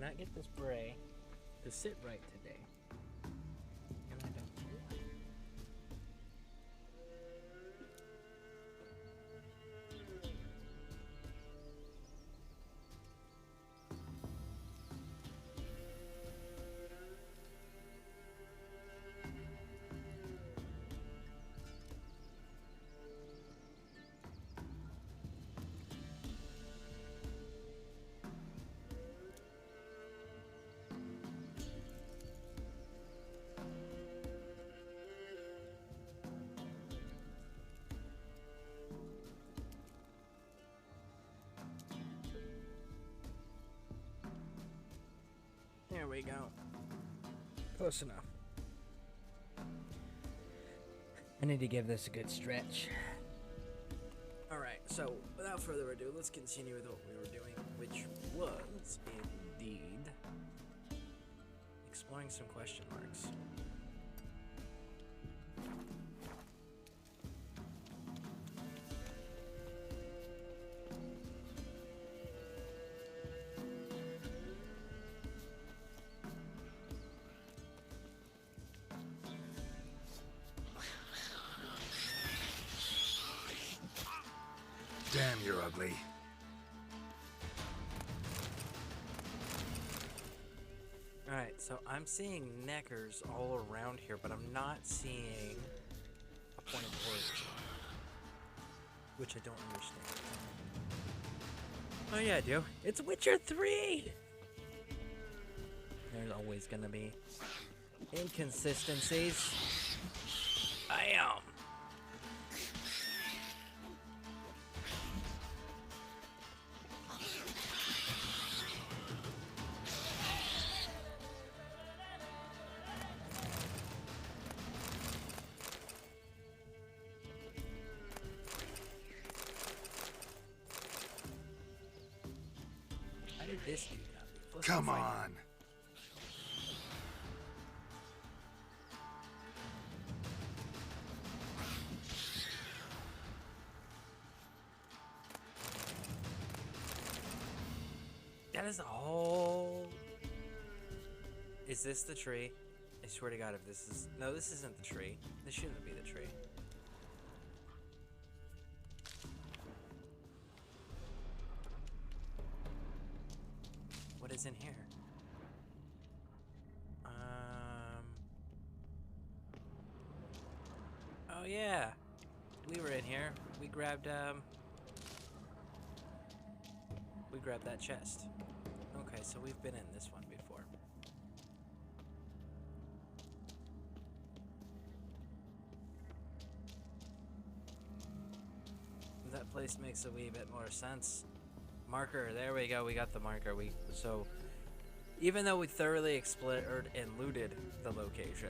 cannot get this bray to sit right today. And I don't know why. There we go. Close enough. I need to give this a good stretch. Alright, so without further ado, let's continue with what we were doing, which was, indeed, exploring some question marks. Damn, you're ugly. Alright, so I'm seeing neckers all around here, but I'm not seeing a point of origin, which I don't understand. Oh yeah, I do. It's Witcher 3! There's always gonna be inconsistencies. I am. How did this dude not be? Come on. That is all. Is this the tree? I swear to God, if this is... No, this isn't the tree. This shouldn't be the tree. What is in here? Oh yeah. We were in here. We grabbed that chest. Okay, so we've been in this one before. That place makes a wee bit more sense. Marker, there we go, we got the marker. So even though we thoroughly explored and looted the location,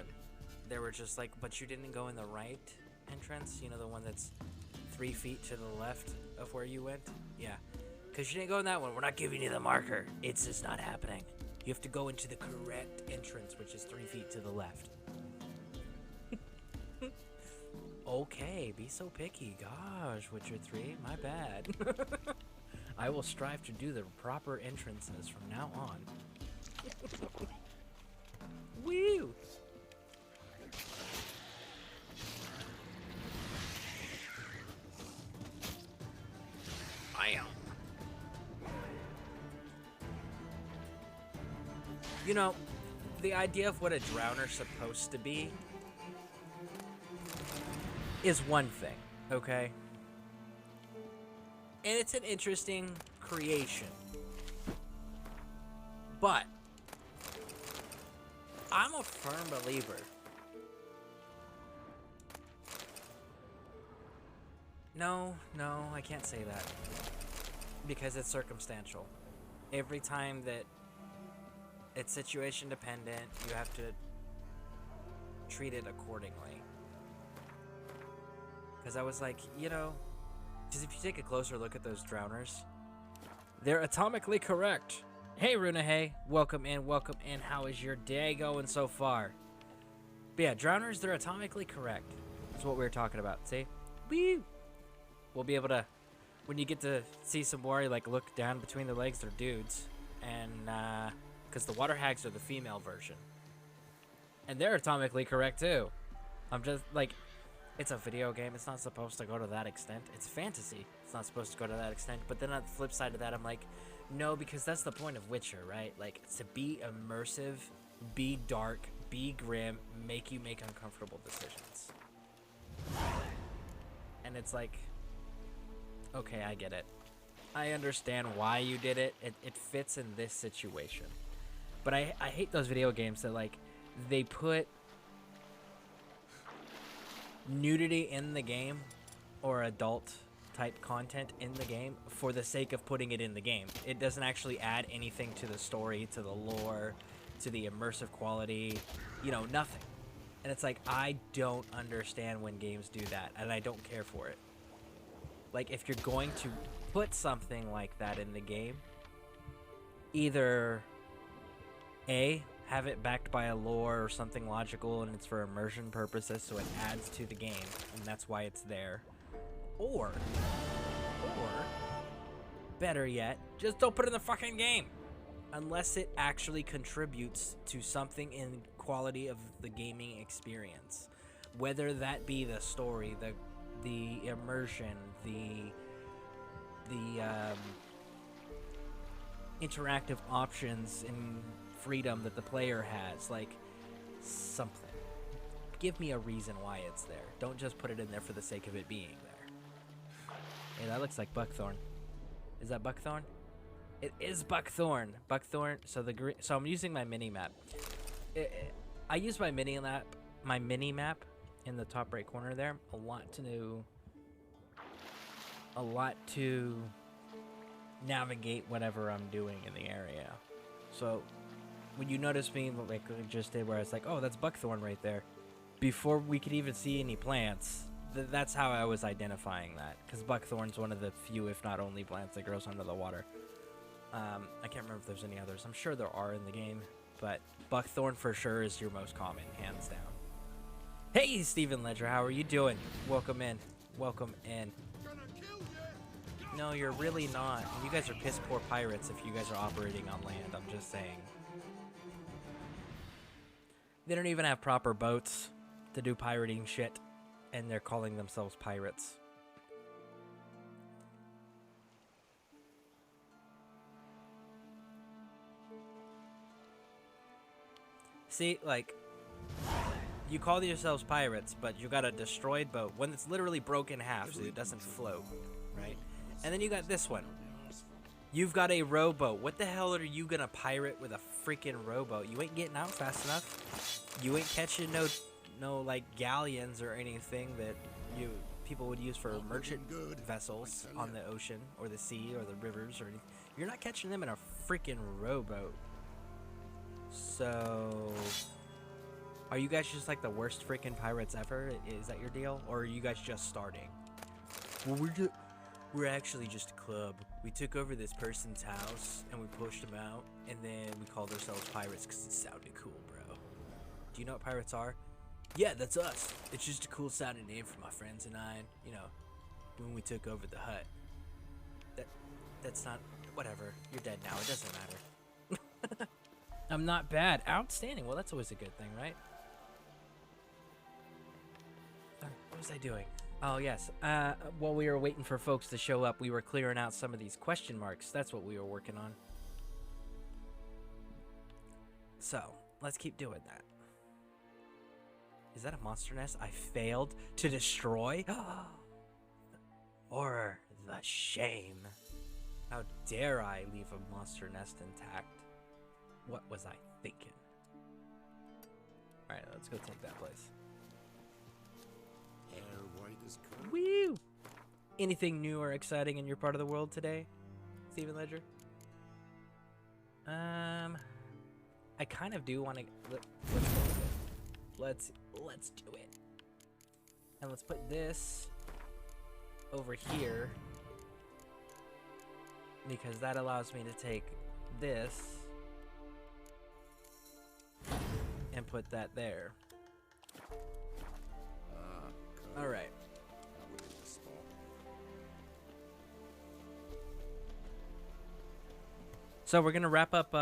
they were just like, but you didn't go in the right entrance, you know, the one that's 3 feet to the left of where you went? Yeah. Because you didn't go in that one. We're not giving you the marker. It's just not happening. You have to go into the correct entrance, which is 3 feet to the left. Okay, be so picky. Gosh, Witcher 3, my bad. I will strive to do the proper entrances from now on. Woo! Bam! You know, the idea of what a drowner's supposed to be is one thing, okay? And it's an interesting creation. But I'm a firm believer No, I can't say that. Because it's circumstantial. Every time that it's situation dependent, you have to treat it accordingly. Because I was like, you know, because if you take a closer look at those drowners, they're atomically correct. Hey, Runa, hey, welcome in. How is your day going so far? But yeah, drowners, they're atomically correct. That's what we were talking about. See? Woo! We'll be able to, when you get to see some more, you like look down between their legs, they're dudes. And because the water hags are the female version. And they're atomically correct, too. I'm just, like, it's a video game. It's not supposed to go to that extent. It's fantasy. It's not supposed to go to that extent. But then on the flip side of that, I'm like, no, because that's the point of Witcher, right? Like, to be immersive, be dark, be grim, make you make uncomfortable decisions. And it's like, okay, I get it. I understand why you did it. It fits in this situation. But I hate those video games that, like, they put nudity in the game or adult type content in the game for the sake of putting it in the game. It doesn't actually add anything to the story, to the lore, to the immersive quality, you know, nothing. And it's like, I don't understand when games do that, and I don't care for it. Like, if you're going to put something like that in the game, either A, have it backed by a lore or something logical and it's for immersion purposes, so it adds to the game, and that's why it's there. Or, better yet, just don't put it in the fucking game. Unless it actually contributes to something in quality of the gaming experience. Whether that be the story, the immersion, the interactive options and freedom that the player has, like, something. Give me a reason why it's there. Don't just put it in there for the sake of it being there. Hey, that looks like buckthorn. Is that buckthorn? It is buckthorn. Buckthorn. So so I'm using my mini map. I use my mini map in the top right corner there a lot to navigate whatever I'm doing in the area. So when you notice me, like I just did, where I was like, oh, that's buckthorn right there, before we could even see any plants, that's how I was identifying that, because buckthorn's one of the few, if not only, plants that grows under the water. I can't remember if there's any others. I'm sure there are in the game, but buckthorn for sure is your most common, hands down. Hey, Stephen Ledger, how are you doing? Welcome in. Welcome in. No, you're really not. You guys are piss poor pirates if you guys are operating on land. I'm just saying. They don't even have proper boats to do pirating shit, and they're calling themselves pirates. See, like, you call yourselves pirates, but you got a destroyed boat, one that's literally broken in half so it doesn't float, right? And then you got this one. You've got a rowboat. What the hell are you gonna pirate with a freaking rowboat? You ain't getting out fast enough. You ain't catching no like galleons or anything that people would use for merchant vessels on the ocean or the sea or the rivers or anything. You're not catching them in a freaking rowboat. So, are you guys just like the worst freaking pirates ever? Is that your deal? Or are you guys just starting? Well, we're actually just a club. We took over this person's house and we pushed them out, and then we called ourselves pirates because it sounded cool, bro. Do you know what pirates are? Yeah, that's us. It's just a cool sounding name for my friends and I, you know, when we took over the hut. That's not, whatever. You're dead now. It doesn't matter. I'm not bad. Outstanding. Well, that's always a good thing, right? What was I doing? Oh, yes. While we were waiting for folks to show up, we were clearing out some of these question marks. That's what we were working on. So, let's keep doing that. Is that a monster nest I failed to destroy? Horror, the shame. How dare I leave a monster nest intact? What was I thinking? Alright, let's go take that place. Woo! Anything new or exciting in your part of the world today, Stephen Ledger? I kind of do want to. Let's do it. And let's put this over here because that allows me to take this and put that there. All right. So we're gonna wrap up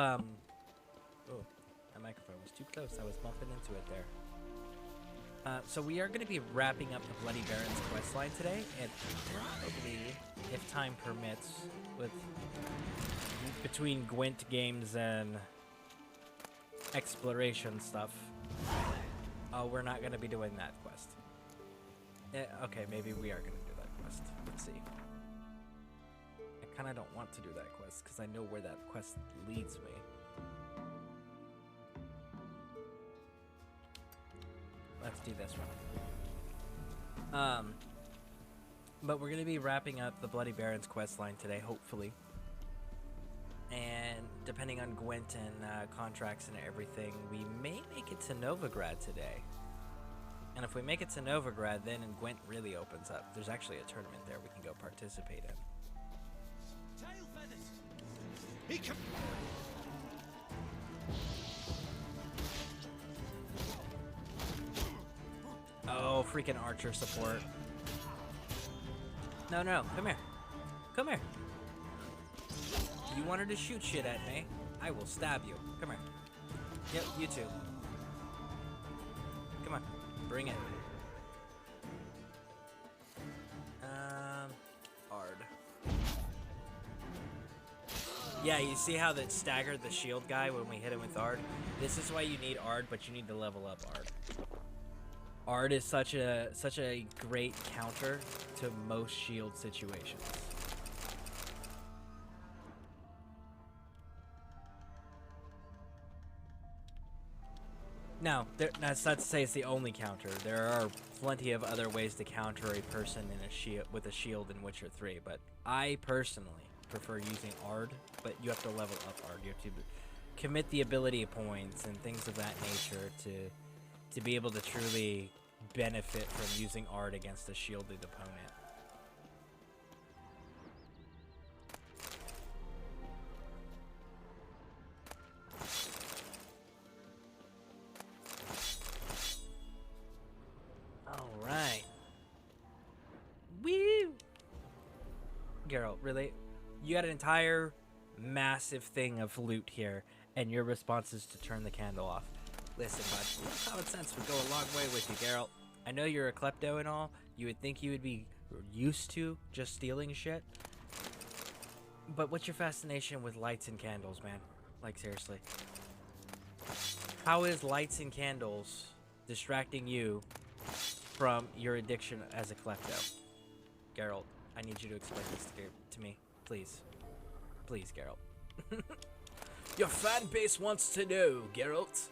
microphone was too close. I was bumping into it there. So we are going to be wrapping up the Bloody Baron's questline today, and probably, if time permits, between Gwent games and exploration stuff, we're not going to be doing that quest. Okay, maybe we are going to do that quest. Let's see. I kind of don't want to do that quest because I know where that quest leads me. Let's do this one. But we're going to be wrapping up the Bloody Baron's questline today, hopefully. And depending on Gwent and contracts and everything, we may make it to Novigrad today. And if we make it to Novigrad, then Gwent really opens up. There's actually a tournament there we can go participate in. Tail feathers. He can. Oh, freaking archer support. No, come here. Come here. You wanted to shoot shit at me? I will stab you. Come here. Yep, you too. Come on. Bring it. Ard. Yeah, you see how that staggered the shield guy when we hit him with Ard? This is why you need Ard, but you need to level up Ard. Ard is such a great counter to most shield situations. Now, that's not to say it's the only counter. There are plenty of other ways to counter a person in a shield with a shield in Witcher 3, but I personally prefer using Ard, but you have to level up Ard. You have to commit the ability points and things of that nature to be able to truly benefit from using Ard against a shielded opponent. Alright. Woo! Geralt, really? You got an entire massive thing of loot here, and your response is to turn the candle off. Listen, bud, common sense would go a long way with you, Geralt. I know you're a klepto and all. You would think you would be used to just stealing shit. But what's your fascination with lights and candles, man? Like, seriously. How is lights and candles distracting you from your addiction as a klepto? Geralt, I need you to explain this to me. Please. Please, Geralt. Your fan base wants to know, Geralt.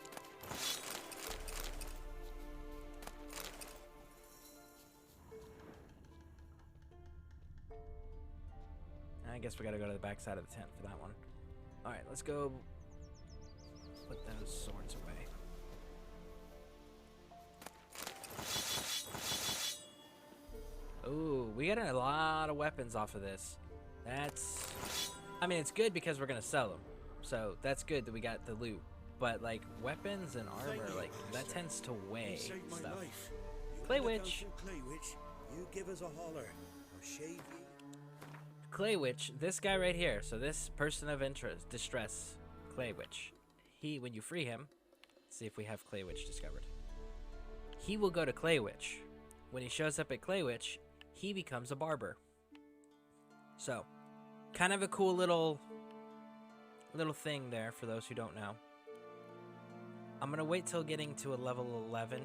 I guess we gotta go to the back side of the tent for that one. Alright, let's go put those swords away. Ooh, we got a lot of weapons off of this. I mean, it's good because we're gonna sell them. So that's good that we got the loot. But like weapons and armor, like that tends to weigh stuff. Clay Witch. You give us a holler. I'll shave you. Clay Witch, this guy right here. So this person of interest, distress, Clay Witch. When you free him, let's see if we have Clay Witch discovered. He will go to Clay Witch. When he shows up at Clay Witch, he becomes a barber. So, kind of a cool little thing there for those who don't know. I'm gonna wait till getting to a level 11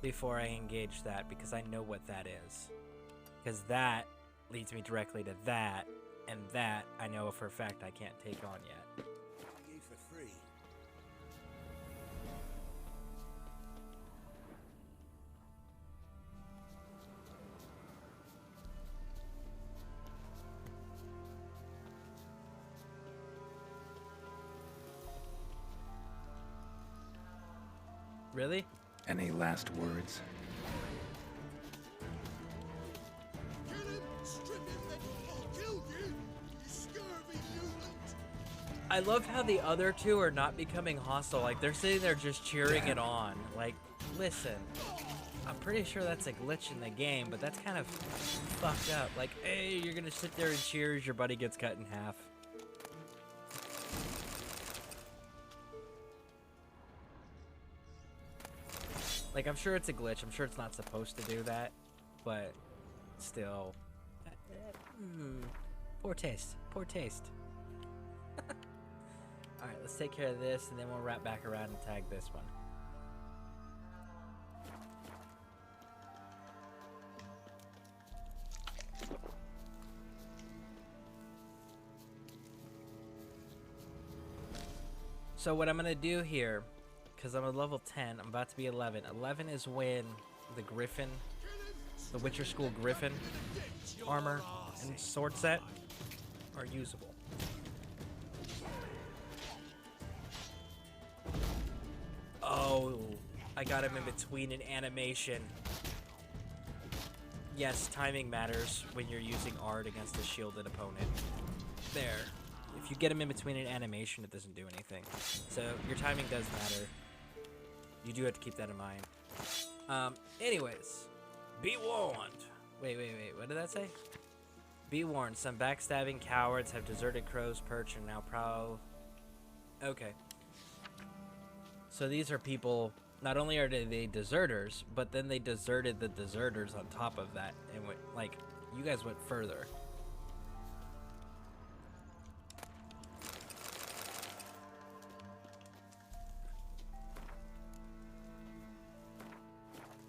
before I engage that, because I know what that is. Because that leads me directly to that, and that I know for a fact I can't take on yet. You for free. Really? Any last words? Kill him, strip him, then I'll kill you. You scurvy mutant. I love how the other two are not becoming hostile. Like, they're sitting there just cheering it on. Like, listen, I'm pretty sure that's a glitch in the game, but that's kind of fucked up. Like, hey, you're gonna sit there and cheer as your buddy gets cut in half. Like, I'm sure it's a glitch. I'm sure it's not supposed to do that, but still. Poor taste. Poor taste. Alright, let's take care of this, and then we'll wrap back around and tag this one. So what I'm going to do here, because I'm at level 10, I'm about to be 11. 11 is when the Griffin, the Witcher School Griffin armor and sword set are usable. Oh, I got him in between an animation. Yes, timing matters when you're using Ard against a shielded opponent. There. If you get him in between an animation, it doesn't do anything. So your timing does matter. You do have to keep that in mind. Anyways, be warned. Wait. What did that say? Be warned. Some backstabbing cowards have deserted Crow's Perch and now prowl. Okay. So these are people. Not only are they deserters, but then they deserted the deserters on top of that, and went, like, you guys went further.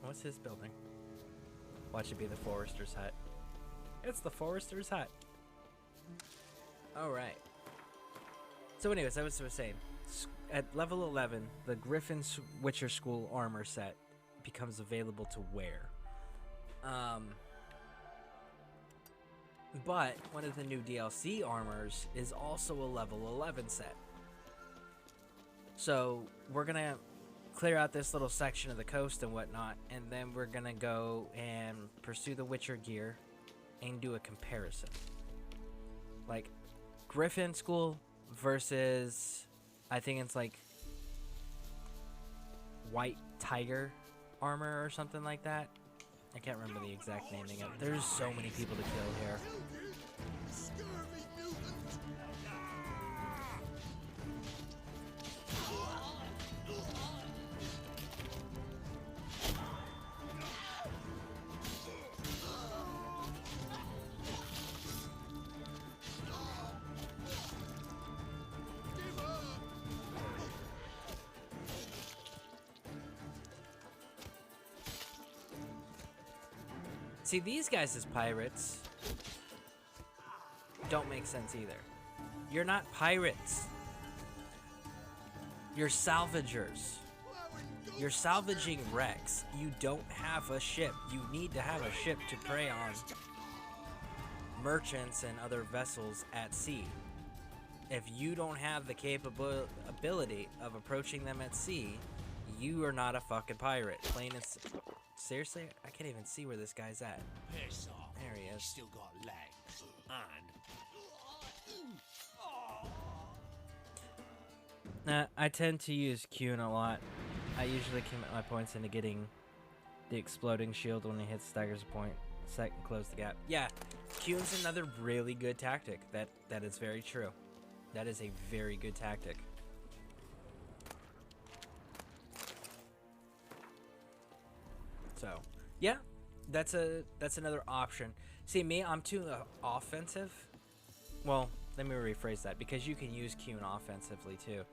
What's his building? Watch it be the Forester's Hut. It's the Forester's Hut. Alright. So anyways, I was saying, at level 11, the Griffin's Witcher School armor set becomes available to wear. But one of the new DLC armors is also a level 11 set. So we're gonna clear out this little section of the coast and whatnot, and then we're gonna go and pursue the Witcher gear and do a comparison. Like, Griffin School versus, I think it's like White Tiger armor or something like that. I can't remember the exact naming of it. There's so many people to kill here. Scurvy mutant! Give up! See, these guys as pirates don't make sense either. You're not pirates. You're salvagers. You're salvaging wrecks. You don't have a ship. You need to have a ship to prey on merchants and other vessels at sea. If you don't have the capability of approaching them at sea, you are not a fucking pirate. Plain and seriously, I can't even see where this guy's at. Piss off. There he is. Still got legs. And I tend to use Qun a lot. I usually commit my points into getting the exploding shield when he hits staggers a point. Second, close the gap. Yeah, Qun's another really good tactic. That is very true. That is a very good tactic. So, yeah, that's another option. See, me, I'm too offensive. Well, let me rephrase that, because you can use Qun offensively too.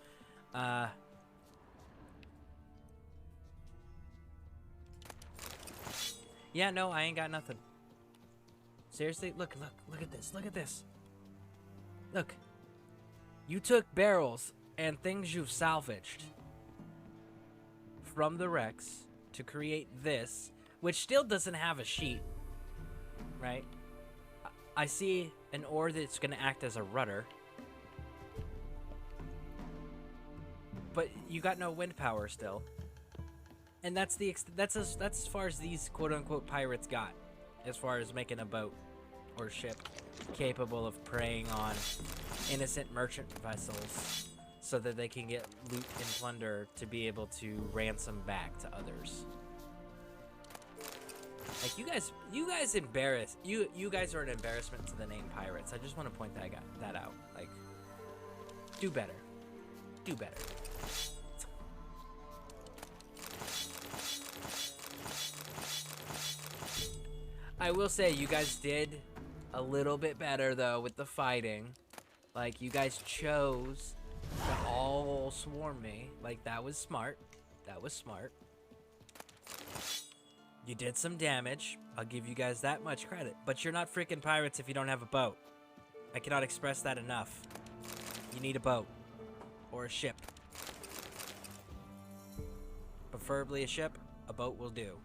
Yeah, no, I ain't got nothing. Seriously, look at this. Look at this. Look. You took barrels and things you've salvaged from the wrecks to create this, which still doesn't have a sheet, right? I see an oar that's going to act as a rudder, but you got no wind power still, and that's as far as these quote-unquote pirates got, as far as making a boat or ship capable of preying on innocent merchant vessels so that they can get loot and plunder to be able to ransom back to others. Like, you guys embarrass you guys are an embarrassment to the name pirates. I just want to point that out. Like, do better. Do better. I will say you guys did a little bit better though with the fighting. Like you guys chose to all swarm me. Like that was smart. That was smart. You did some damage. I'll give you guys that much credit. But you're not freaking pirates if you don't have a boat. I cannot express that enough. You need a boat. Or a ship. Preferably a ship. A boat will do.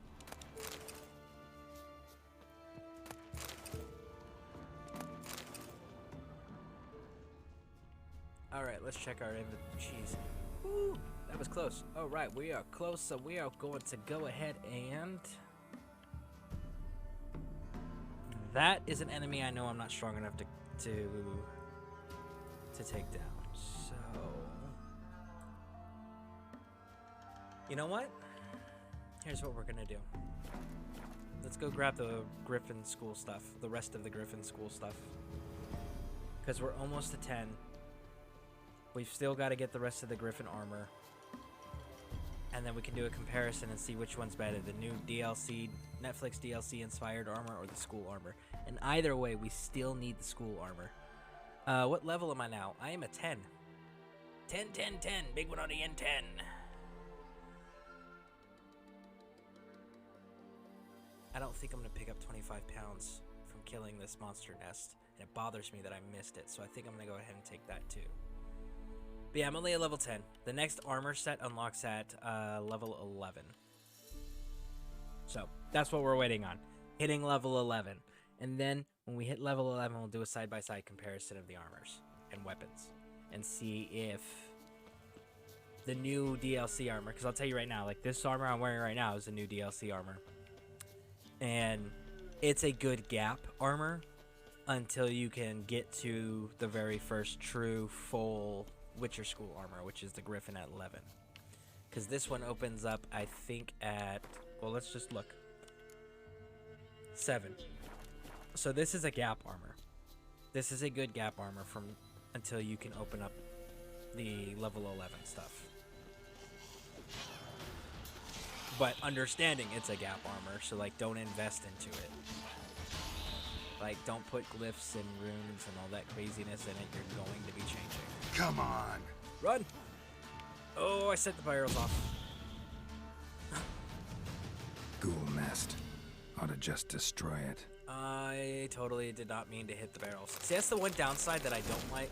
Alright, let's check our inventory. Jeez. Woo, that was close. Alright, we are close, so we are going to go ahead and... That is an enemy I know I'm not strong enough to take down. So... You know what? Here's what we're gonna do. Let's go grab the Griffin school stuff. The rest of the Griffin school stuff. Because we're almost to 10. We've still got to get the rest of the Griffin armor. And then we can do a comparison and see which one's better. The new DLC, Netflix DLC inspired armor or the school armor. And either way, we still need the school armor. What level am I now? I am a 10. 10, 10, 10. Big one on the N10. I don't think I'm going to pick up 25 pounds from killing this monster nest. And it bothers me that I missed it. So I think I'm going to go ahead and take that too. But yeah, I'm only at level 10. The next armor set unlocks at level 11. So, that's what we're waiting on. Hitting level 11. And then, when we hit level 11, we'll do a side-by-side comparison of the armors and weapons. And see if the new DLC armor... Because I'll tell you right now, like, this armor I'm wearing right now is the new DLC armor. And it's a good gap armor until you can get to the very first true, full... Witcher school armor, which is the Griffin at 11. Because this one opens up, I think, at... Well, let's just look. 7. So this is a gap armor. This is a good gap armor from until you can open up the level 11 stuff. But understanding it's a gap armor, so, like, don't invest into it. Like, don't put glyphs and runes and all that craziness in it. You're going to be changing. Come on. Run! Oh, I set the barrels off. Ghoul nest. Ought to just destroy it. I totally did not mean to hit the barrels. See, that's the one downside that I don't like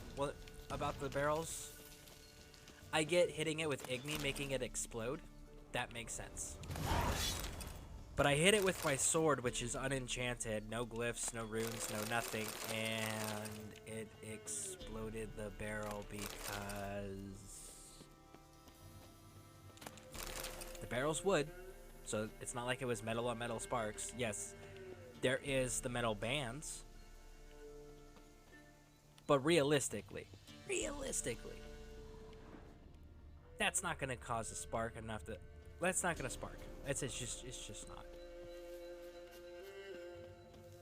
about the barrels. I get hitting it with Igni, making it explode. That makes sense. But I hit it with my sword, which is unenchanted, no glyphs, no runes, no nothing, and it exploded the barrel because the barrel's wood, so it's not like it was metal on metal sparks. Yes, there is the metal bands, but realistically, that's not going to cause a spark enough to... That's not going to spark. It's just not.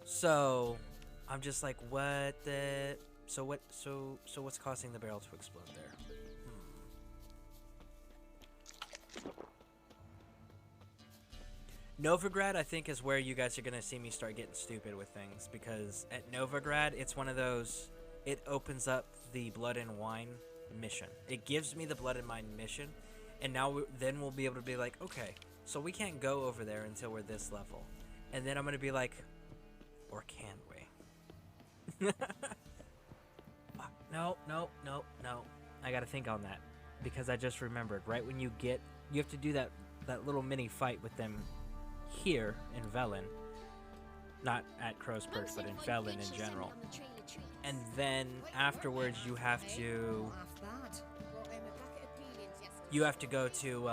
So, I'm just like, what the... So what's causing the barrel to explode there? Novigrad, I think, is where you guys are going to see me start getting stupid with things. Because at Novigrad, it's one of those... It opens up the Blood and Wine mission. It gives me the Blood and Wine mission. And now then we'll be able to be like, okay, so we can't go over there until we're this level. And then I'm going to be like, or can we? No. I got to think on that. Because I just remembered, right when you have to do that little mini fight with them here in Velen. Not at Crow's Perch, but in Velen in general. And then afterwards you have to... You have to go to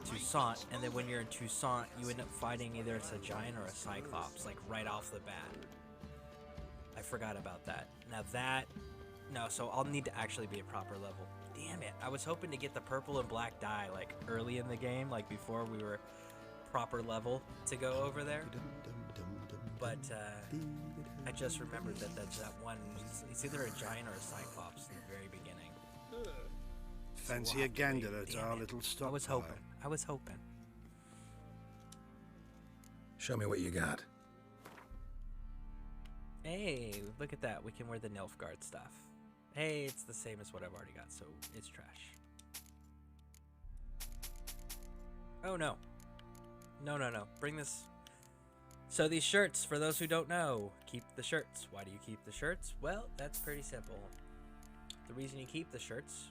Toussaint, and then when you're in Toussaint, you end up fighting either it's a giant or a cyclops, like right off the bat. I forgot about that. Now that... No, so I'll need to actually be a proper level. Damn it. I was hoping to get the purple and black dye, like, early in the game, like before we were proper level to go over there. But, I just remembered that that's that one... It's either a giant or a cyclops in the very beginning. Fancy a gander at our little stop. I was hoping. Show me what you got. Hey, look at that. We can wear the Nilfgaard stuff. Hey, it's the same as what I've already got, so it's trash. Oh, no. No, no, no. Bring this. So these shirts, for those who don't know, keep the shirts. Why do you keep the shirts? Well, that's pretty simple. The reason you keep the shirts...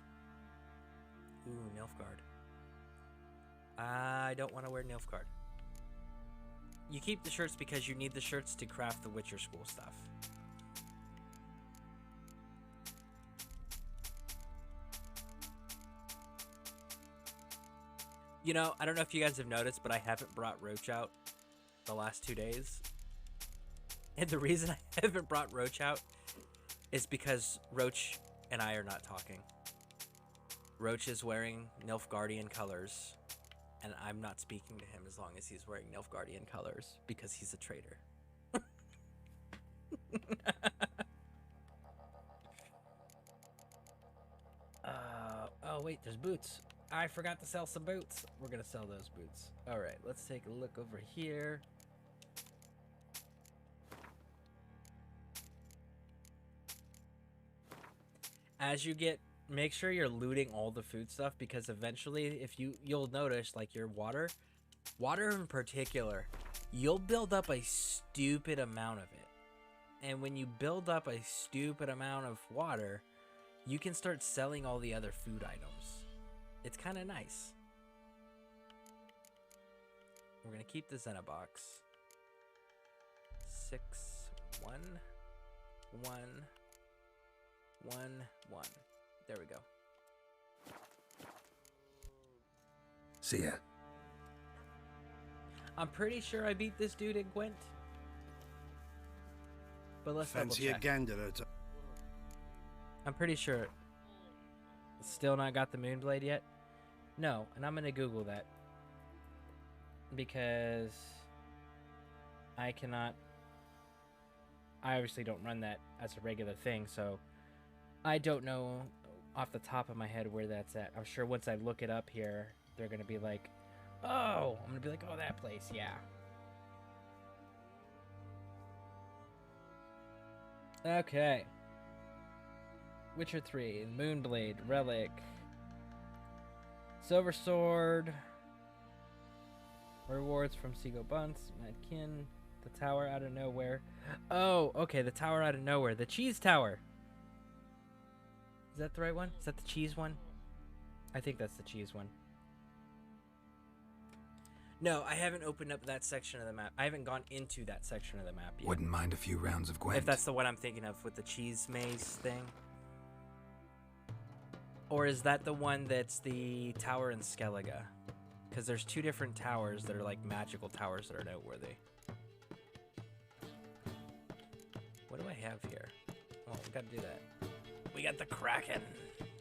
Ooh, Nilfgaard. I don't want to wear Nilfgaard. You keep the shirts because you need the shirts to craft the Witcher School stuff. You know, I don't know if you guys have noticed, but I haven't brought Roach out the last 2 days. And the reason I haven't brought Roach out is because Roach and I are not talking. Roach is wearing Nilfgaardian colors, and I'm not speaking to him as long as he's wearing Nilfgaardian colors because he's a traitor. Oh wait, there's boots. I forgot to sell some boots. We're gonna sell those boots. All right, let's take a look over here. As you get, make sure you're looting all the food stuff, because eventually, if you'll notice, like your water in particular, you'll build up a stupid amount of it. And when you build up a stupid amount of water, you can start selling all the other food items. It's kind of nice. We're gonna keep the Zena box. 6 1 1 1 1. There we go. See ya. I'm pretty sure I beat this dude in Gwent. But let's double Fancy a check. gander at I'm pretty sure. Still not got the Moonblade yet? No, and I'm gonna Google that. Because I cannot. I obviously don't run that as a regular thing, so I don't know off the top of my head where that's at. I'm sure once I look it up here, they're gonna be like, oh, I'm gonna be like, oh, that place, yeah. Okay. Witcher 3, Moonblade, Relic, Silver Sword, rewards from Seagull Bunts, Madkin, the Tower Out of Nowhere. Oh, okay, the Tower Out of Nowhere, the Cheese Tower. Is that the right one? Is that the cheese one? I think that's the cheese one. No, I haven't opened up that section of the map. I haven't gone into that section of the map yet. Wouldn't mind a few rounds of Gwent. If that's the one I'm thinking of with the cheese maze thing. Or is that the one that's the tower in Skellige? Because there's two different towers that are like magical towers that are noteworthy. What do I have here? Oh, we gotta do that. We got the Kraken.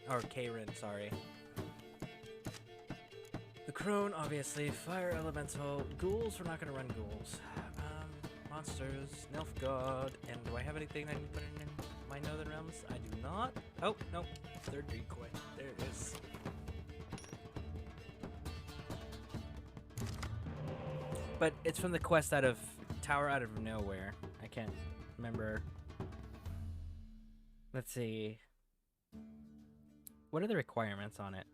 Or Karen, sorry. The Crone, obviously. Fire Elemental. Ghouls, we're not gonna run ghouls. Monsters. Nilfgaard. And do I have anything I can put in my Northern Realms? I do not. Oh, no. Third decoy. There it is. But it's from the quest out of Tower Out of Nowhere. I can't remember. Let's see. What are the requirements on it?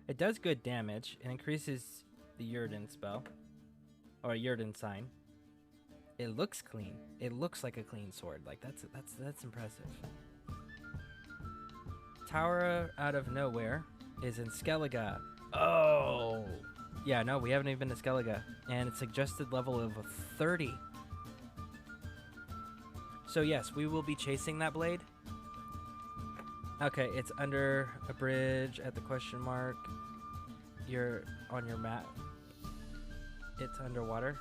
It does good damage. It increases the Yurden spell. Or Yurden sign. It looks clean. It looks like a clean sword. Like that's impressive. Tower Out of Nowhere is in Skellige. Oh! Yeah, no, we haven't even been to Skellige. And it's suggested level of 30. So yes, we will be chasing that blade. Okay, it's under a bridge at the question mark. You're on your map. It's underwater.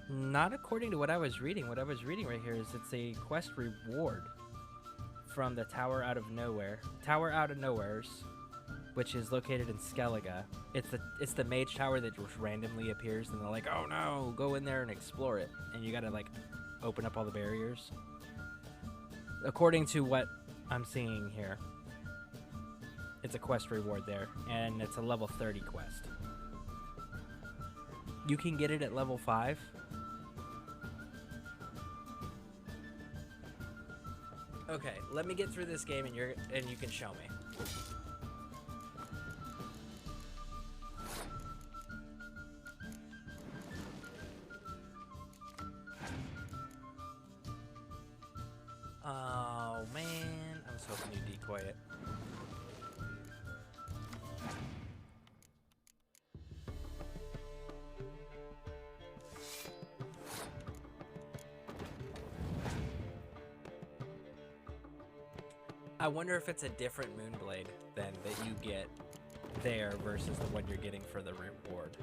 Not according to what I was reading. What I was reading right here is it's a quest reward from the Tower Out of Nowhere. Tower Out of Nowheres, which is located in Skellige. It's the mage tower that just randomly appears, and they're like, oh no, go in there and explore it. And you gotta like open up all the barriers. According to what I'm seeing here, it's a quest reward there, and it's a level 30 quest. You can get it at level 5, Okay, let me get through this game and you can show me. Oh man, I was hoping you'd decoy it. I wonder if it's a different Moonblade then that you get there versus the one you're getting for the reward.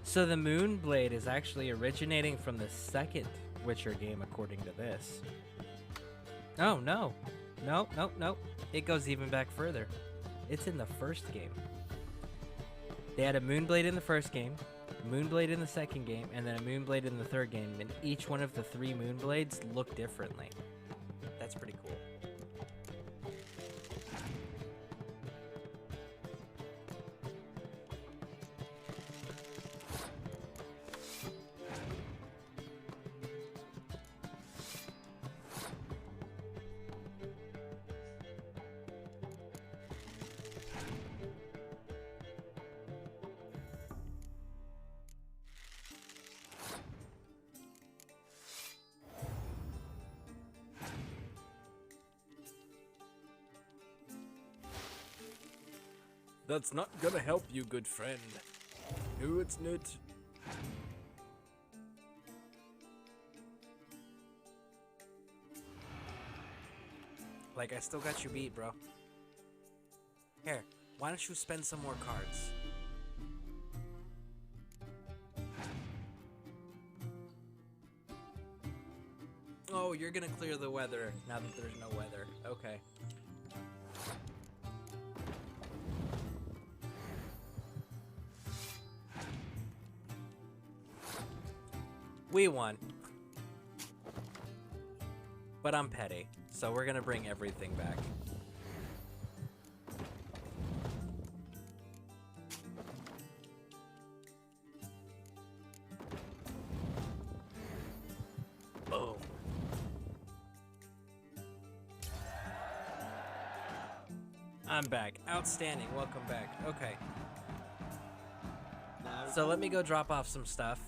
So the Moonblade is actually originating from the second Witcher game, according to this. Oh, no. No, no, no. It goes even back further. It's in the first game. They had a Moonblade in the first game, a Moonblade in the second game, and then a Moonblade in the third game, and each one of the 3 Moonblades look differently. That's pretty cool. That's not gonna help you, good friend. No, it's not. Like, I still got you beat, bro. Here, why don't you spend some more cards? Oh, you're gonna clear the weather now that there's no weather. Okay. We won. But I'm petty, so we're gonna bring everything back. Boom. I'm back. Outstanding. Welcome back. Okay. So let me go drop off some stuff.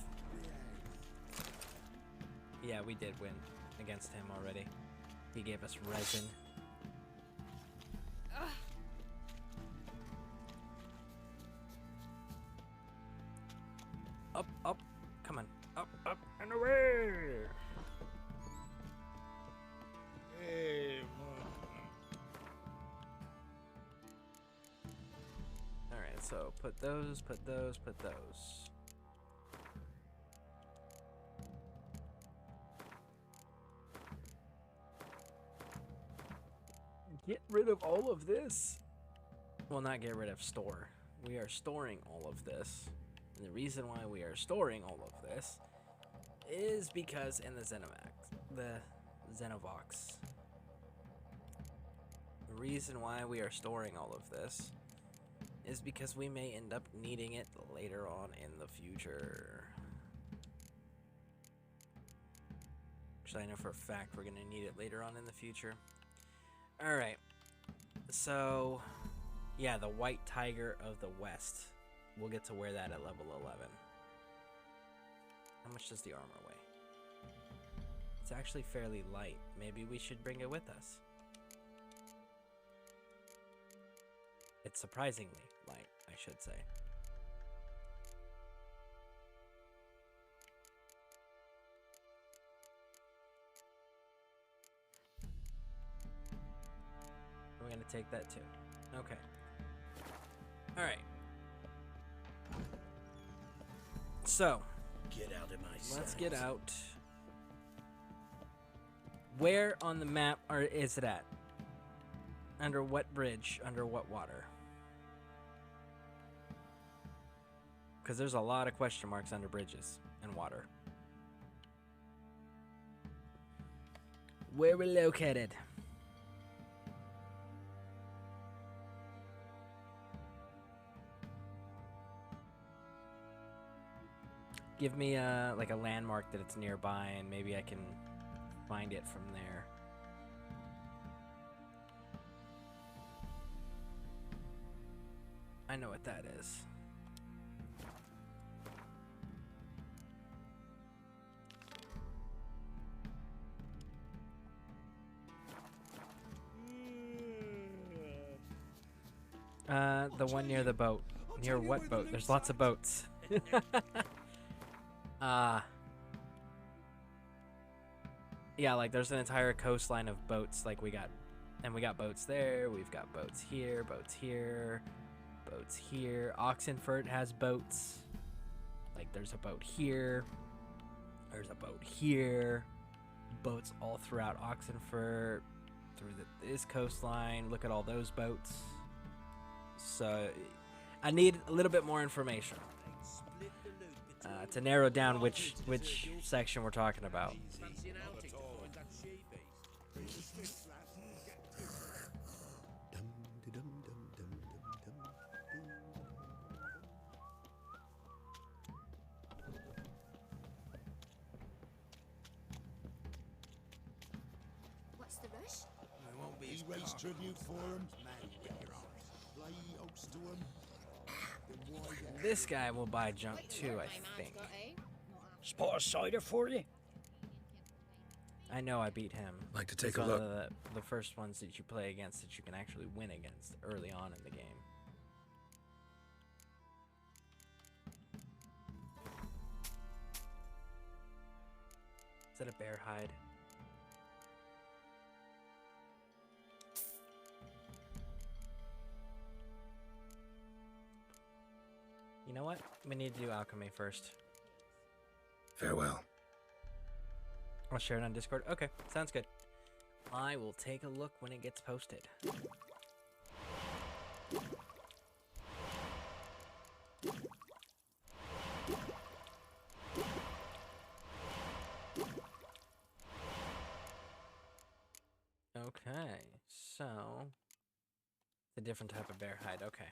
Yeah, we did win against him already. He gave us resin. Up, up, come on. Up, up, and away! Alright, so put those, put those, put those. Get rid of all of this. Well, not get rid of, store. We are storing all of this. And the reason why we are storing all of this is because in the Xenovox. The reason why we are storing all of this is because we may end up needing it later on in the future. Actually, I know for a fact we're going to need it later on in the future. Alright, so, yeah, the White Tiger of the West. We'll get to wear that at level 11. How much does the armor weigh? It's actually fairly light. Maybe we should bring it with us. It's surprisingly light, I should say. We're gonna take that too. Okay. Alright. So, Get out of my sight. Let's get out. Where on the map is it at? Under what bridge? Under what water? Because there's a lot of question marks under bridges and water. Where we're located? Give me like a landmark that it's nearby, and maybe I can find it from there. I know what that is. The one near the boat. Near what boat? There's lots of boats. Yeah, like there's an entire coastline of boats. Like we got boats there. We've got boats here, boats here, boats here. Oxenford has boats. Like there's a boat here. There's a boat here. Boats all throughout Oxenford, through this coastline. Look at all those boats. So I need a little bit more information to narrow down which section we're talking about. What's the rush? We won't be He as raised calm. tribute for him. Man, get your eyes. Play host to him. Then why the This guy will buy junk too, I think. Spot a cider for you? I know I beat him. Like to take He's a one look. of the first ones that you play against that you can actually win against early on in the game. Is that a bear hide? You know what? We need to do alchemy first. Farewell. I'll share it on Discord. Okay, sounds good. I will take a look when it gets posted. Okay, so it's a different type of bear hide. Okay.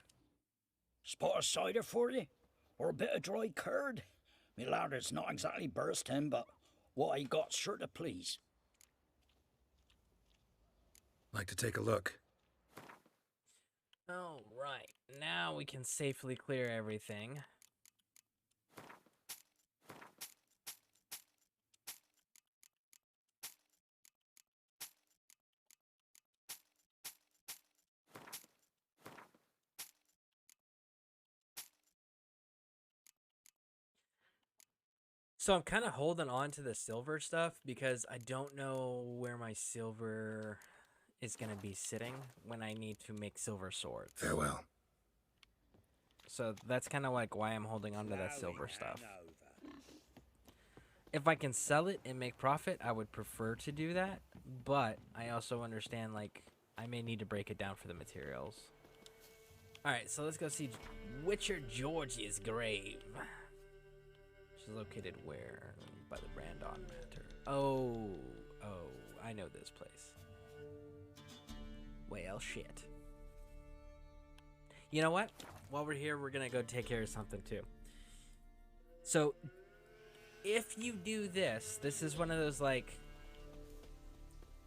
Spot a cider for you? Or a bit of dry curd? Me lad, it's not exactly bursting, but what I got's sure to please. Like to take a look. All right, now we can safely clear everything. So I'm kind of holding on to the silver stuff because I don't know where my silver is going to be sitting when I need to make silver swords. Farewell. So that's kind of like why I'm holding on to that Now silver we stuff. hand over. If I can sell it and make profit, I would prefer to do that. But I also understand, like, I may need to break it down for the materials. Alright, so let's go see Witcher George's grave. Which is located where? By the Brandon Manor. Oh, I know this place. Well, shit. You know what? While we're here, we're gonna go take care of something too. So, if you do this, this is one of those, like,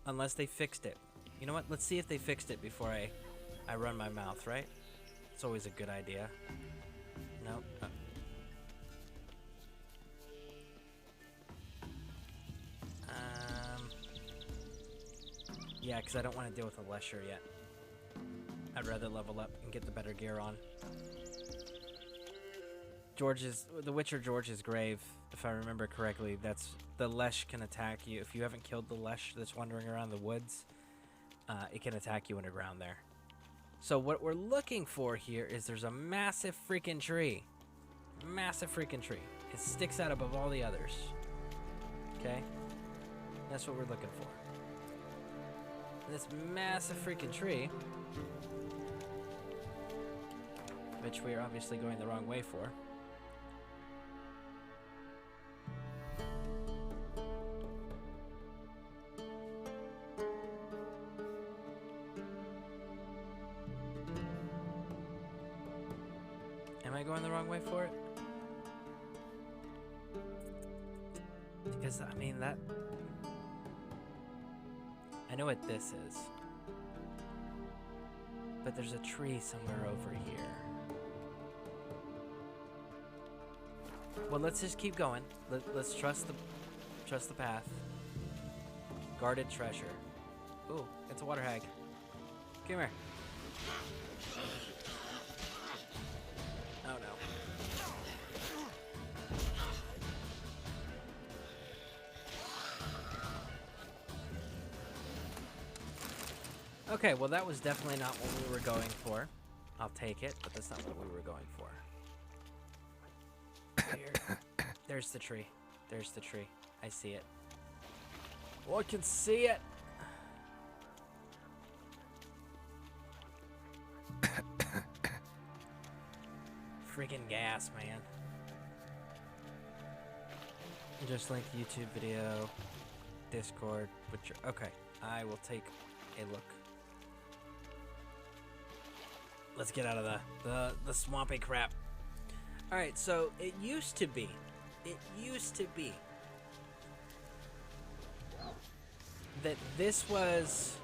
unless they fixed it. You know what? Let's see if they fixed it before I run my mouth, right? It's always a good idea. Nope. Yeah, because I don't want to deal with a Lesher yet. I'd rather level up and get the better gear on. The Witcher George's grave, if I remember correctly, that's the Lesh can attack you. If you haven't killed the Lesh that's wandering around the woods, it can attack you underground there. So what we're looking for here is there's a massive freaking tree. massive freaking tree. It sticks out above all the others. Okay? That's what we're looking for. And this massive freaking tree, which we are obviously going the wrong way for. Am I going the wrong way for it? Because, I mean, that... I know what this is. But there's a tree somewhere over here. Well, let's just keep going. Let's trust the path. Guarded treasure. Ooh, it's a water hag. Come here. Oh no. Okay, well that was definitely not what we were going for. I'll take it, but that's not what we were going for. There's the tree. There's the tree. I see it. Oh, I can see it. Freaking gas, man. Just like YouTube video, Discord, Witcher. Okay, I will take a look. Let's get out of the swampy crap. Alright, so it used to be that this was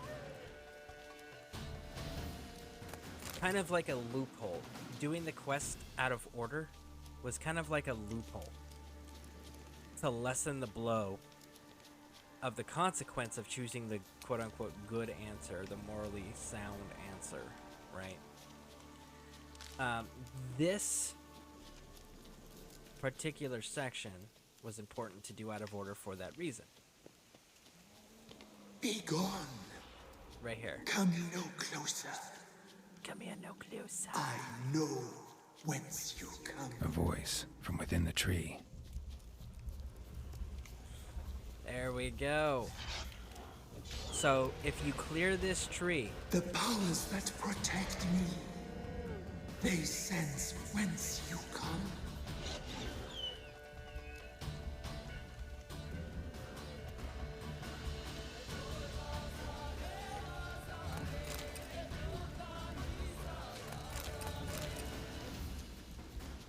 kind of like a loophole. Doing the quest out of order was kind of like a loophole to lessen the blow of the consequence of choosing the quote-unquote good answer, the morally sound answer, right? This particular section was important to do out of order for that reason. Be gone. Right here. Come no closer. Come here, no closer. I know whence you come. A voice from within the tree. There we go. So, if you clear this tree... The powers that protect me, they sense whence you come.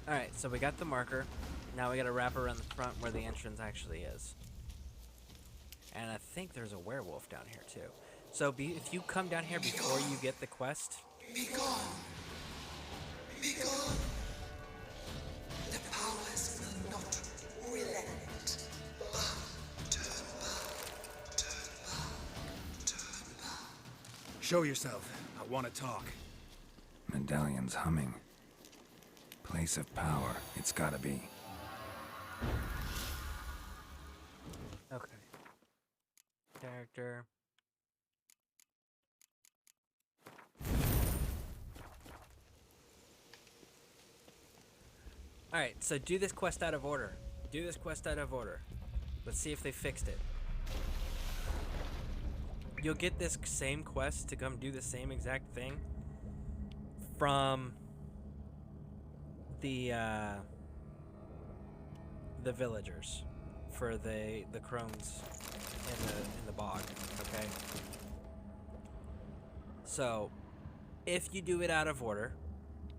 Alright, so we got the marker. Now we gotta wrap around the front where the entrance actually is. And I think there's a werewolf down here too. So if you come down here before you get the quest... Be gone. Be gone. The powers will not relent. Turn back. Turn back. Turn back. Show yourself. I want to talk. Medallion's humming. Place of power, it's gotta be. Okay. Character. Alright, so do this quest out of order. Do this quest out of order. Let's see if they fixed it. You'll get this same quest to come do the same exact thing from the villagers for the crones in the bog, okay? So, if you do it out of order,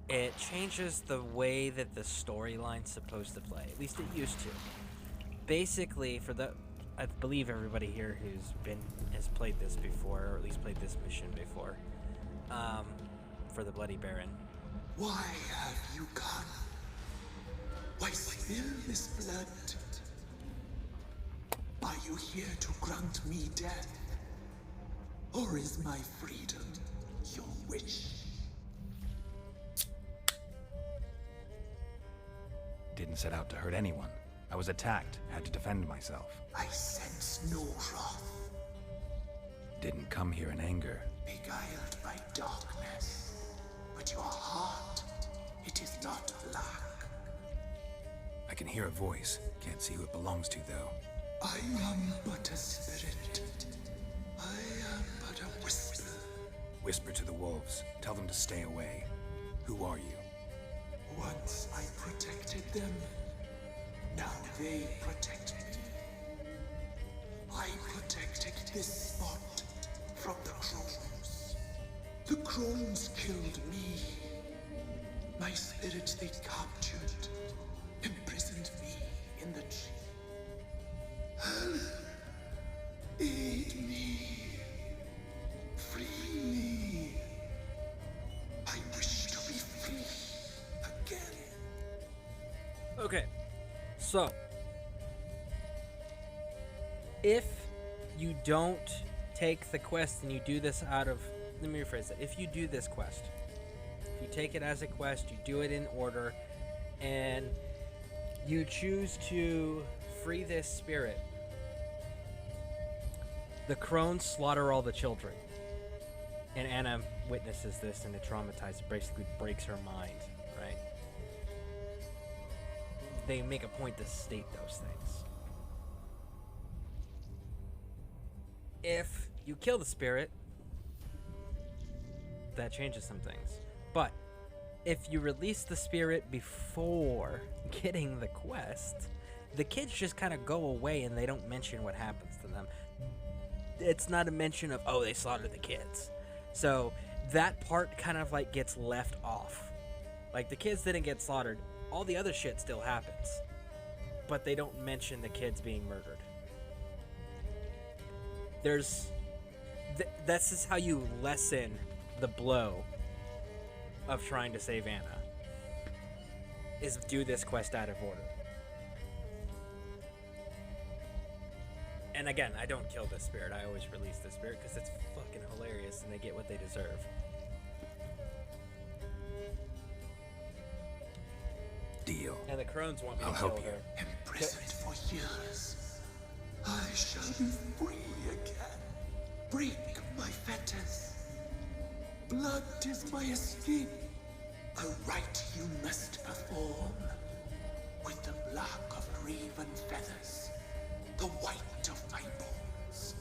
it changes the way that the storyline's supposed to play. At least it used to. Basically, I believe everybody here has played this before, or at least played this mission before, for the Bloody Baron. Why have you come? Why spill this blood? Are you here to grant me death? Or is my freedom your wish? Didn't set out to hurt anyone. I was attacked, had to defend myself. I sense no wrath, Didn't come here in anger. beguiled by darkness. But your heart, it is not black. can hear a voice. Can't see who it belongs to, though. I am but a spirit. I am but a whisper. Whisper to the wolves. Tell them to stay away. Who are you? Once I protected them. Now they protect me. I protected this spot from the crones. The crones killed me. My spirit they captured, imprisoned me in the tree. Help! Aid me! Free me! I wish to be free again. Okay, so if you don't take the quest and you do this out of, let me rephrase it. If you do this quest, if you take it as a quest, you do it in order, and you choose to free this spirit, the crones slaughter all the children. And Anna witnesses this and it traumatizes, basically breaks her mind, right? They make a point to state those things. If you kill the spirit, that changes some things. But if you release the spirit before getting the quest, the kids just kind of go away and they don't mention what happens to them. It's not a mention of, oh, they slaughtered the kids. So that part kind of like gets left off. Like the kids didn't get slaughtered. All the other shit still happens. But they don't mention the kids being murdered. This is how you lessen the blow of trying to save Anna. Is do this quest out of order. And again, I don't kill the spirit. I always release the spirit because it's fucking hilarious and they get what they deserve. Deal. And the crones want me I'll to kill help you. her. Imprisoned for years. I shall be free again. Break my fetters. Blood is my escape. A rite you must perform. With the black of raven feathers, the white of my bones,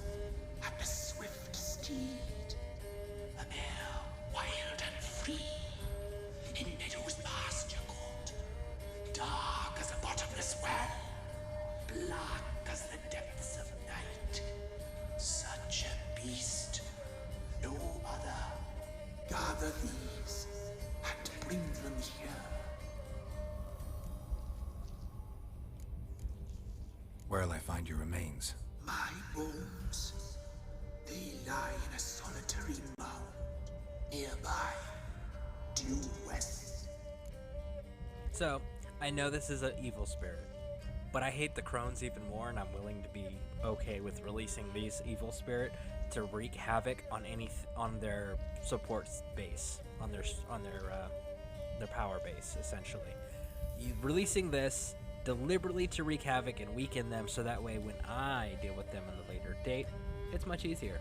and the swift steed. A mare wild and free, in meadows pasture court, dark as a bottomless well, black as the depths of night. Such a beast, no other. Gather these and bring them here. Where'll I find your remains? My bones, they lie in a solitary mound nearby, due west. So, I know this is an evil spirit, but I hate the crones even more, and I'm willing to be okay with releasing these evil spirit to wreak havoc on on their support base, on their power base, essentially. Releasing this deliberately to wreak havoc and weaken them, so that way when I deal with them on a later date, it's much easier.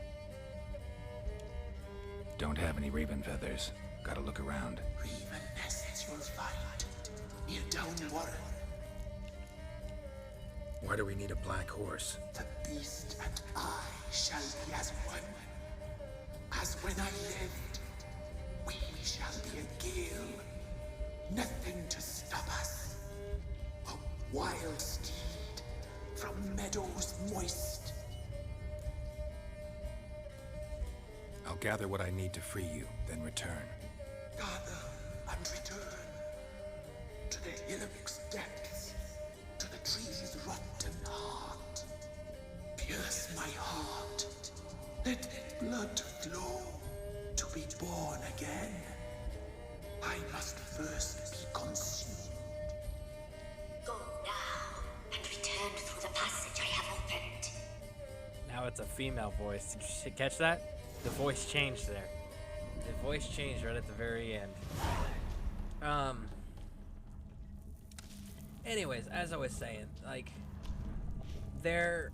Don't have any raven feathers. Gotta look around. Raven nests you'll find near Down Warren. Why do we need a black horse? The beast and I shall be as one. As when I lived, we shall be a gale. Nothing to stop us. A wild steed from meadows moist. I'll gather what I need to free you, then return. Gather and return to the hillock's depths, to the tree's rotten heart. Pierce my heart, let blood flow to be born again. I must first be consumed. Go now and return through the passage I have opened. Now it's a female voice. Did you catch that? The voice changed there. The voice changed right at the very end. Anyways, as I was saying, like, I'm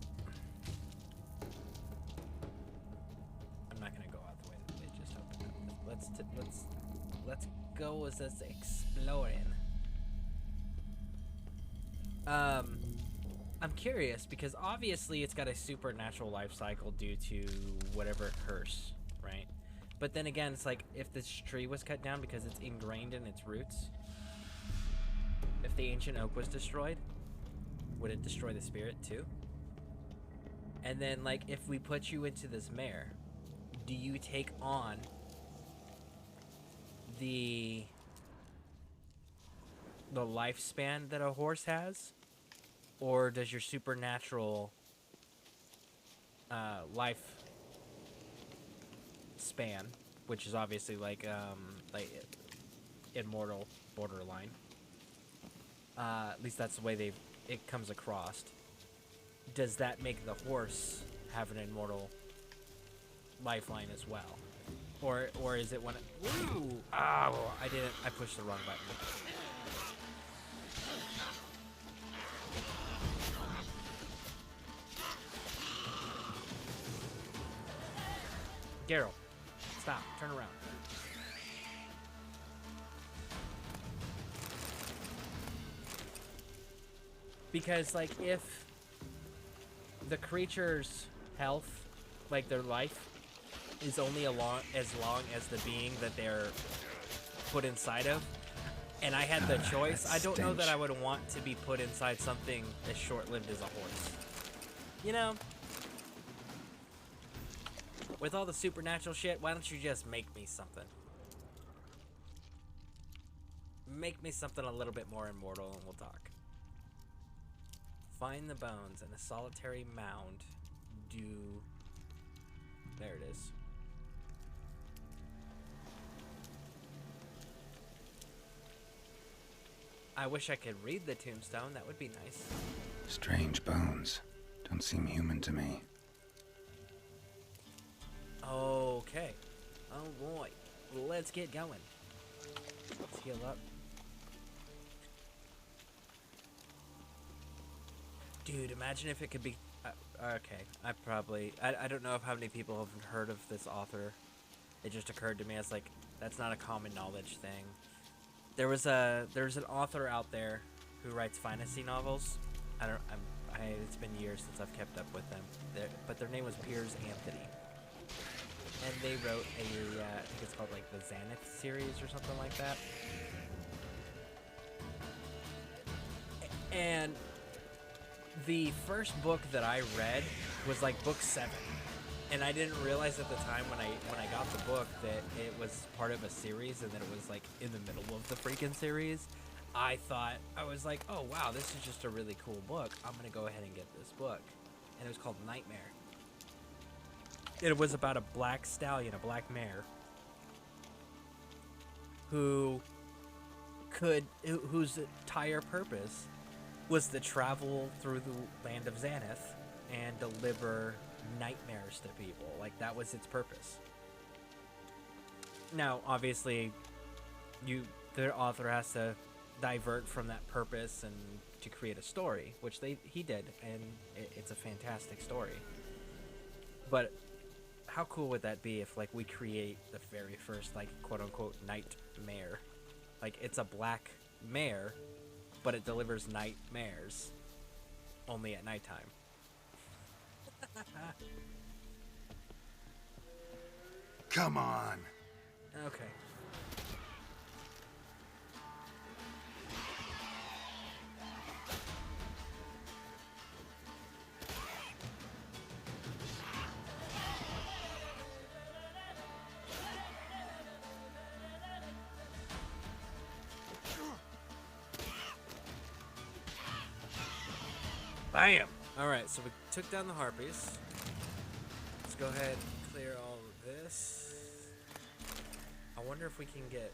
not gonna go out the way that they just opened up. Let's go as this exploring. I'm curious because obviously it's got a supernatural life cycle due to whatever curse, right? But then again, it's like if this tree was cut down because it's ingrained in its roots, if the ancient oak was destroyed, would it destroy the spirit too? And then, like, if we put you into this mare, do you take on the lifespan that a horse has, or does your supernatural life span, which is obviously like immortal borderline, at least that's the way it comes across, does that make the horse have an immortal lifeline as well? Or is it one? Ooh! Oh, I pushed the wrong button. Geralt, stop. Turn around. Because, like, if the creature's health, like their life, is only as long as the being that they're put inside of, and I had the choice, I don't know that I would want to be put inside something as short-lived as a horse. You know? With all the supernatural shit, why don't you just make me something? Make me something a little bit more immortal and we'll talk. Find the bones in a solitary mound. There it is. I wish I could read the tombstone. That would be nice. Strange bones. Don't seem human to me. Okay. Oh boy. Let's get going. Let's heal up. Dude, imagine if it could be... okay, I don't know if how many people have heard of this author. It just occurred to me as like, that's not a common knowledge thing. There's an author out there who writes fantasy novels. It's been years since I've kept up with them. But their name was Piers Anthony. And they wrote I think it's called like the Xanath series or something like that. And the first book that I read was like book 7. And I didn't realize at the time when I got the book that it was part of a series and that it was like in the middle of the freaking series. I was like, oh wow, this is just a really cool book. I'm gonna go ahead and get this book. And it was called Nightmare. It was about a black stallion, a black mare, whose entire purpose was to travel through the land of Xanath and deliver nightmares to people. Like, that was its purpose. Now, obviously, the author has to divert from that purpose and to create a story, which he did, and it's a fantastic story. But how cool would that be if, like, we create the very first, like, quote-unquote nightmare? Like, it's a black mare, but it delivers nightmares, only at nighttime. Come on. Okay. Bam! Alright, so we took down the harpies. Let's go ahead and clear all of this. I wonder if we can get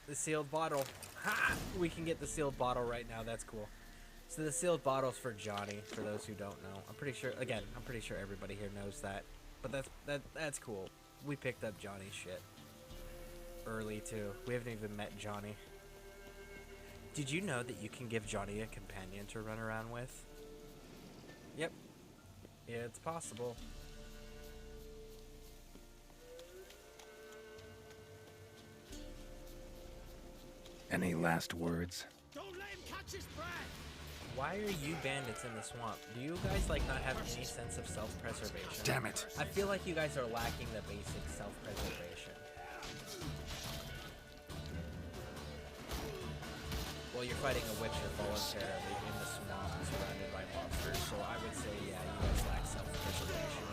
the sealed bottle. Ha! We can get the sealed bottle right now. That's cool. So the sealed bottle's for Johnny, for those who don't know. I'm pretty sure everybody here knows that. But that's cool. We picked up Johnny's shit early, too. We haven't even met Johnny. Did you know that you can give Johnny a companion to run around with? Yep. Yeah, it's possible. Any last words? Don't let him catch Why are you bandits in the swamp? Do you guys like not have any sense of self-preservation? Damn it. I feel like you guys are lacking the basic self-preservation. Well, you're fighting a witcher voluntarily in the swamp surrounded by monsters, so I would say, yeah, you guys lack self-preservation.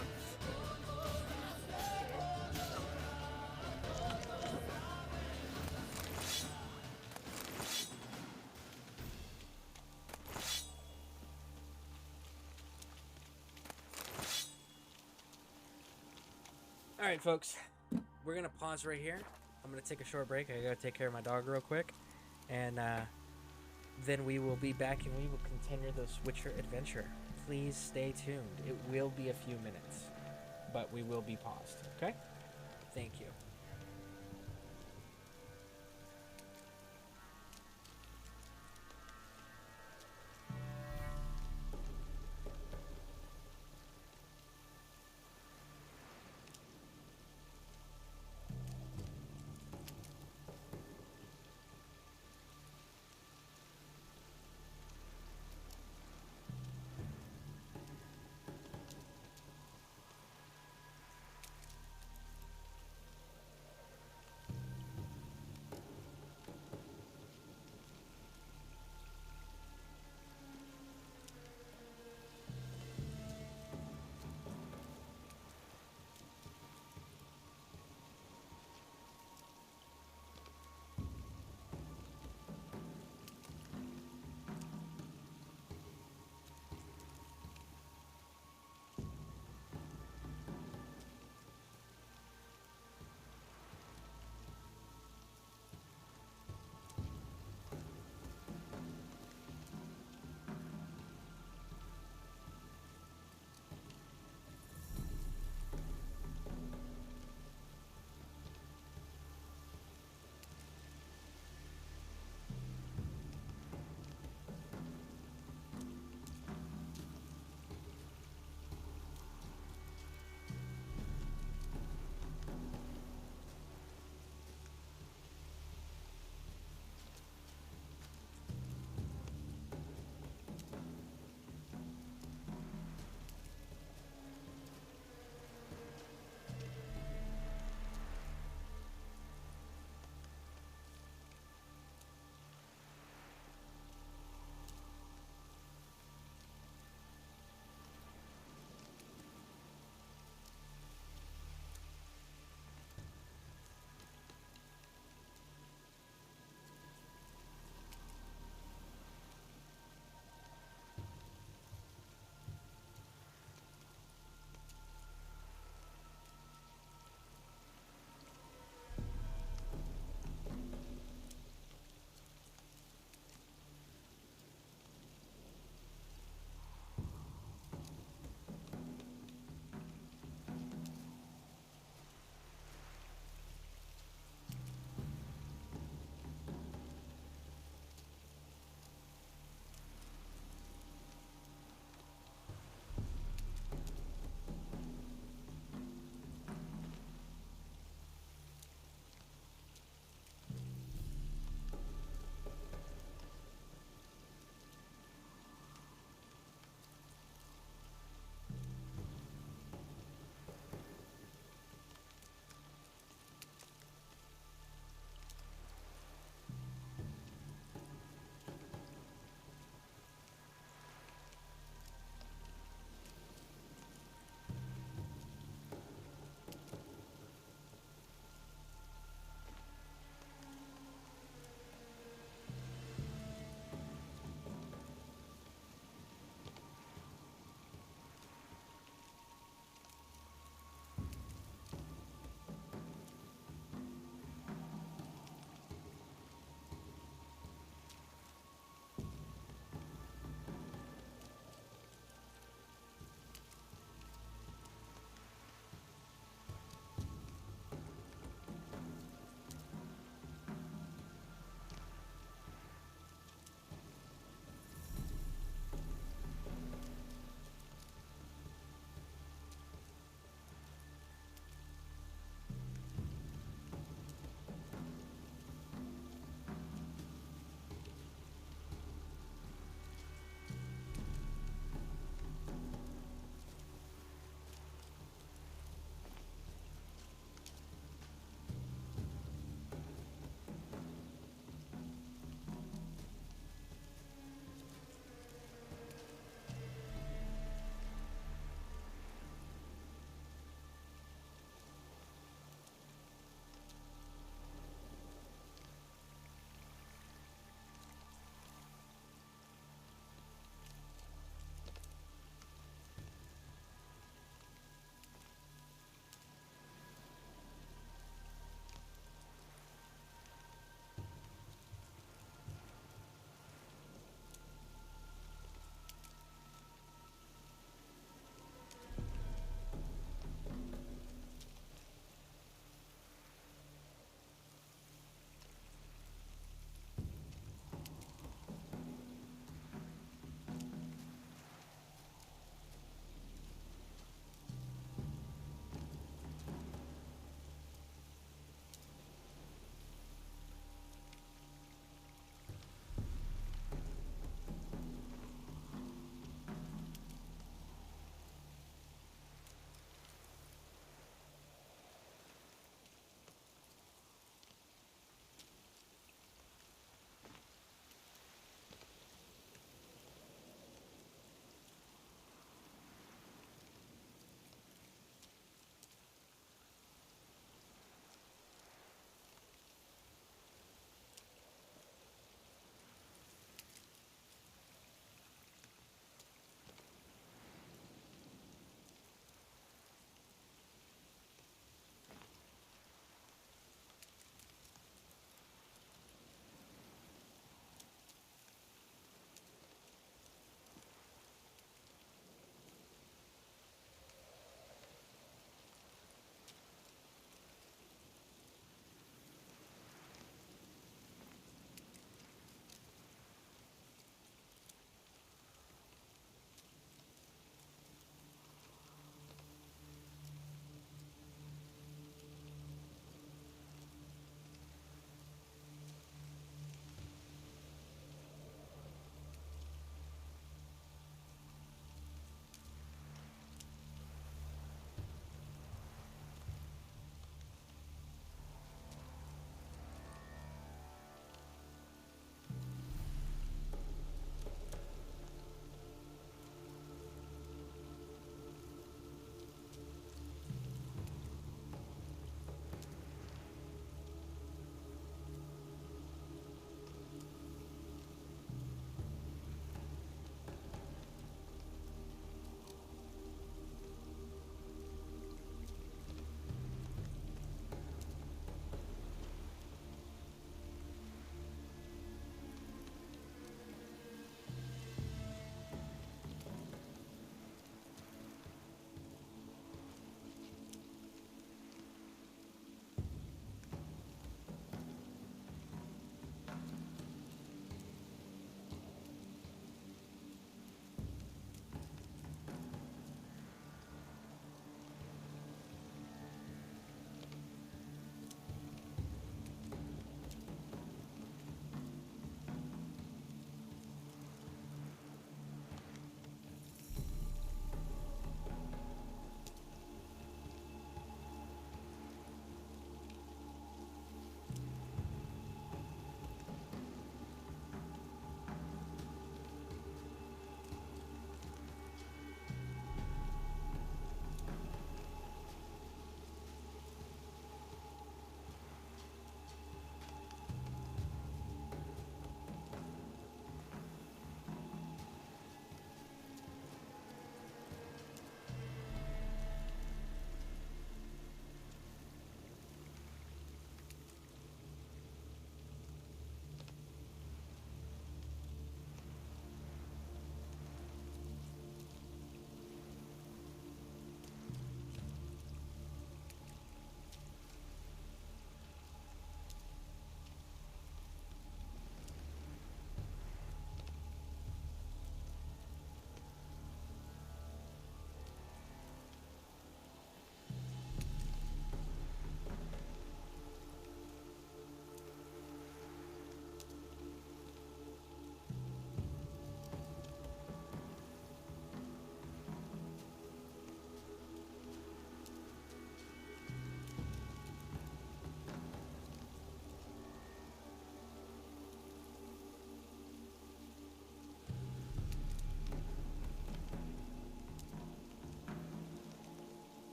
Alright, folks, we're going to pause right here. I'm going to take a short break. I got to take care of my dog real quick. And then we will be back and we will continue this Witcher adventure. Please stay tuned. It will be a few minutes, but we will be paused, okay? Thank you.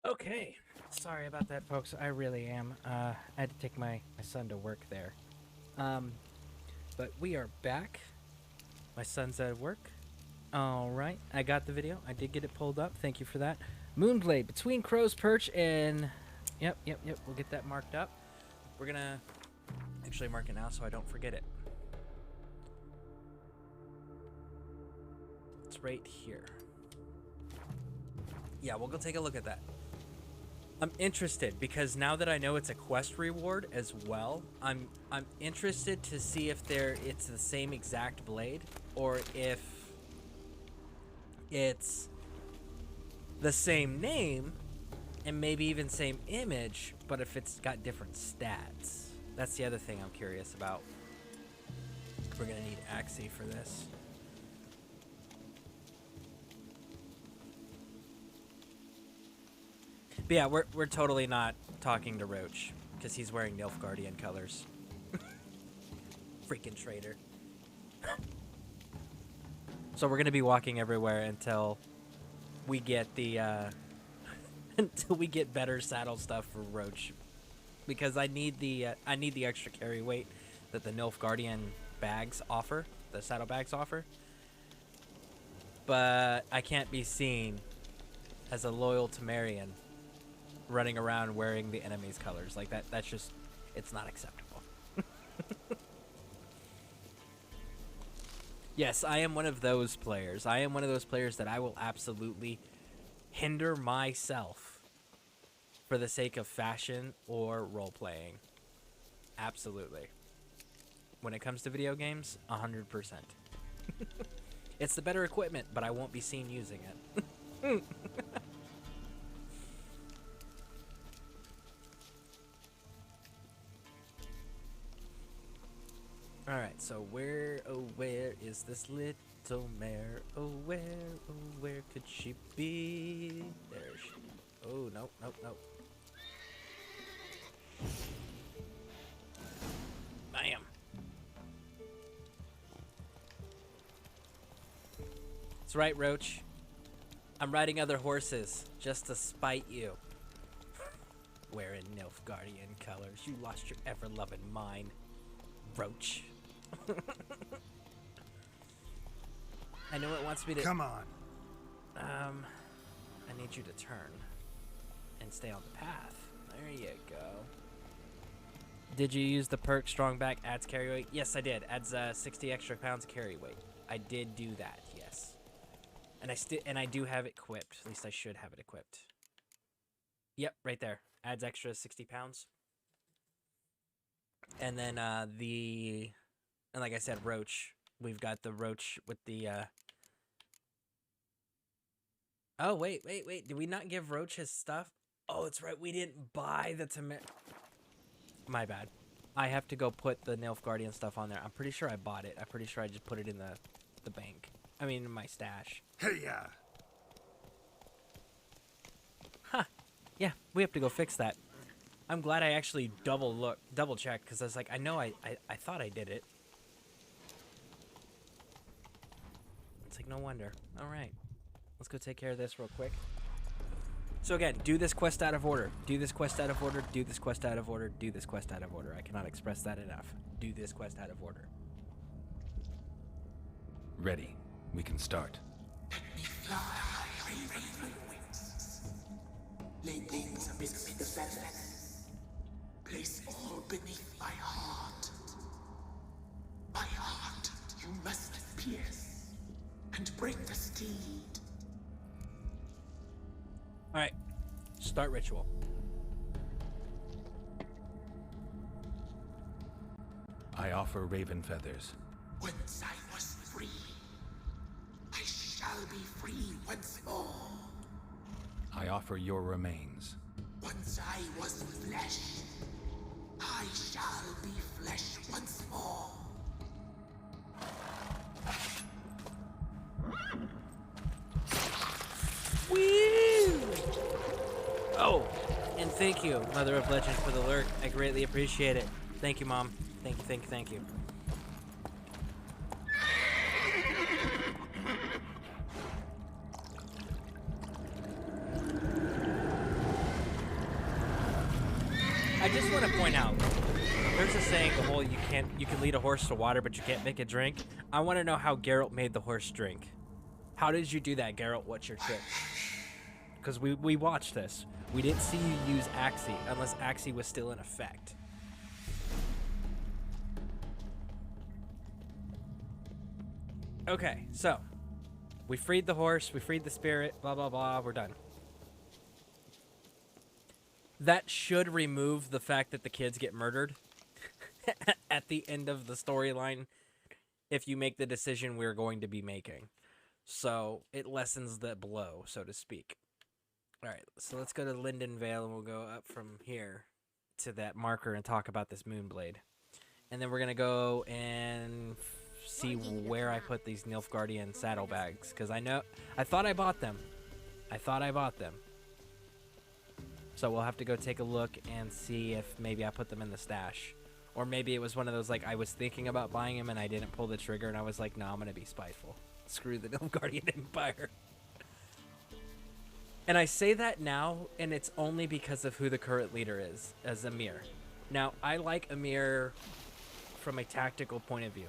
Okay. Sorry about that, folks. I really am. I had to take my son to work there. But we are back. My son's at work. All right. I got the video. I did get it pulled up. Thank you for that. Moonblade between Crow's Perch and... Yep. We'll get that marked up. We're going to actually mark it now so I don't forget it. It's right here. Yeah, we'll go take a look at that. I'm interested because now that I know it's a quest reward as well, I'm interested to see if it's the same exact blade or if it's the same name and maybe even same image, but if it's got different stats. That's the other thing I'm curious about. We're gonna need Axie for this. But yeah, we're totally not talking to Roach because he's wearing Nilfgaardian colors. Freaking traitor. So we're gonna be walking everywhere until we get the until we get better saddle stuff for Roach, because I need the extra carry weight that the Nilfgaardian bags offer, the saddlebags offer. But I can't be seen as a loyal Temerian running around wearing the enemy's colors like that. That's just, it's not acceptable. Yes, I am one of those players. I am one of those players that I will absolutely hinder myself for the sake of fashion or role playing. Absolutely. When it comes to video games, 100%. It's the better equipment, but I won't be seen using it. Alright, so where is this little mare? Oh, where could she be? There she... Oh, nope. Bam! That's right, Roach. I'm riding other horses just to spite you. Wearing Nilfgaardian colors. You lost your ever-loving mind, Roach. I know it wants me to... Come on. I need you to turn and stay on the path. There you go. Did you use the perk Strong Back adds carry weight? Yes, I did. Adds 60 extra pounds carry weight. I did do that, yes. And I do have it equipped. At least I should have it equipped. Yep, right there. Adds extra 60 pounds. And then and like I said, Roach. We've got the Roach with the Oh, wait. Did we not give Roach his stuff? Oh, it's right. We didn't buy the My bad. I have to go put the Nilfgaardian stuff on there. I'm pretty sure I bought it. I'm pretty sure I just put it in the bank. I mean, in my stash. Hey, yeah. Huh. Yeah, we have to go fix that. I'm glad I actually double checked, because I was like, I know I thought I did it. It's like, no wonder. All right. Let's go take care of this real quick. So again, do this quest out of order. Do this quest out of order. Do this quest out of order. Do this quest out of order. I cannot express that enough. Do this quest out of order. Ready. We can start. Let me fly, raven wings. Lay things amidst the feathers. Place all beneath my heart. My heart you must pierce and break the steed. Alright. Start ritual. I offer raven feathers. Once I was free, I shall be free once more. I offer your remains. Once I was flesh, I shall be flesh once more. Woo! Oh, and thank you, Mother of Legend, for the lurk. I greatly appreciate it. Thank you, Mom. Thank you. I just want to point out, there's a saying, the whole you can lead a horse to water, but you can't make it drink. I want to know how Geralt made the horse drink. How did you do that, Geralt? What's your trick? Because we watched this. We didn't see you use Axii unless Axii was still in effect. Okay, so we freed the horse, we freed the spirit, blah, blah, blah, we're done. That should remove the fact that the kids get murdered at the end of the storyline if you make the decision we're going to be making. So it lessens the blow, so to speak. All right, so let's go to Linden Vale, and we'll go up from here to that marker and talk about this Moonblade. And then we're going to go and see where I put these Nilfgaardian saddlebags, because I thought I bought them. So we'll have to go take a look and see if maybe I put them in the stash. Or maybe it was one of those, like, I was thinking about buying them and I didn't pull the trigger, and I was like, no, I'm going to be spiteful. Screw the Nilfgaardian Empire. And I say that now, and it's only because of who the current leader is, as Emir. Now, I like Emir from a tactical point of view.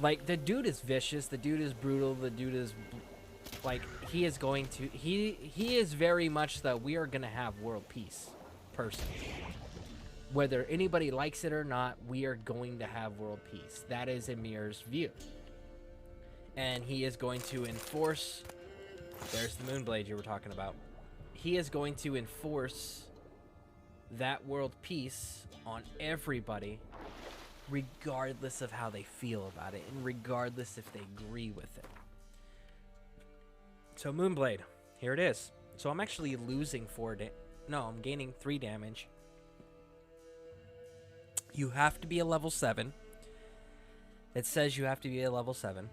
Like, the dude is vicious, the dude is brutal, the dude is, like, he is going to, he is very much the, we are going to have world peace person. Whether anybody likes it or not, we are going to have world peace. That is Emir's view. And he is going to enforce, there's the Moonblade you were talking about. He is going to enforce that world peace on everybody, regardless of how they feel about it, and regardless if they agree with it. So Moonblade, here it is. So I'm actually losing I'm gaining 3 damage. You have to be a level 7. It says you have to be a level 7.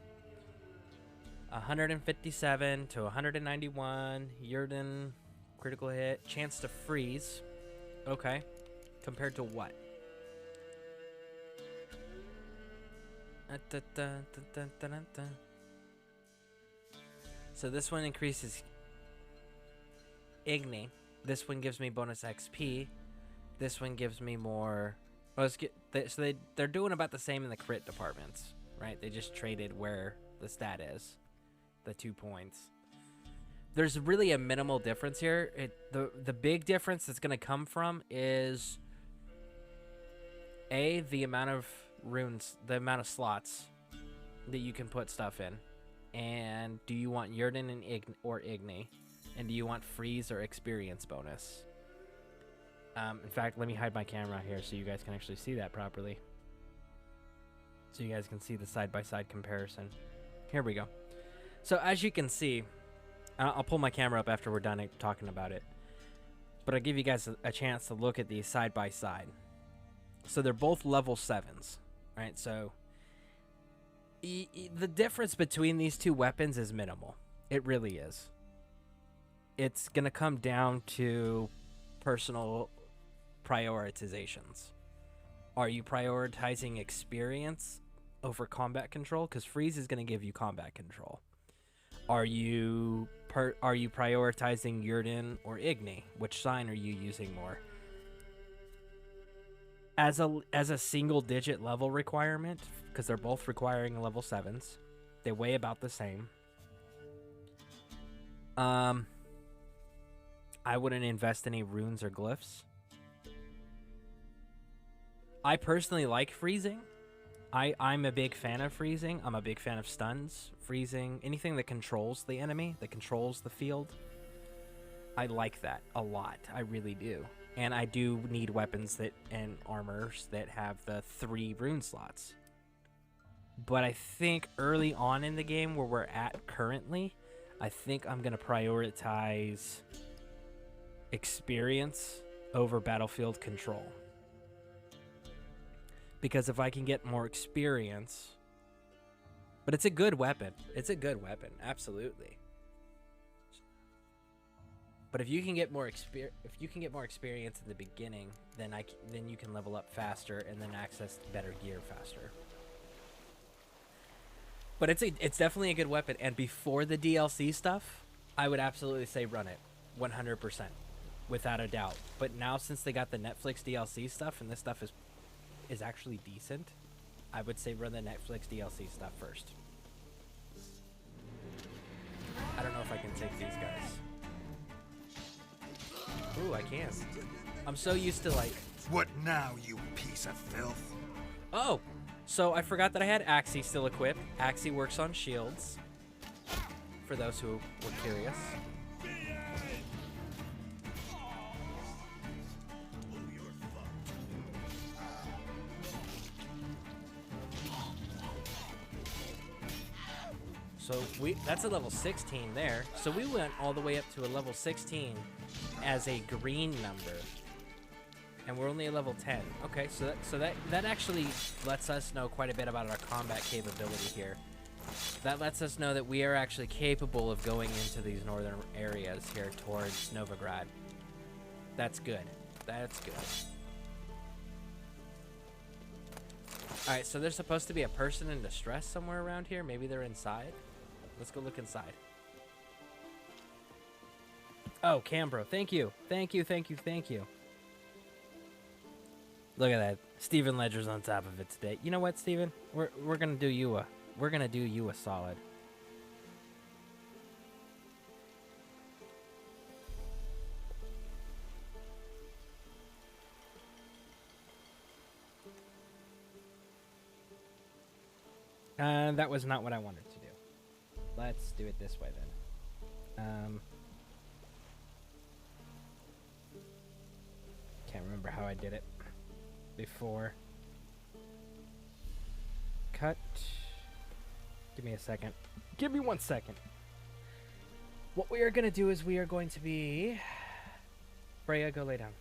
157 to 191. Yrden, critical hit. Chance to freeze. Okay. Compared to what? So this one increases Igni. This one gives me bonus XP. This one gives me more. They're doing about the same in the crit departments, right? They just traded where the stat is, the 2 points. There's really a minimal difference here. The big difference that's going to come from is the amount of runes, the amount of slots that you can put stuff in, and do you want Yrden and Igni, and do you want freeze or experience bonus? In fact, let me hide my camera here so you guys can actually see that properly. So you guys can see the side-by-side comparison. Here we go. So as you can see, I'll pull my camera up after we're done talking about it. But I'll give you guys a chance to look at these side-by-side. So they're both level 7s, right? So the difference between these two weapons is minimal. It really is. It's going to come down to personal prioritizations. Are you prioritizing experience over combat control? Because freeze is going to give you combat control. Are you prioritizing Yrden or Igni? Which sign are you using more? As a single digit level requirement, because they're both requiring level 7s. They weigh about the same. I wouldn't invest any runes or glyphs. I personally like freezing. I'm a big fan of freezing. I'm a big fan of stuns, freezing, anything that controls the enemy, that controls the field. I like that a lot. I really do. And I do need weapons and armors that have the 3 rune slots. But I think early on in the game where we're at currently, I think I'm going to prioritize experience over battlefield control. Because if I can get more experience, but it's a good weapon. It's a good weapon, absolutely. But if you can get more experience in the beginning, then you can level up faster and then access better gear faster. But it's definitely a good weapon, and before the DLC stuff, I would absolutely say run it 100%. without a doubt. But now since they got the Netflix DLC stuff and this stuff is actually decent, I would say run the Netflix DLC stuff first. I don't know if I can take these guys. Ooh, I can. I'm so used to like... What now, you piece of filth? Oh! So I forgot that I had Axie still equipped. Axie works on shields. For those who were curious. So that's a level 16 there. So we went all the way up to a level 16 as a green number. And we're only a level 10. Okay, so that actually lets us know quite a bit about our combat capability here. That lets us know that we are actually capable of going into these northern areas here towards Novigrad. That's good. That's good. Alright, so there's supposed to be a person in distress somewhere around here. Maybe they're inside. Let's go look inside. Oh, Cambro, thank you. Thank you, thank you, thank you. Look at that. Steven Ledger's on top of it today. You know what, Steven? We're gonna do you a solid. That was not what I wanted to do. Let's do it this way then. Can't remember how I did it before. Cut. Give me a second. Give me 1 second. What we are going to do is we are going to be... Freya, go lay down.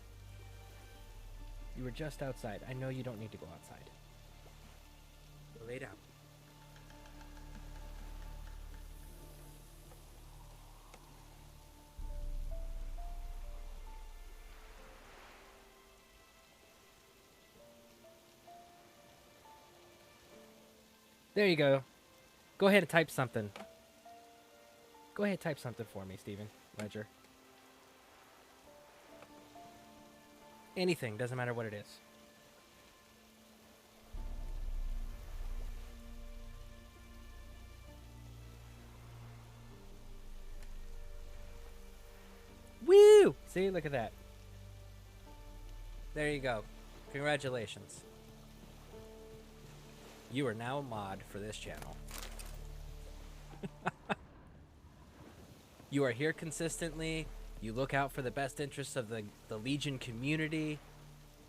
You were just outside. I know you don't need to go outside. Go lay down. There you go. Go ahead and type something. Go ahead and type something for me, Steven Ledger. Anything, doesn't matter what it is. Woo! See, look at that. There you go. Congratulations. You are now a mod for this channel. You are here consistently. You look out for the best interests of the Legion community.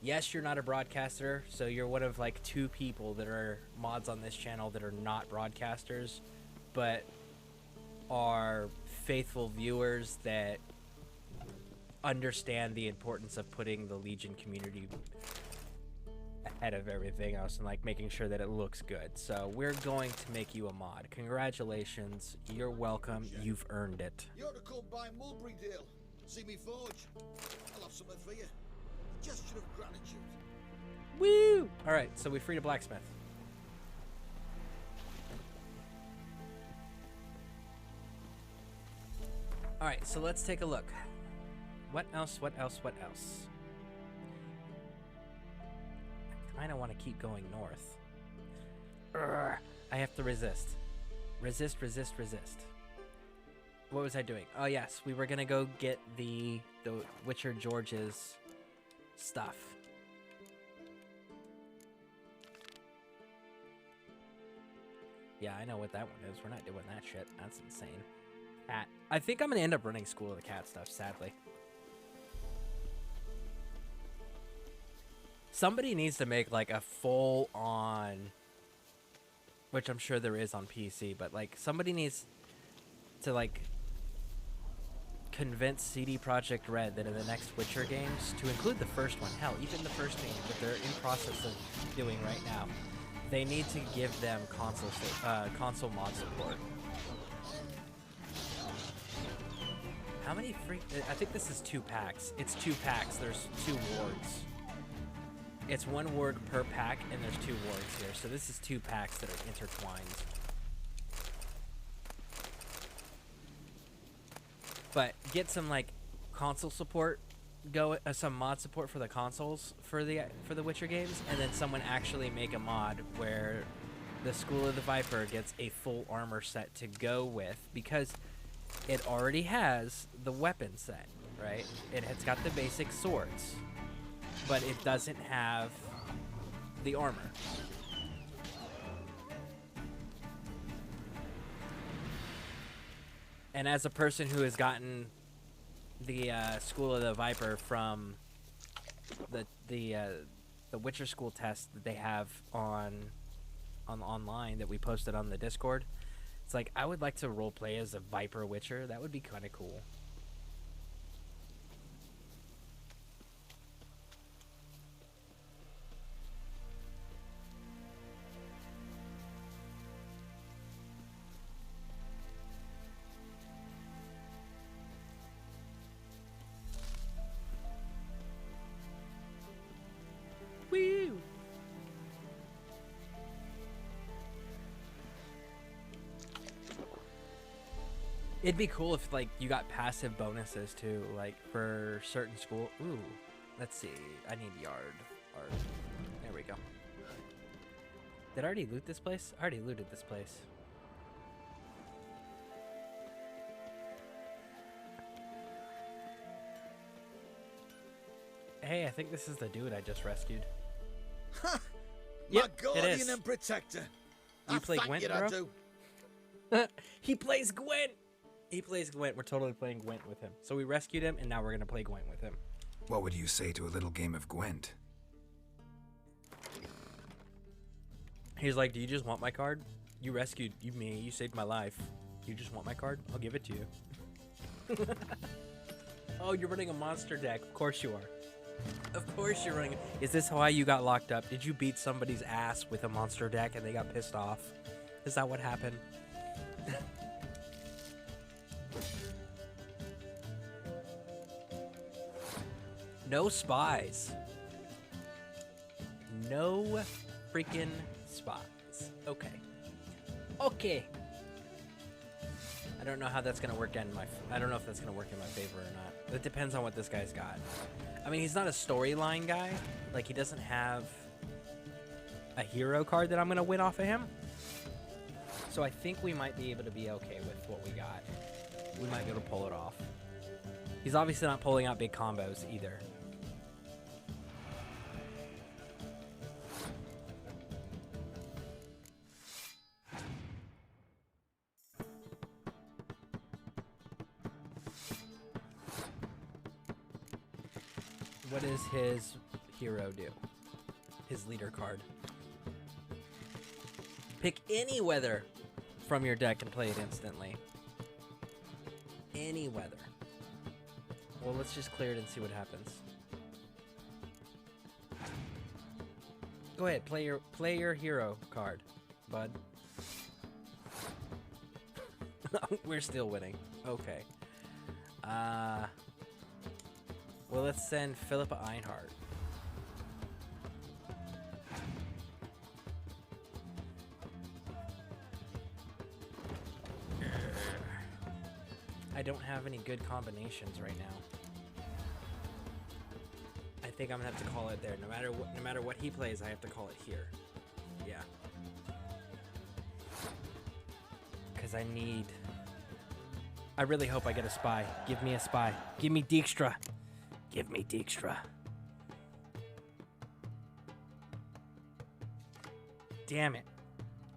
Yes, you're not a broadcaster, so you're one of like 2 people that are mods on this channel that are not broadcasters, but are faithful viewers that understand the importance of putting the Legion community ahead of everything else and like making sure that it looks good. So we're going to make you a mod. Congratulations. You're welcome. You've earned it. You ought to come by Mulberry Dale. See me forge. I'll have something for you. A gesture of gratitude. Woo! Alright, so we freed a blacksmith. Alright, so let's take a look. What else? What else? What else? I kind of want to keep going north. Urgh, I have to resist. Resist, resist, resist. What was I doing? Oh yes, we were gonna go get the Witcher George's stuff. Yeah, I know what that one is. We're not doing that shit. That's insane. Cat. I think I'm gonna end up running School of the Cat stuff, sadly. Somebody needs to make like a full-on, which I'm sure there is on PC, but like somebody needs to like convince CD Projekt Red that in the next Witcher games, to include the first one, hell, even the first game that they're in process of doing right now, they need to give them console mod support. How many free? I think this is 2 packs. It's 2 packs. There's 2 wards. It's 1 ward per pack, and there's 2 wards here. So this is 2 packs that are intertwined. But get some like console support some mod support for the consoles for the Witcher games, and then someone actually make a mod where the School of the Viper gets a full armor set to go with, because it already has the weapon set, right? It's got the basic swords, but it doesn't have the armor. And as a person who has gotten the School of the Viper from the Witcher School test that they have on online that we posted on the Discord, it's like, I would like to roleplay as a Viper Witcher. That would be kind of cool. Woo! It'd be cool if, like, you got passive bonuses too, like for certain school. Ooh, let's see. I need yard. There we go. Did I already loot this place? I already looted this place. Hey, I think this is the dude I just rescued. Ha! Yep, My it guardian is. and protector. You I play thank Gwent, you, bro? I do. He plays Gwent. He plays Gwent. We're totally playing Gwent with him. So we rescued him, and now we're gonna play Gwent with him. What would you say to a little game of Gwent? He's like, "Do you just want my card? You rescued me. You saved my life. You just want my card? I'll give it to you." Oh, you're running a monster deck. Of course you are. Of course you're running. Is this why you got locked up? Did you beat somebody's ass with a monster deck and they got pissed off? Is that what happened? No spies. No freaking spies. Okay. Okay. I don't know how that's gonna work in my. I don't know if that's gonna work in my favor or not. It depends on what this guy's got. I mean, he's not a storyline guy. Like, he doesn't have a hero card that I'm gonna win off of him. So I think we might be able to be okay with what we got. We might be able to pull it off. He's obviously not pulling out big combos either. What does his hero do? His leader card. Pick any weather from your deck and play it instantly. Any weather. Well, let's just clear it and see what happens. Go ahead, play your hero card, bud. We're still winning. Okay. Well, let's send Philippa Einhart. I don't have any good combinations right now. I think I'm gonna have to call it there. No matter what he plays, I have to call it here. Yeah. Because I really hope I get a spy. Give me a spy. Give me Dijkstra. Give me Dijkstra. Damn it.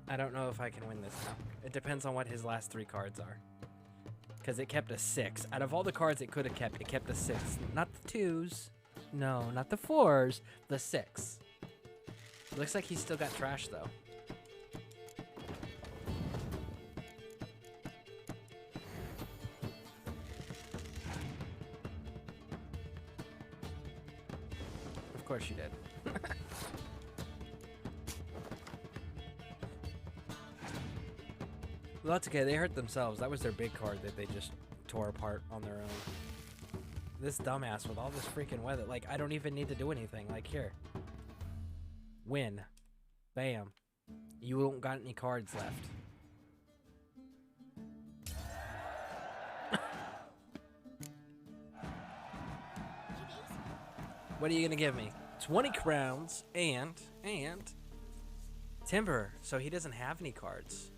I don't know if I can win this now. It depends on what his last 3 cards are. Because it kept a 6. Out of all the cards it could have kept, it kept a 6. Not the 2s. No, not the 4s. The 6. Looks like he's still got trash, though. Of course you did. Well, that's okay. They hurt themselves. That was their big card that they just tore apart on their own. This dumbass with all this freaking weather. Like, I don't even need to do anything. Like, here. Win. Bam. You don't got any cards left. What are you gonna give me? 20 crowns and timber. So he doesn't have any cards.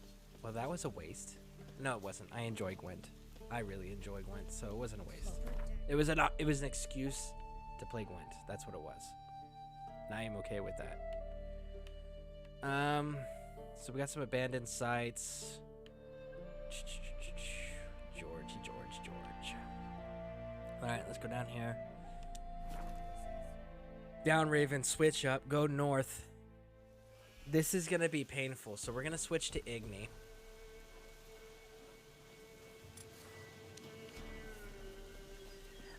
Well, that was a waste. No, it wasn't. I enjoy Gwent. I really enjoy Gwent, so it wasn't a waste. It was an excuse to play Gwent. That's what it was. And I am okay with that. So we got some abandoned sites. George. Alright, let's go down here. Down Raven, switch up, go north. This is gonna be painful, so we're gonna switch to Igni.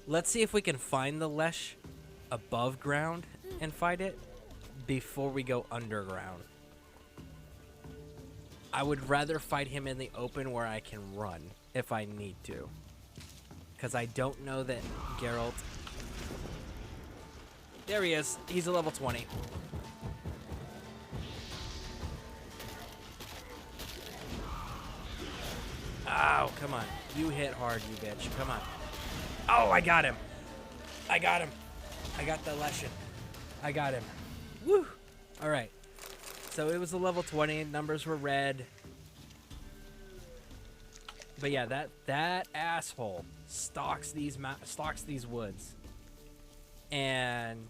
Let's see if we can find the Lesh above ground and fight it before we go underground. I would rather fight him in the open where I can run if I need to. Because I don't know that Geralt... There he is. He's a level 20. Oh, come on. You hit hard, you bitch. Come on. Oh, I got him. I got the Leshen. I got him. Woo! Alright. So it was a level 20. Numbers were red. But yeah, that asshole stalks these woods. And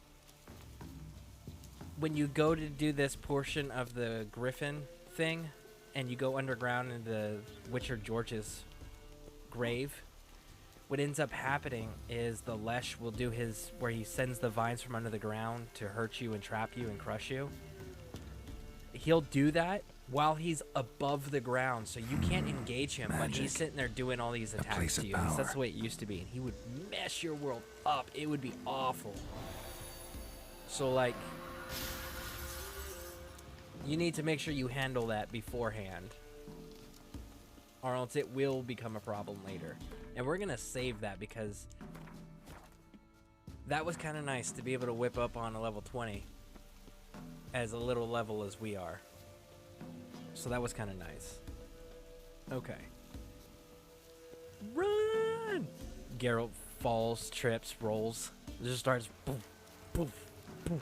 when you go to do this portion of the Griffin thing, and you go underground into Witcher George's grave, what ends up happening is the Lesh will do his, where he sends the vines from under the ground to hurt you and trap you and crush you. He'll do that while he's above the ground, so you can't engage him, but he's sitting there doing all these attacks to you. That's the way it used to be, and he would mess your world up. It would be awful. So, like, you need to make sure you handle that beforehand, or else it will become a problem later. And we're gonna save that because that was kind of nice to be able to whip up on a level 20 as a little level as we are. So that was kind of nice. Okay. Run! Geralt falls, trips, rolls. Just starts boom, boom, boom,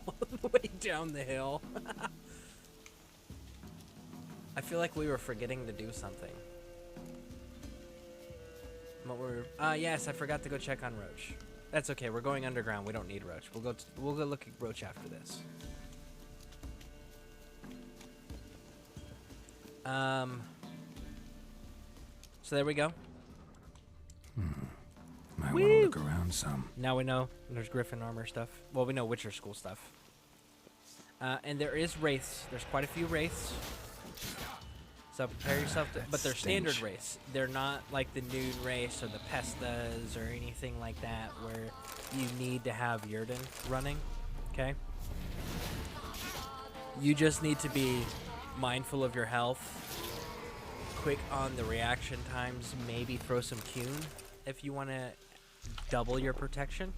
all the way down the hill. I feel like we were forgetting to do something. Yes, I forgot to go check on Roach. That's okay. We're going underground. We don't need Roach. We'll go look at Roach after this. So there we go. Might want to look around some. Now we know there's Griffin armor stuff. Well, we know Witcher school stuff. And there is wraiths. There's quite a few wraiths. So prepare yourself to, but they're standard wraiths. They're not like the nude race or the pestas or anything like that where you need to have Yurden running, okay? You just need to be mindful of your health, quick on the reaction times, maybe throw some Qun if you want to double your protection,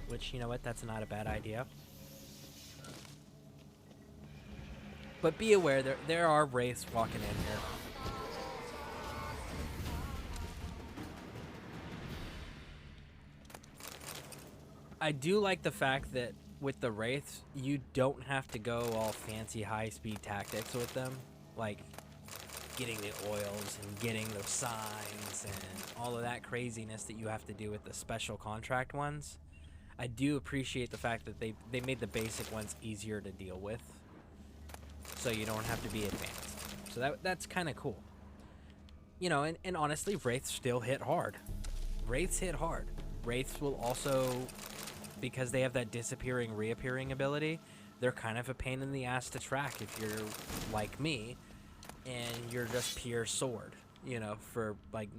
which, you know what, that's not a bad idea. But be aware, there are wraiths walking in here. I do like the fact that with the wraiths, you don't have to go all fancy high-speed tactics with them, like getting the oils and getting the signs and all of that craziness that you have to do with the special contract ones. I do appreciate the fact that they made the basic ones easier to deal with, so you don't have to be advanced. So that's kind of cool. You know, and honestly, wraiths still hit hard. Wraiths hit hard. Wraiths will also, because they have that disappearing, reappearing ability, they're kind of a pain in the ass to track if you're like me and you're just pure sword. You know, for like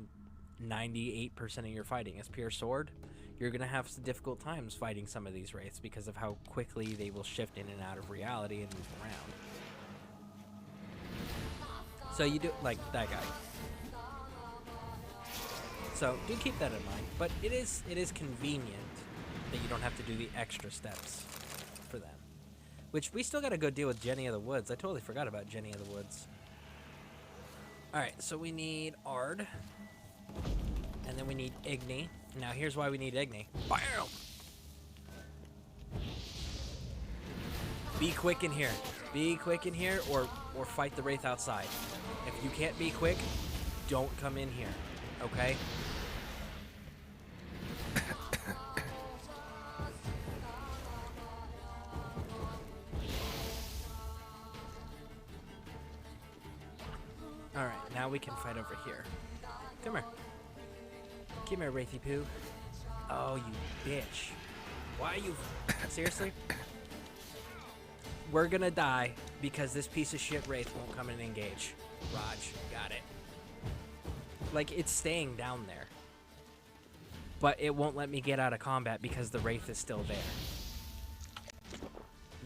98% of your fighting is pure sword. You're going to have some difficult times fighting some of these wraiths because of how quickly they will shift in and out of reality and move around. So you do, like that guy. So do keep that in mind. But it is convenient that you don't have to do the extra steps for them. Which we still got to go deal with Jenny of the Woods. I totally forgot about Jenny of the Woods. Alright, so we need Ard. And then we need Igni. Now here's why we need Igni. Bam! Be quick in here. Be quick in here or fight the Wraith outside. If you can't be quick, don't come in here. Okay? Alright, now we can fight over here. Come here. Come here, Wraithy Poo. Oh, you bitch. Why are you... Seriously? We're gonna die because this piece of shit Wraith won't come and engage. Raj, got it. Like, it's staying down there. But it won't let me get out of combat because the Wraith is still there.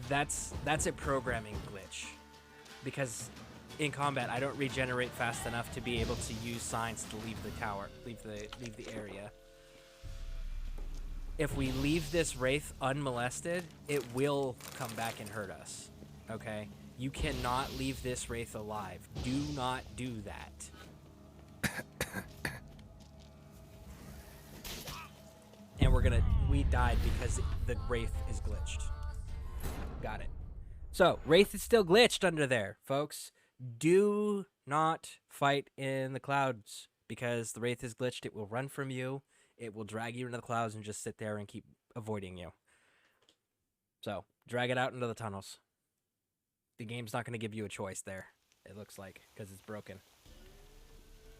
That's a programming glitch. Because in combat, I don't regenerate fast enough to be able to use signs to leave the tower, leave the area. If we leave this Wraith unmolested, it will come back and hurt us. Okay? You cannot leave this Wraith alive. Do not do that. And we died because the Wraith is glitched. Got it. So, Wraith is still glitched under there, folks. Do not fight in the clouds because the Wraith is glitched. It will run from you. It will drag you into the clouds and just sit there and keep avoiding you. So, drag it out into the tunnels. The game's not going to give you a choice there, it looks like, because it's broken.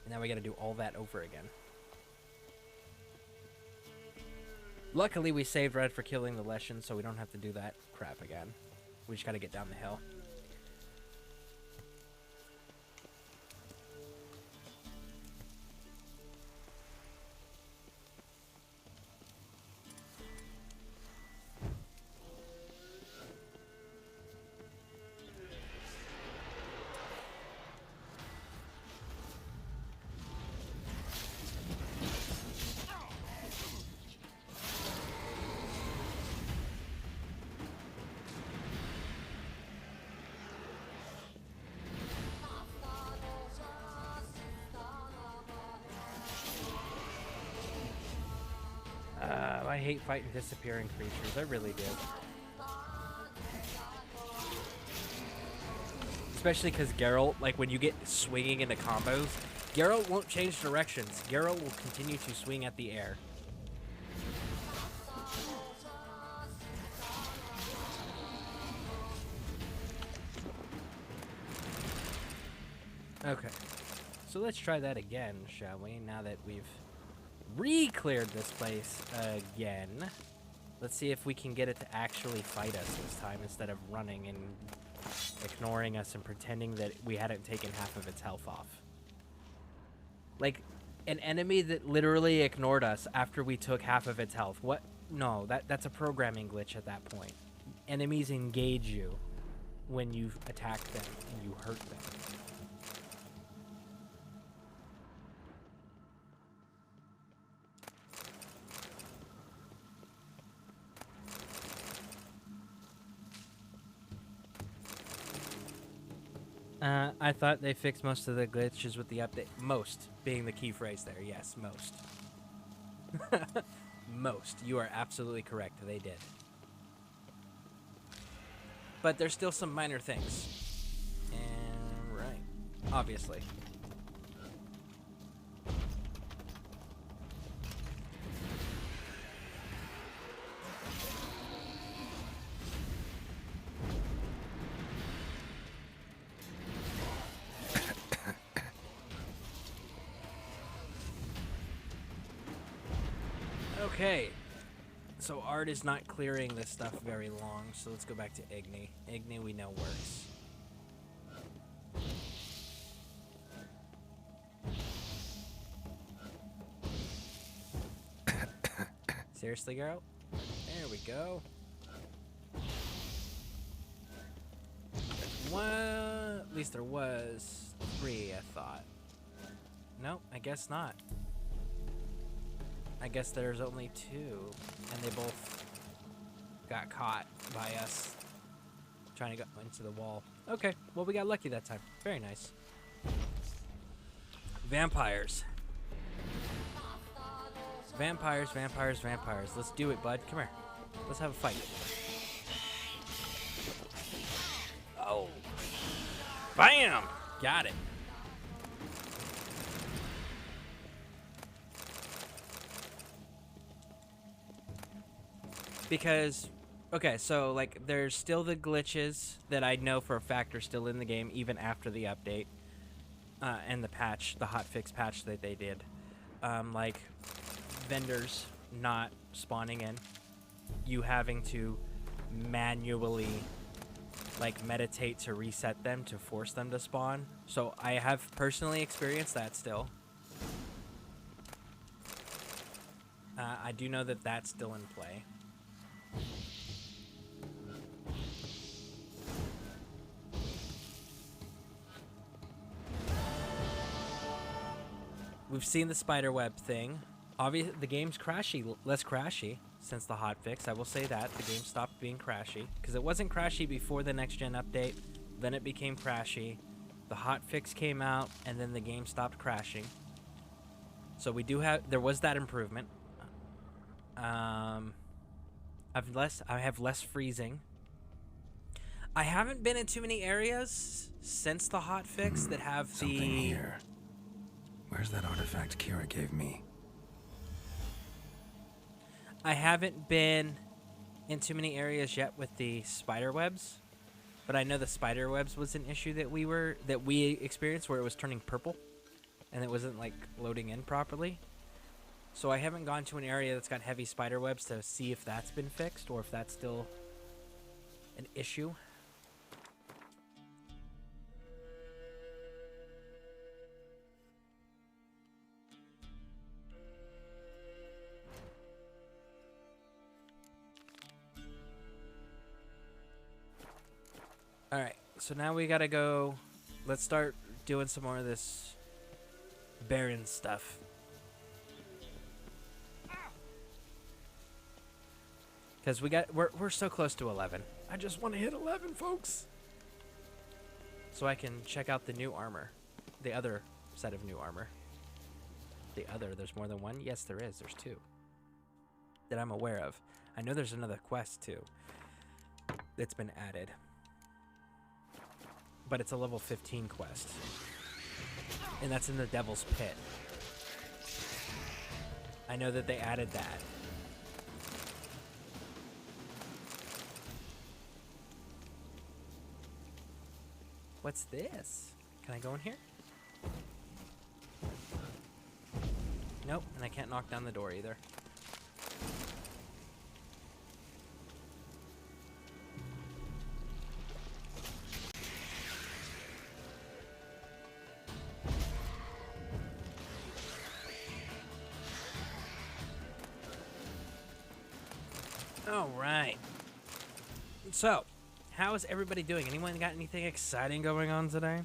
And now we got to do all that over again. Luckily, we saved Red for killing the Leshen, so we don't have to do that crap again. We just got to get down the hill. I hate fighting disappearing creatures. I really do. Especially because Geralt, like when you get swinging into combos, Geralt won't change directions. Geralt will continue to swing at the air. Okay. So let's try that again, shall we? Now that we've re-cleared this place again. Let's see if we can get it to actually fight us this time instead of running and ignoring us and pretending that we hadn't taken half of its health off. Like, an enemy that literally ignored us after we took half of its health. What? No, that's a programming glitch at that point. Enemies engage you when you attack them and you hurt them. I thought they fixed most of the glitches with the update. Most being the key phrase there. Yes, most. Most. You are absolutely correct. They did. But there's still some minor things. And right. Obviously. Okay, so Art is not clearing this stuff very long, so let's go back to Igni. Igni we know works. Seriously, girl? There we go. Well, at least there was 3, I thought. Nope, I guess not. I guess there's only 2, and they both got caught by us trying to go into the wall. Okay, well, we got lucky that time. Very nice. Vampires. Vampires, vampires, vampires. Let's do it, bud. Come here. Let's have a fight. Oh. Bam! Got it. Because, okay, so, like, there's still the glitches that I know for a fact are still in the game, even after the update. And the patch, the hotfix patch that they did. Like, vendors not spawning in. You having to manually, like, meditate to reset them to force them to spawn. So I have personally experienced that still. I do know that that's still in play. We've seen the spiderweb thing. Obviously, the game's less crashy since the hotfix. I will say that. The game stopped being crashy. Because it wasn't crashy before the next-gen update. Then it became crashy. The hotfix came out, and then the game stopped crashing. So we do have... There was that improvement. I have less freezing. I haven't been in too many areas since the hotfix that have Something here. Where's that artifact Kira gave me? I haven't been in too many areas yet with the spider webs, but I know the spider webs was an issue that we experienced where it was turning purple, and it wasn't like loading in properly. So I haven't gone to an area that's got heavy spider webs to see if that's been fixed or if that's still an issue. Alright, so now we gotta go. Let's start doing some more of this Baron stuff. Because we're so close to 11. I just want to hit 11, folks. So I can check out the new armor. The other set of new armor. There's more than one? Yes, there is. There's two. That I'm aware of. I know there's another quest, too. That's been added. But it's a level 15 quest. And that's in the Devil's Pit. I know that they added that. What's this? Can I go in here? Nope, and I can't knock down the door either. All right. So, how is everybody doing? Anyone got anything exciting going on today?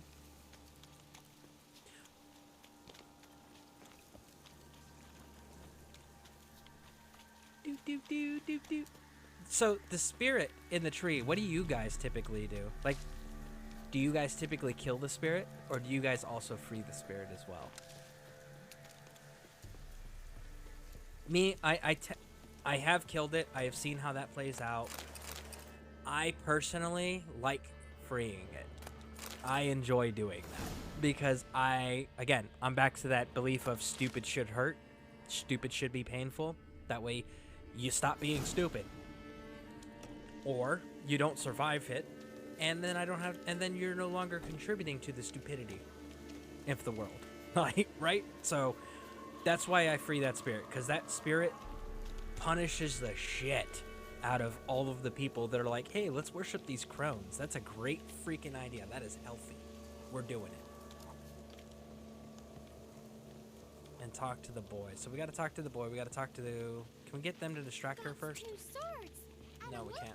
Do. So, the spirit in the tree, what do you guys typically do? Like, do you guys typically kill the spirit, or do you guys also free the spirit as well? Me, I have killed it. I have seen how that plays out. I personally like freeing it. I enjoy doing that because again, I'm back to that belief of stupid should hurt, stupid should be painful. That way you stop being stupid. Or you don't survive it, and then you're no longer contributing to the stupidity of the world. Right? So that's why I free that spirit, because that spirit punishes the shit out of all of the people that are like, hey, let's worship these crones. That's a great freaking idea. That is healthy. We're doing it. And talk to the boy. So we gotta talk to the boy. We gotta talk to the... Can we get them to distract her first? No, we can't.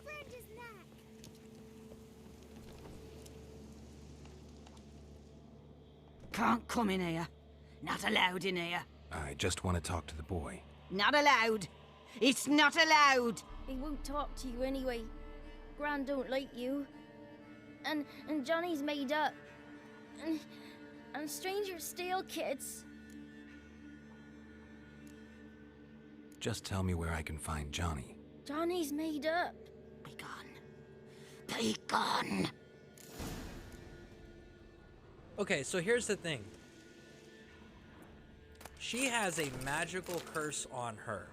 Can't come in here. Not allowed in here. I just want to talk to the boy. Not allowed. It's not allowed. He won't talk to you anyway. Gran don't like you. And Johnny's made up. And strangers steal kids. Just tell me where I can find Johnny. Johnny's made up. Be gone. Be gone. Okay, so here's the thing. She has a magical curse on her.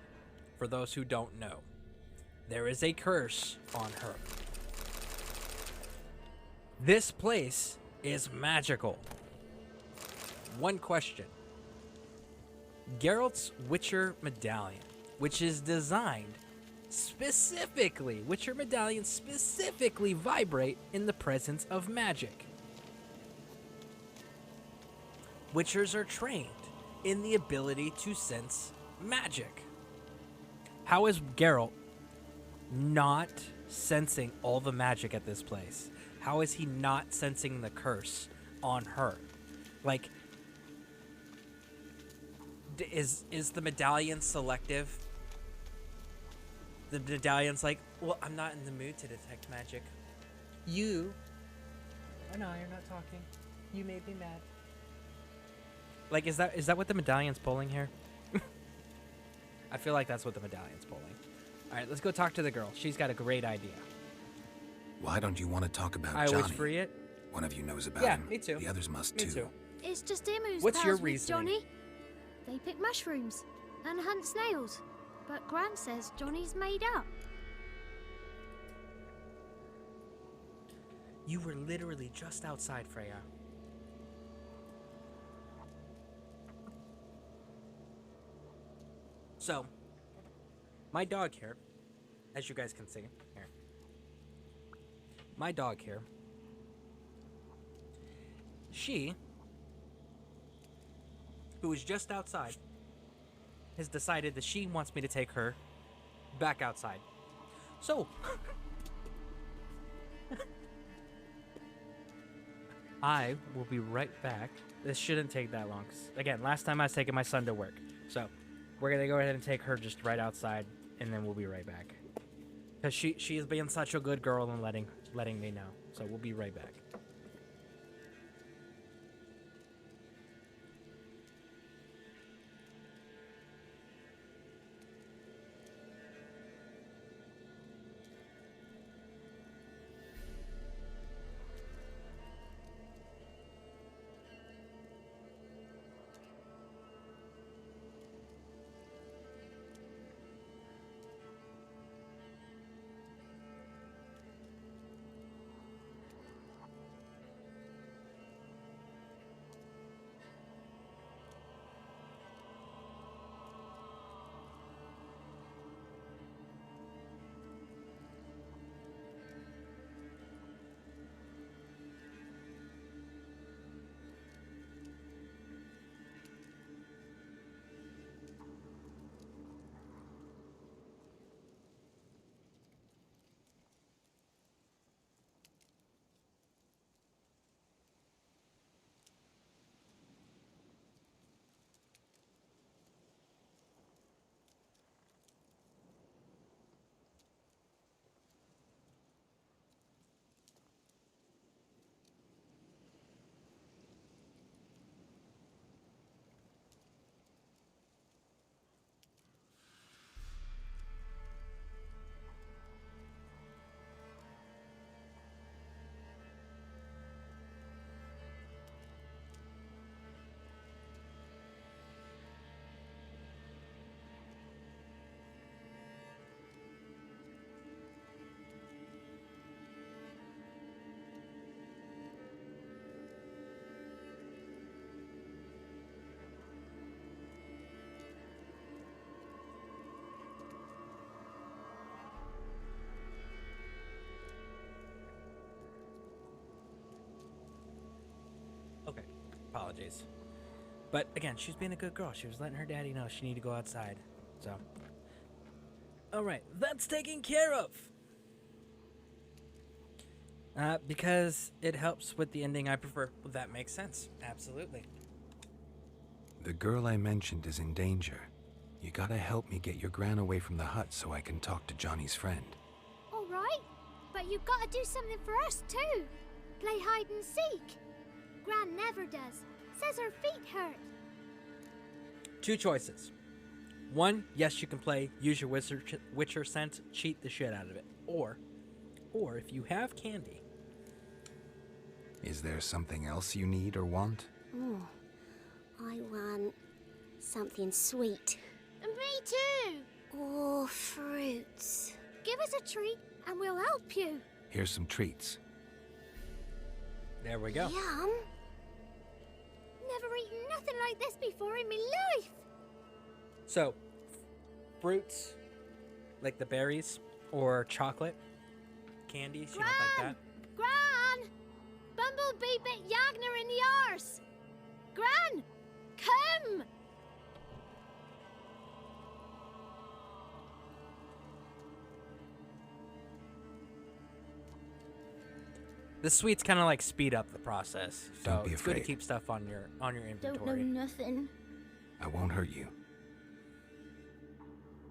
For those who don't know, there is a curse on her. This place is magical. One question. Geralt's Witcher medallion, which is designed specifically, Witcher medallions specifically vibrate in the presence of magic. Witchers are trained in the ability to sense magic. How is Geralt not sensing all the magic at this place? How is he not sensing the curse on her? Like, is the medallion selective? The medallion's like, well, I'm not in the mood to detect magic. You? I know, you're not talking. You made me mad. Like, is that what the medallion's pulling here? I feel like that's what the medallion's pulling. All right, let's go talk to the girl. She's got a great idea. Why don't you want to talk about I Johnny? always free it. One of you knows about Yeah, him. me too. The others must Me too. too. It's just him who's What's your pals with reasoning? Johnny. They pick mushrooms and hunt snails. But Grant says Johnny's made up. You were literally just outside, Freya. So, my dog here, as you guys can see, here. My dog here, she, who was just outside, has decided that she wants me to take her back outside. So, I will be right back. This shouldn't take that long. 'Cause, again, last time I was taking my son to work. So, we're going to go ahead and take her just right outside, and then we'll be right back. Because she is being such a good girl and letting me know. So, we'll be right back. Okay, apologies. But again, she's being a good girl. She was letting her daddy know she needed to go outside. So, all right, that's taken care of. Because it helps with the ending I prefer. Well, that makes sense. Absolutely. The girl I mentioned is in danger. You gotta help me get your gran away from the hut so I can talk to Johnny's friend. All right, but you've got to do something for us too. Play hide and seek. Gran never does. Says her feet hurt. Two choices. One, yes, you can play, use your Witcher sense, cheat the shit out of it. Or if you have candy, Is there something else you need or want? I want something sweet. And me too. Or fruits. Give us a treat and we'll help you. Here's some treats. There we go. Yum. Never eaten nothing like this before in my life. So, fruits, like the berries, or chocolate, candies, you don't like that? Gran! Bumblebee bit Yagner in the arse. Gran! Come! The sweets kind of like speed up the process, so Don't be it's good to afraid. keep stuff on your inventory. Don't know nothing. I won't hurt you.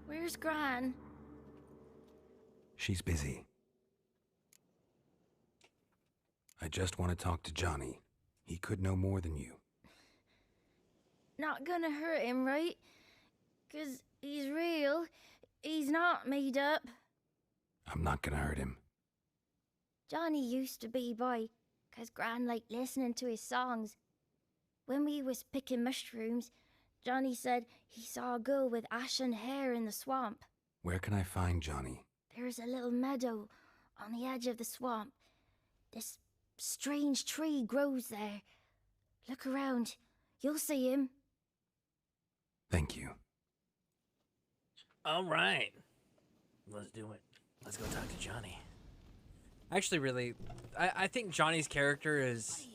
Where's Gran? She's busy. I just want to talk to Johnny. He could know more than you. Not gonna hurt him, right? 'Cause he's real. He's not made up. I'm not gonna hurt him. Johnny used to be boy, 'cause Gran liked listening to his songs. When we was picking mushrooms, Johnny said he saw a girl with ashen hair in the swamp. Where can I find Johnny? There's a little meadow on the edge of the swamp. This strange tree grows there. Look around. You'll see him. Thank you. All right, let's do it. Let's go talk to Johnny. Actually, really, I think Johnny's character is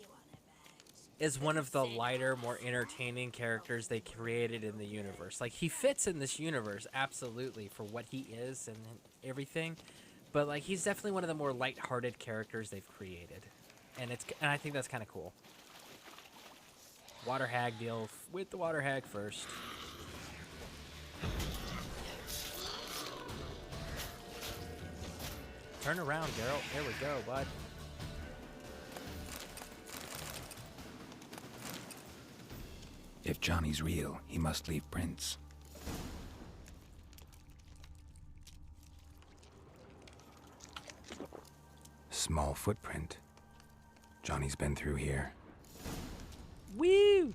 one of the lighter, more entertaining characters they created in the universe. Like, he fits in this universe absolutely for what he is and everything, but like, he's definitely one of the more lighthearted characters they've created, and I think that's kind of cool. Water hag, deal with the water hag first. Turn around, Geralt. There we go, bud. If Johnny's real, he must leave prints. Small footprint. Johnny's been through here. Woo!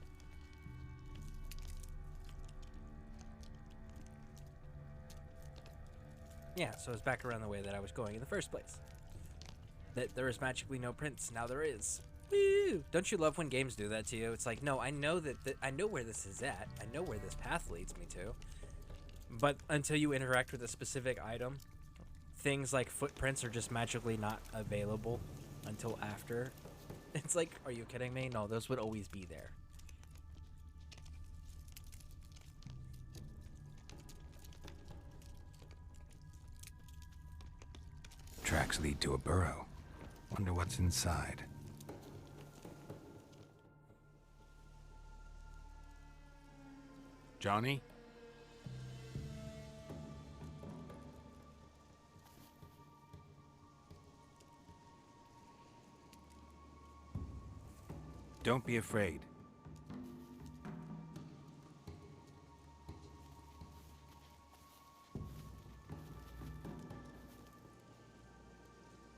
Yeah, so it's back around the way that I was going in the first place. That there is magically no prints. Now there is. Woo! Don't you love when games do that to you? It's like, no, I know I know where this is at. I know where this path leads me to. But until you interact with a specific item, things like footprints are just magically not available until after. It's like, are you kidding me? No, those would always be there. Tracks lead to a burrow. Wonder what's inside. Johnny? Don't be afraid.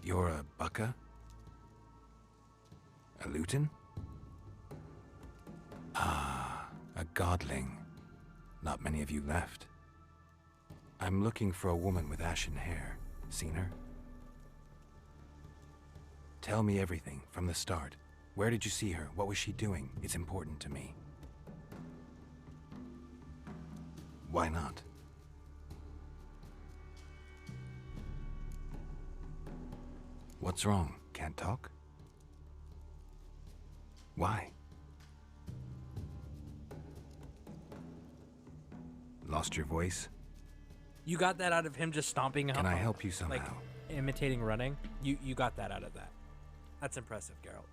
You're a Bucka? A Luton? Ah, a godling. Not many of you left. I'm looking for a woman with ashen hair. Seen her? Tell me everything from the start. Where did you see her? What was she doing? It's important to me. Why not? What's wrong? Can't talk? Why? Lost your voice? You got that out of him just stomping. Can I help you somehow? Like imitating running. You got that out of that. That's impressive, Geralt.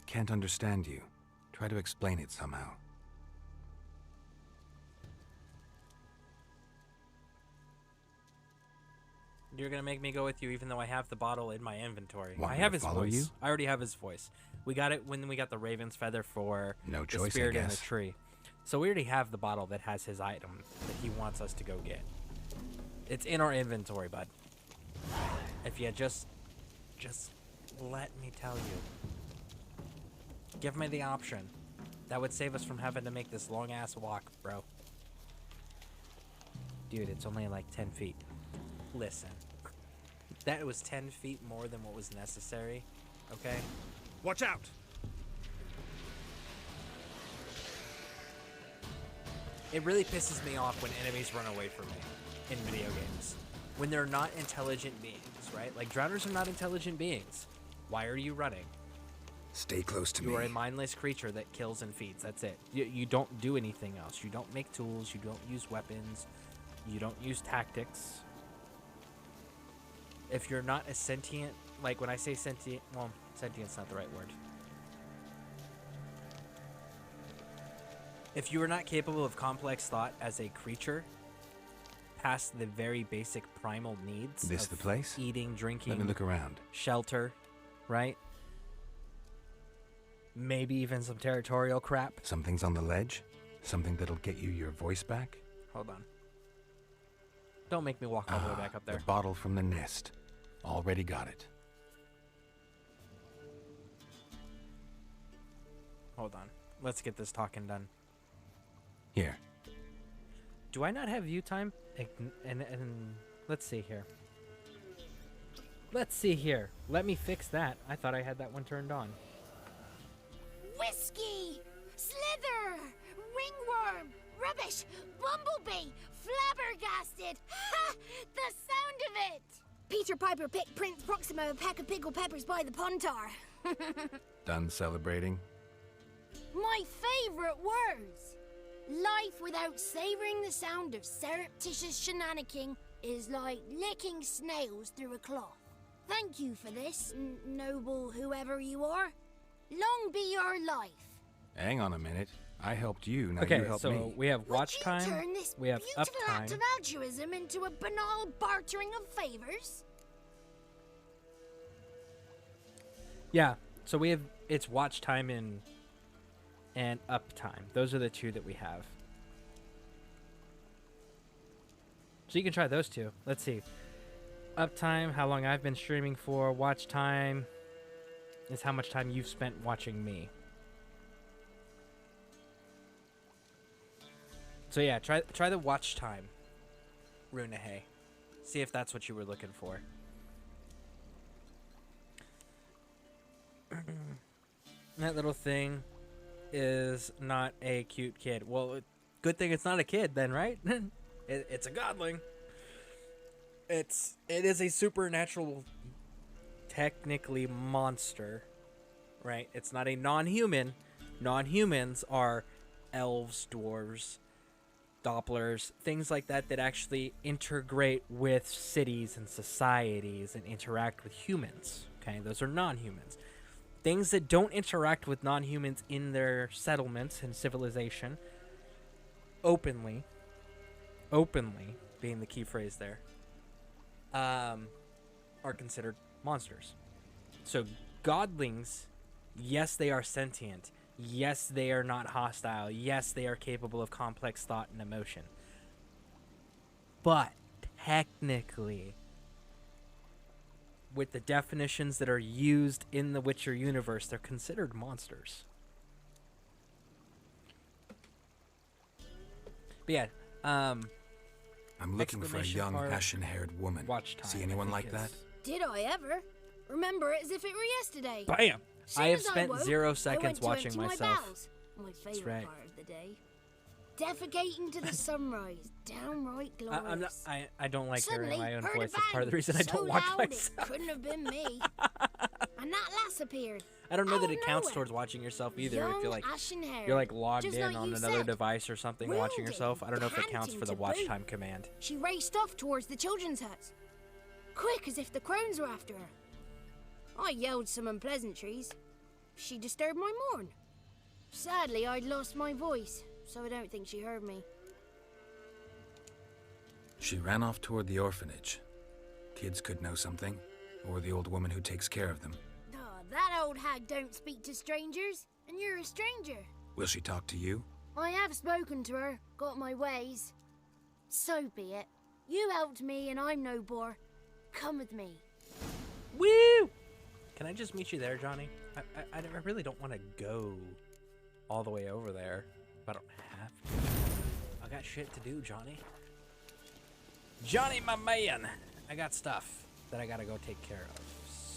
Can't understand you. Try to explain it somehow. You're gonna make me go with you even though I have the bottle in my inventory. Want I me have to his follow voice. you? I already have his voice. We got it when we got the Raven's Feather for No the choice, I spirit in the guess. tree. So we already have the bottle that has his item that he wants us to go get. It's in our inventory, bud. If you just let me tell you. Give me the option. That would save us from having to make this long-ass walk, bro. Dude, it's only like 10 feet. Listen. That was 10 feet more than what was necessary, okay? Watch out! It really pisses me off when enemies run away from me in video games. When they're not intelligent beings, right? Like, drowners are not intelligent beings. Why are you running? Stay close to me. You are a mindless creature that kills and feeds. That's it. You don't do anything else. You don't make tools. You don't use weapons. You don't use tactics. If you're not a sentient, like when I say sentient, well, sentient's not the right word. If you are not capable of complex thought as a creature, past the very basic primal needs This of the place? eating, drinking, Let me look around. shelter, right? Maybe even some territorial crap. Something's on the ledge? Something that'll get you your voice back? Hold on. Don't make me walk all the way back up there. The bottle from the nest. Already got it. Hold on. Let's get this talking done. Here. Do I not have view time? And let's see here. Let's see here. Let me fix that. I thought I had that one turned on. Whiskey! Slither! Ringworm! Rubbish! Bumblebee! Flabbergasted! Ha! The sound of it! Peter Piper picked Prince Proximo a pack of pickled peppers by the pontar. Done celebrating? My favorite words! Life without savoring the sound of surreptitious shenanigans is like licking snails through a cloth. Thank you for this, noble whoever you are. Long be your life. Hang on a minute. I helped you, now Okay, you help so me. we have watch Would you time. turn this We have beautiful uptime. act of altruism into a banal bartering of favors? Yeah. So we have it's watch time and uptime. Those are the two that we have. So you can try those two. Let's see. Uptime, how long I've been streaming for. Watch time is how much time you've spent watching me. So yeah, try the watch time, Runehay. See if that's what you were looking for. That little thing is not a cute kid. Well, good thing it's not a kid then, right? It's a godling. It is a supernatural, technically monster, right? It's not a non-human. Non-humans are elves, dwarves, dopplers, things like that that actually integrate with cities and societies and interact with humans. Okay, those are non-humans. Things that don't interact with non-humans in their settlements and civilization openly being the key phrase there, are considered monsters. So godlings, yes, they are sentient. Yes, they are not hostile. Yes, they are capable of complex thought and emotion. But technically, with the definitions that are used in the Witcher universe, they're considered monsters. But yeah, I'm looking for a exclamation young, mark, ashen-haired woman. watch time, See I anyone think like is- that? Did I ever? Remember it as if it were yesterday. Bam! Soon I have as spent woke, 0 I seconds went to watching empty myself. My bowels. My favorite right. part of the day. Defecating to the sunrise. Downright glorious. I don't like Suddenly, hearing my own heard a voice. That's part of the bang, reason I so don't watch loud myself. It couldn't have been me. And that lass appeared. I don't know out that of it counts nowhere. towards watching yourself either. If Young, you're like ashen-haired, you're like logged just in like on you another said. device or something watching Wounded, yourself. I don't know if it counts panting for the to watch boot. time command. She raced off towards the children's hut. Quick, as if the crones were after her. I yelled some unpleasantries. She disturbed my morn. Sadly, I'd lost my voice, so I don't think she heard me. She ran off toward the orphanage. Kids could know something. Or the old woman who takes care of them. Oh, that old hag don't speak to strangers, and you're a stranger. Will she talk to you? I have spoken to her, got my ways. So be it. You helped me and I'm no bore. Come with me. Woo! Can I just meet you there, Johnny? I really don't want to go all the way over there, but I don't have to. I got shit to do, Johnny. Johnny, my man! I got stuff that I gotta go take care of.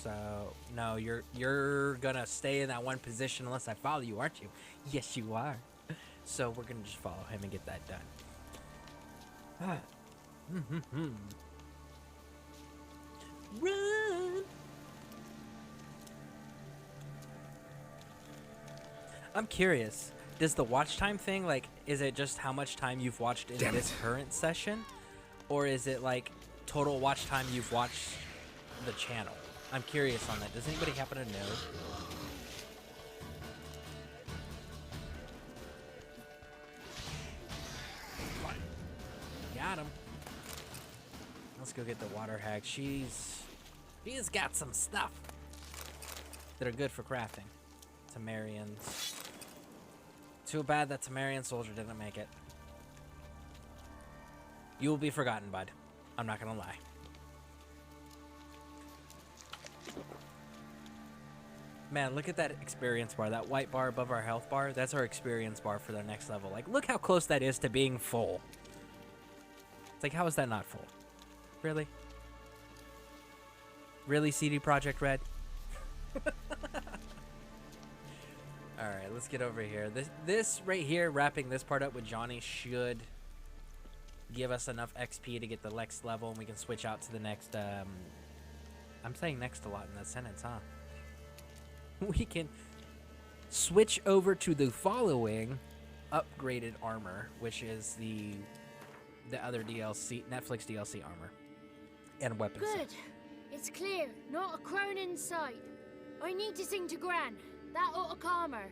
So, no, you're gonna stay in that one position unless I follow you, aren't you? Yes, you are. So we're gonna just follow him and get that done. Run! I'm curious. Does the watch time thing, like, is it just how much time you've watched in this current session? Or is it, like, total watch time you've watched the channel? I'm curious on that. Does anybody happen to know? Got him. Let's go get the water hag. She's got some stuff that are good for crafting. Temerians. Too bad that Temerian soldier didn't make it. You will be forgotten, bud. I'm not gonna lie. Man, look at that experience bar. That white bar above our health bar. That's our experience bar for the next level. Like, look how close that is to being full. It's like, how is that not full? Really? Really, CD Projekt Red? Alright, let's get over here. This right here, wrapping this part up with Johnny, should give us enough XP to get the next level, and we can switch out to the next, I'm saying next a lot in that sentence, huh? We can switch over to the following upgraded armor, which is the other DLC, Netflix DLC armor and weapon Good. set. It's clear. Not a crone in sight. I need to sing to Gran. That ought to calm her.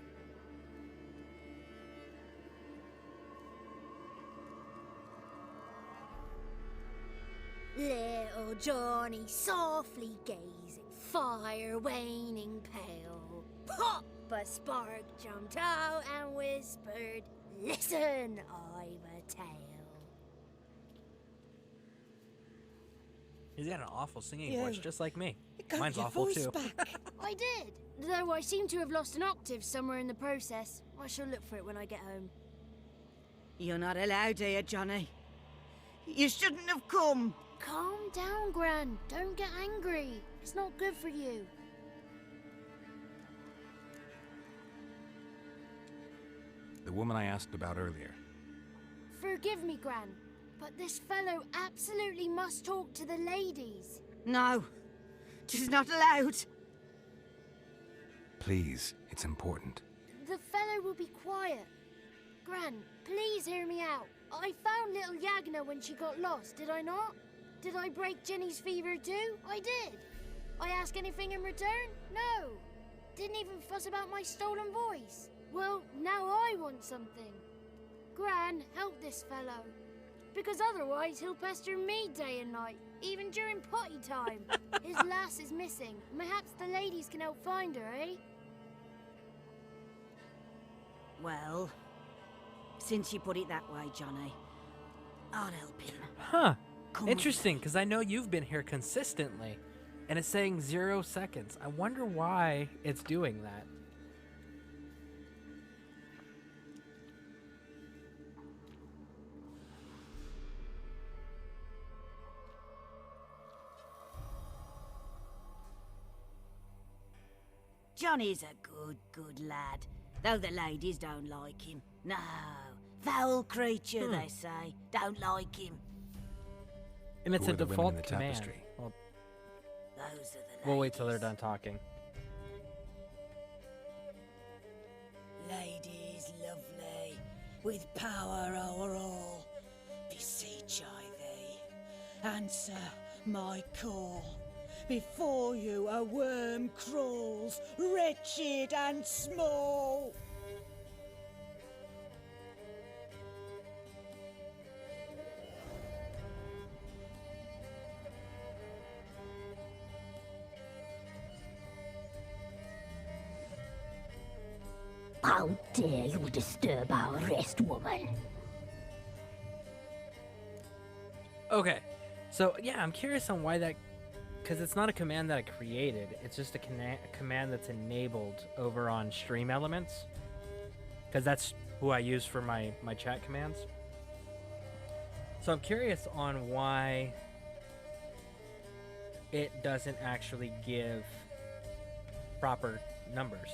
Little Johnny softly gazing, fire waning pale. Pop! A spark jumped out and whispered, "Listen, I've a tale." He's got an awful singing voice, just like me. got Mine's your awful voice too. back. I did, though I seem to have lost an octave somewhere in the process. I shall look for it when I get home. You're not allowed here, Johnny. You shouldn't have come. Calm down, Gran. Don't get angry. It's not good for you. The woman I asked about earlier. Forgive me, Gran, but this fellow absolutely must talk to the ladies. No, she's not allowed. Please, it's important. The fellow will be quiet. Gran, please hear me out. I found little Yagna when she got lost, did I not? Did I break Jenny's fever too? I did. I ask anything in return? No. Didn't even fuss about my stolen voice. Well, now I want something. Gran, help this fellow. Because otherwise he'll pester me day and night, even during potty time. His lass is missing. Perhaps the ladies can help find her, eh? Well, since you put it that way, Johnny, I'll help him. Huh. Come Interesting, because I know you've been here consistently, and it's saying 0 seconds. I wonder why it's doing that. Johnny's a good lad, though the ladies don't like him. No, foul creature, they say. Don't like him. And it's Who a are the women in default the command. tapestry? Well, Those are the we'll wait till they're ladies. done talking. Ladies lovely, with power o'er all, beseech I thee, answer my call. Before you a worm crawls, wretched and small. How dare you disturb our rest, woman? Okay, so yeah, I'm curious on why that, because it's not a command that I created. It's just a command that's enabled over on Stream Elements, because that's who I use for my chat commands. So I'm curious on why it doesn't actually give proper numbers.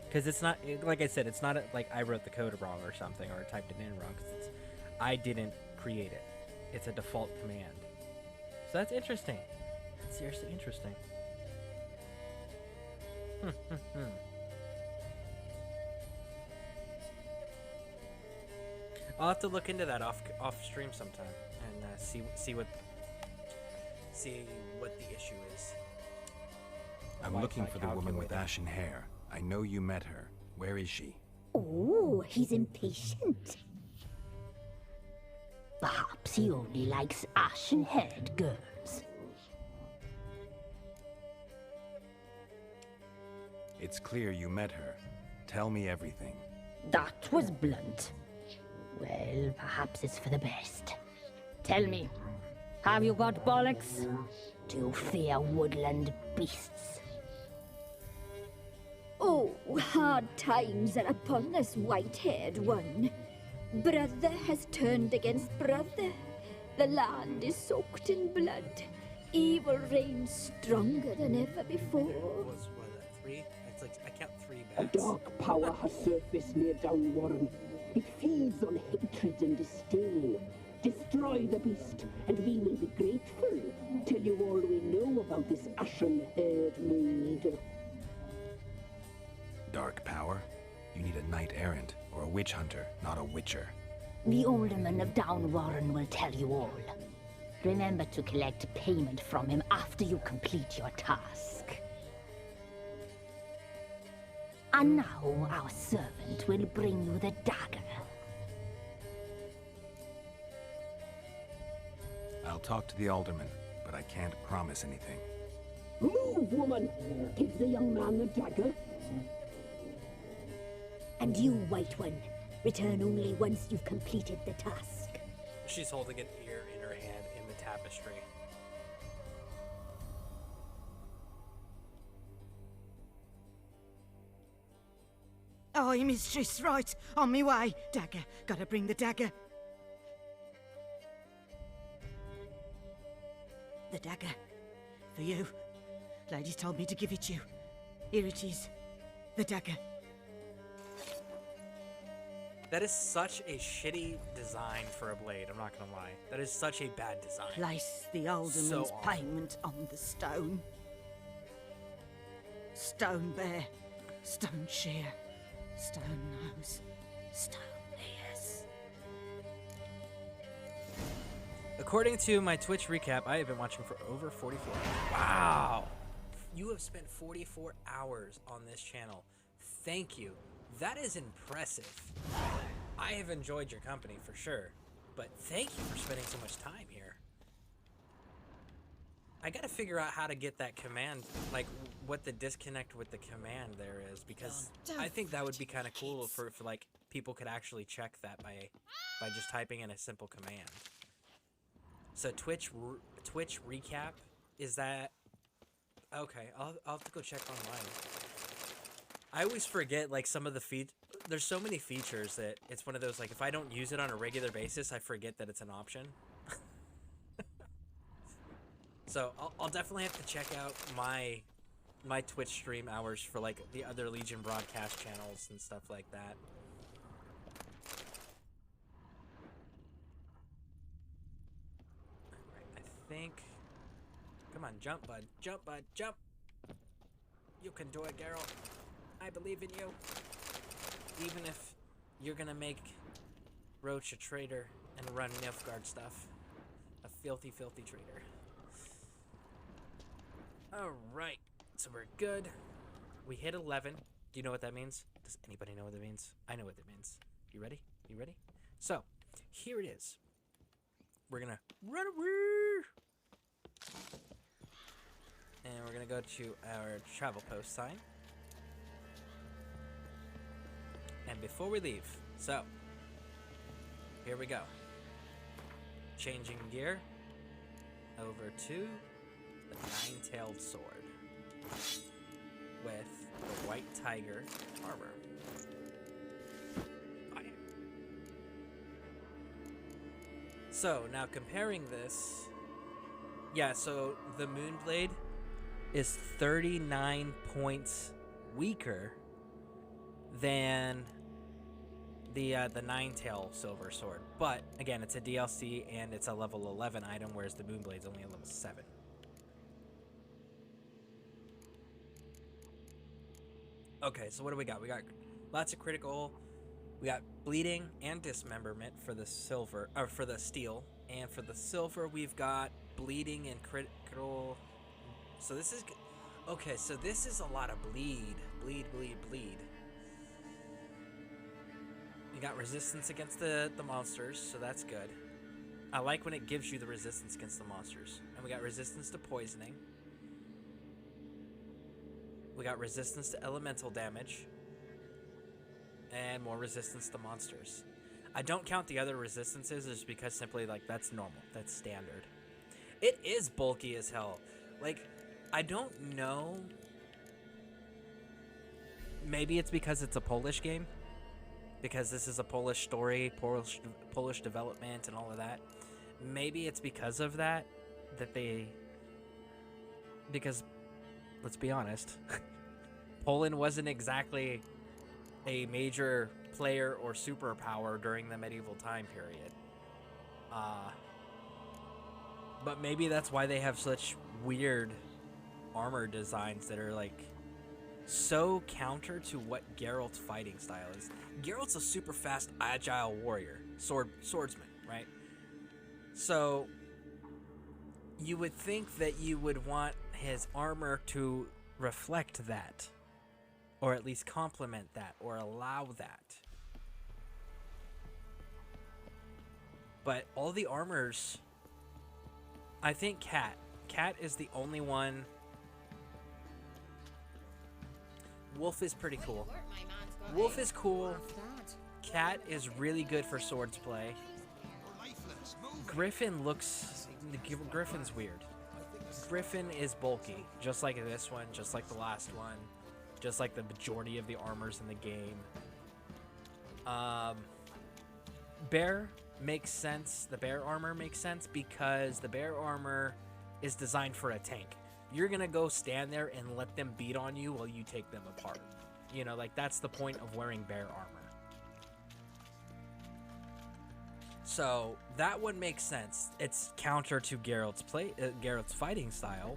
Because it's not, like I said, it's not like I wrote the code wrong or something, or typed it in wrong, because I didn't create it. It's a default command. So that's interesting. That's seriously interesting. I'll have to look into that off stream sometime and see what the issue is. I'm looking for the woman with ashen hair. I know you met her. Where is she? Oh, he's impatient. Perhaps he only likes ashen-haired girls. It's clear you met her. Tell me everything. That was blunt. Well, perhaps it's for the best. Tell me, have you got bollocks? Do you fear woodland beasts? Oh, hard times are upon this white-haired one. Brother has turned against brother. The land is soaked in blood. Evil reigns stronger than ever before. Was what, 3? It's like I count 3 A bats. dark power has surfaced near Downwarren. It feeds on hatred and disdain. Destroy the beast, and we will be grateful. Tell you all we know about this ashen-haired maid. Dark power? You need a knight errant or a witch hunter, not a witcher. The alderman of Downwarren will tell you all. Remember to collect payment from him after you complete your task. And now our servant will bring you the dagger. I'll talk to the alderman, but I can't promise anything. Move, woman! Give the young man the dagger. And you, White One, return only once you've completed the task. She's holding an ear in her hand in the tapestry. Aye, mistress, right. On me way. Dagger. Gotta bring the dagger. The dagger. For you. Ladies told me to give it you. Here it is. The dagger. That is such a shitty design for a blade, I'm not gonna lie. That is such a bad design. Place the alderman's So awful. payment on the stone. Stone bear. Stone shear. Stone nose. Stone ears. According to my Twitch recap, I have been watching for over 44 hours. Wow! You have spent 44 hours on this channel. Thank you. That is impressive. I have enjoyed your company for sure, but thank you for spending so much time here. I gotta figure out how to get that command, like what the disconnect with the command there is, because I think that would be kind of cool for like people could actually check that by just typing in a simple command. So Twitch recap, is that okay? I'll have to go check online. I always forget like some of the there's so many features that it's one of those, like if I don't use it on a regular basis, I forget that it's an option. So I'll definitely have to check out my Twitch stream hours for like the other Legion broadcast channels and stuff like that. Alright, I think. Come on, jump, bud. Jump, bud. Jump. You can do it, Geralt. I believe in you. Even if you're gonna make Roach a traitor and run Nilfgaard stuff. A filthy, filthy traitor. Alright, so we're good. We hit 11. Do you know what that means? Does anybody know what that means? I know what that means. You ready? You ready? So, here it is. We're gonna run away. And we're gonna go to our travel post sign. And before we leave, so, here we go. Changing gear. over to the nine-tailed sword with the white tiger armor. Fine. So now comparing this, yeah, so the Moonblade is 39 points weaker than the nine-tail silver sword, but again, it's a DLC and it's a level 11 item, whereas the Moonblade's only a level 7. Okay, so what do we got? We got lots of critical. We got bleeding and dismemberment for the silver, or for the steel, and for the silver we've got bleeding and critical. So this is okay. So this is a lot of bleed. You got resistance against the monsters, so that's good. I like when it gives you the resistance against the monsters. And we got resistance to poisoning. We got resistance to elemental damage. And more resistance to monsters. I don't count the other resistances just because simply, like, that's normal. That's standard. It is bulky as hell. Like, I don't know. Maybe it's because it's a Polish game. Because this is a Polish story, Polish development, and all of that. Maybe it's because of that because, let's be honest, Poland wasn't exactly a major player or superpower during the medieval time period. But maybe that's why they have such weird armor designs that are, like, so counter to what Geralt's fighting style is. Geralt's a super fast, agile warrior, swordsman, right? So you would think that you would want his armor to reflect that, or at least complement that, or allow that. But all the armors, I think Cat is the only one. Wolf is pretty cool. Wolf is cool. Cat is really good for swords play. Griffin Griffin's weird. Griffin is bulky, just like this one, just like the last one, just like the majority of the armors in the game. Bear makes sense. The bear armor makes sense because the bear armor is designed for a tank. You're gonna go stand there and let them beat on you while you take them apart. You know, like, that's the point of wearing bear armor. So that one makes sense. It's counter to Geralt's fighting style,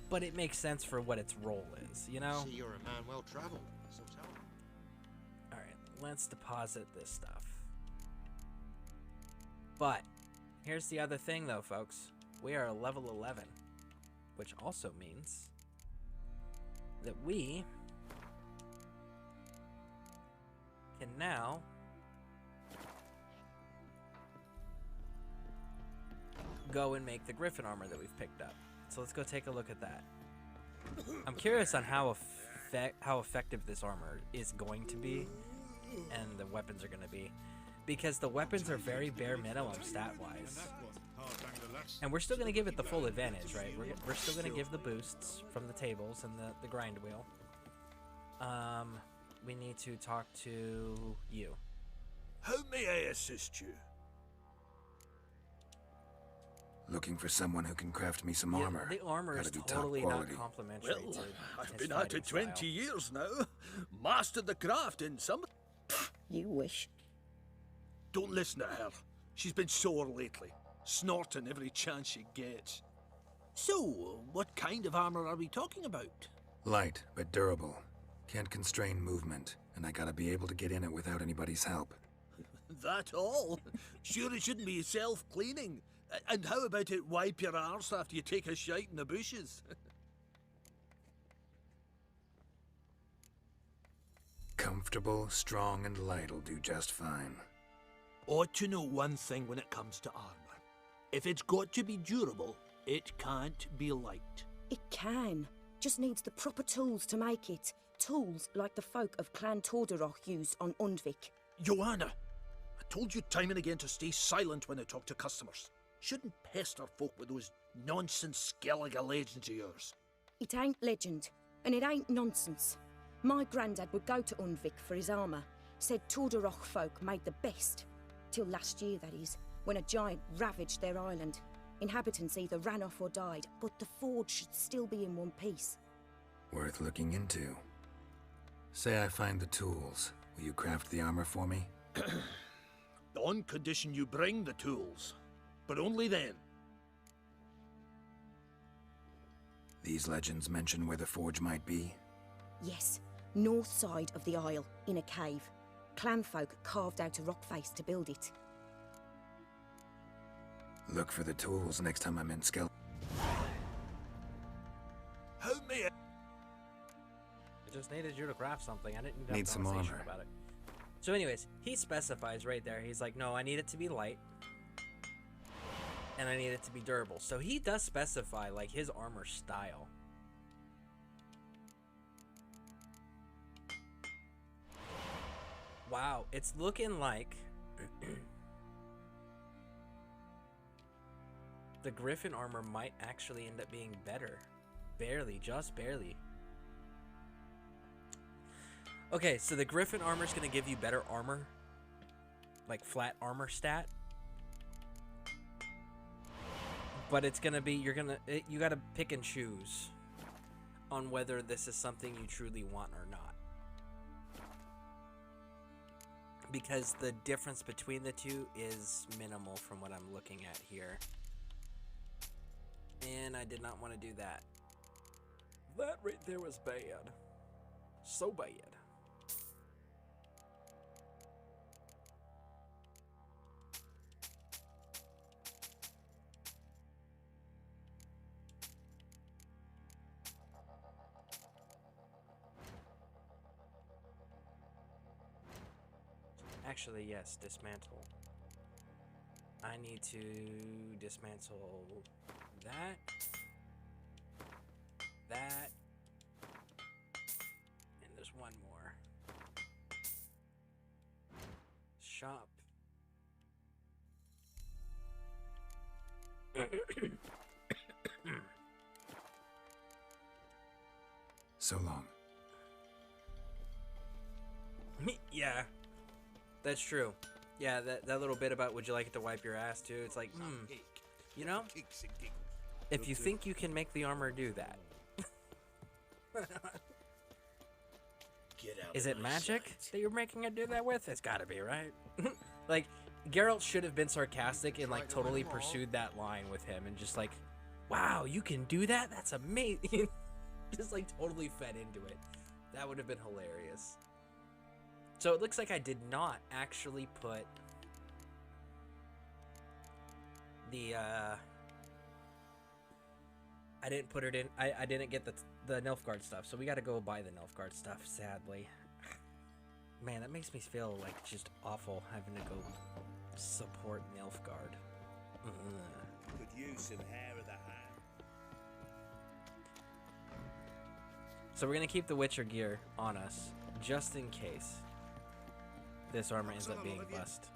but it makes sense for what its role is, you know? See, you're a man well traveled, so tell me. Alright, let's deposit this stuff. But here's the other thing though, folks. We are level 11. Which also means that we can now go and make the Griffin armor that we've picked up. So let's go take a look at that. I'm curious on how effective this armor is going to be, and the weapons are going to be, because the weapons are very bare minimum stat-wise. And we're still going to give it the full advantage, right? We're still going to give the boosts from the tables and the grind wheel. We need to talk to you. How may I assist you? Looking for someone who can craft me some armor. The armor is totally not complimentary to I've been at it 20 years now. Mastered the craft in some... You wish. Don't listen to her. She's been sore lately, snorting every chance she gets. So, what kind of armor are we talking about? Light, but durable. Can't constrain movement, and I gotta be able to get in it without anybody's help. That all? Sure it shouldn't be self-cleaning. And how about it wipe your arse after you take a shite in the bushes? Comfortable, strong, and light'll do just fine. Ought to know one thing when it comes to armor. If it's got to be durable, it can't be light. It can. Just needs the proper tools to make it. Tools like the folk of Clan Tordaroch use on Undvik. Joanna, I told you time and again to stay silent when I talk to customers. Shouldn't pester folk with those nonsense Skellige legends of yours. It ain't legend, and it ain't nonsense. My granddad would go to Unvik for his armour. Said Tordarroch folk made the best. Till last year, that is, when a giant ravaged their island. Inhabitants either ran off or died, but the forge should still be in one piece. Worth looking into. Say I find the tools. Will you craft the armor for me? On condition you bring the tools. But only then. These legends mention where the forge might be? Yes, north side of the isle, in a cave. Clanfolk carved out a rock face to build it. Look for the tools next time I'm in Skell. Help me! I just needed you to craft something. I didn't need Need some conversation armor. about it. So anyways, he specifies right there. He's like, no, I need it to be light. And I need it to be durable. So he does specify, like, his armor style. Wow, it's looking like the Griffin armor might actually end up being better. Barely, just barely. Okay, so the Griffin armor is going to give you better armor. Like flat armor stat. But it's going to be, you got to pick and choose on whether this is something you truly want or not. Because the difference between the two is minimal from what I'm looking at here. And I did not want to do that. That right there was bad. So bad. Actually, yes, dismantle. I need to dismantle that, and there's one more. Shop. So long. Yeah. That's true. Yeah, that little bit about would you like it to wipe your ass too? It's like, you know, if you think you can make the armor do that. Is it magic that you're making it do that with? It's gotta be, right? Like, Geralt should have been sarcastic and like totally pursued that line with him and just like, wow, you can do that? That's amazing. Just like totally fed into it. That would have been hilarious. So it looks like I did not actually put the, I didn't put it in, I didn't get the Nilfgaard stuff, so we gotta go buy the Nilfgaard stuff, sadly. Man, that makes me feel like just awful having to go support Nilfgaard. Could use some hair of the hand. So we're gonna keep the Witcher gear on us, just in case this armor ends up being bust.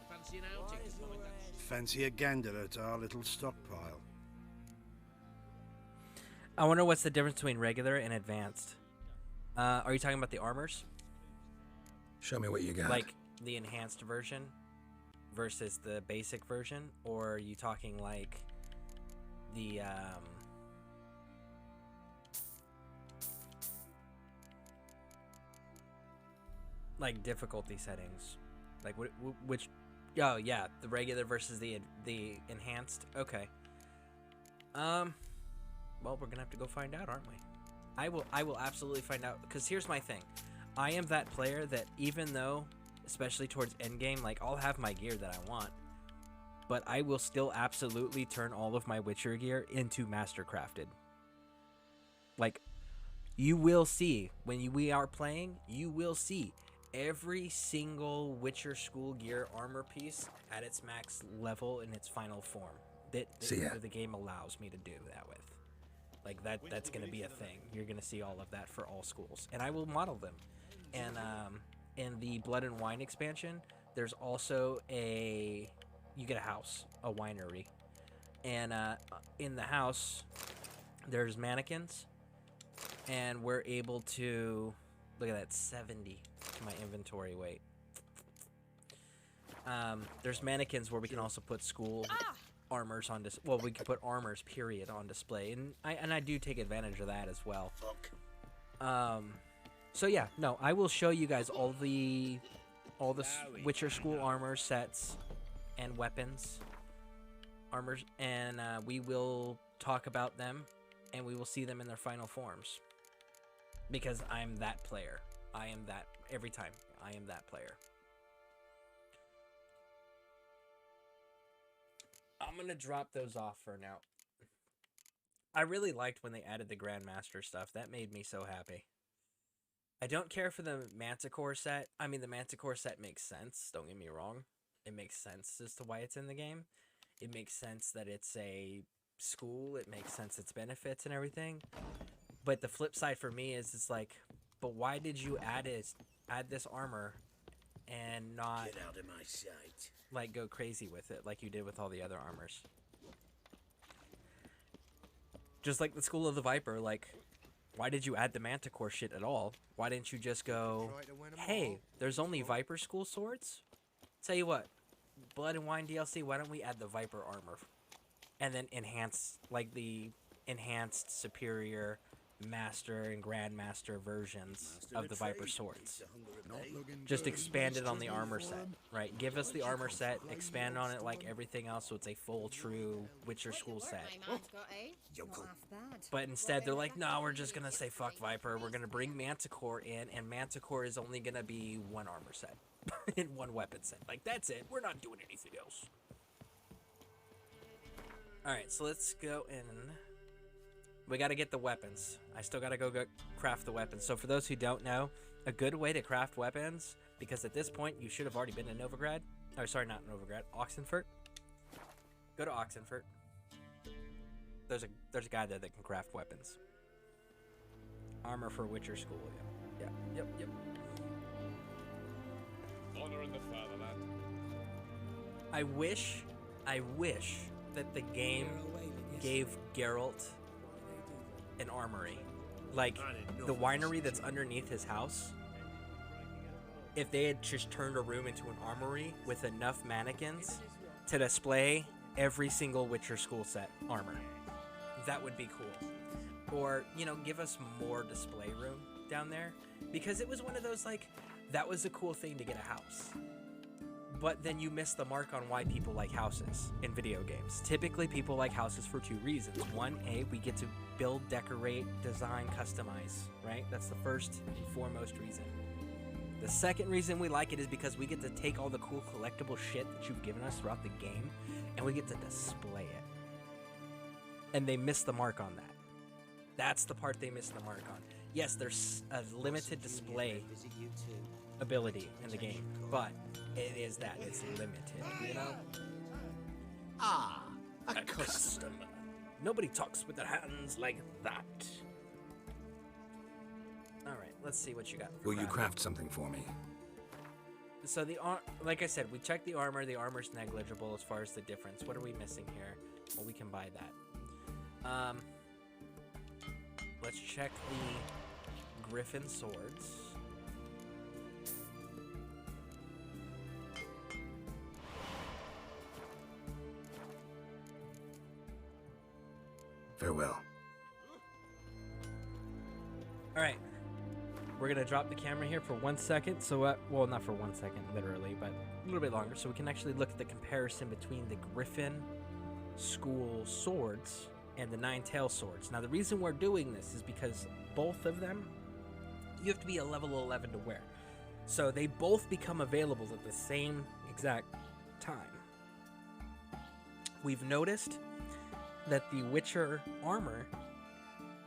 Fancy an outing? Fancy a gander at our little stockpile. I wonder what's the difference between regular and advanced. Are you talking about the armors? Show me what you got. Like the enhanced version versus the basic version? Or are you talking like the, like difficulty settings? Like which, oh yeah, the regular versus the enhanced? Okay. Well, we're gonna have to go find out, aren't we? I will absolutely find out, because here's my thing. I am that player that even though, especially towards endgame, like I'll have my gear that I want, but I will still absolutely turn all of my Witcher gear into Mastercrafted. Like, you will see, when we are playing, you will see every single Witcher school gear armor piece at its max level in its final form. That the game allows me to do that with. Like that's gonna be a thing. You're gonna see all of that for all schools, and I will model them. And in the Blood and Wine expansion, there's also a you get a house, a winery, and in the house there's mannequins, and we're able to look at that 70 my inventory weight. There's mannequins where we can also put school armors on display. Well, we can put armors period on display, and I do take advantage of that as well. So yeah, no, I will show you guys all the Witcher school armor sets and weapons, armors, and we will talk about them, and we will see them in their final forms. Because I'm that player. I am that every time. I am that player. I'm gonna drop those off for now. I really liked when they added the Grandmaster stuff. That made me so happy. I don't care for the Manticore set. I mean, the Manticore set makes sense. Don't get me wrong. It makes sense as to why it's in the game. It makes sense that it's a school. It makes sense its benefits and everything. But the flip side for me is it's like, but why did you add this armor and not Get out of my sight. like go crazy with it like you did with all the other armors? Just like the School of the Viper, like, why did you add the Manticore shit at all? Why didn't you just go, hey, there's only Viper school swords? Tell you what, Blood and Wine DLC, why don't we add the Viper armor? And then enhance, like the enhanced superior Master and Grandmaster versions of the Viper swords. Just expand it on the armor set, right? Give us the armor set, expand on it like everything else so it's a full, true Witcher school set. But instead, they're like, no, we're just gonna say fuck Viper. We're gonna bring Manticore in, and Manticore is only gonna be one armor set and one weapon set. Like, that's it. We're not doing anything else. Alright, so let's go in. We gotta get the weapons. I still gotta go craft the weapons. So for those who don't know, a good way to craft weapons, because at this point you should have already been to Novigrad. Or sorry, not Novigrad, Oxenfurt. Go to Oxenfurt. There's a guy there that can craft weapons. Armor for Witcher school. Yep. Honor in the fatherland. I wish that the game gave Geralt an armory. Like, the winery that's underneath his house, if they had just turned a room into an armory with enough mannequins to display every single Witcher school set armor, that would be cool. Or, you know, give us more display room down there. Because it was one of those, like, that was a cool thing to get a house. But then you miss the mark on why people like houses in video games. Typically, people like houses for two reasons. One, we get to build, decorate, design, customize, right? That's the first and foremost reason. The second reason we like it is because we get to take all the cool collectible shit that you've given us throughout the game, and we get to display it. And they miss the mark on that. That's the part they miss the mark on. Yes, there's a limited display ability in the game, but it is that it's limited, you know? A customer. Nobody talks with their hands like that. Alright, let's see what you got. Will you craft something for me? So like I said, we checked the armor. The armor's negligible as far as the difference. What are we missing here? Well, we can buy that. Let's check the Griffin swords. Farewell. Alright. We're going to drop the camera here for 1 second. So, well, not for 1 second, literally, but a little bit longer. So we can actually look at the comparison between the Griffin school swords and the Nine-Tail swords. Now, the reason we're doing this is because both of them, you have to be a level 11 to wear. So they both become available at the same exact time. We've noticed that the Witcher armor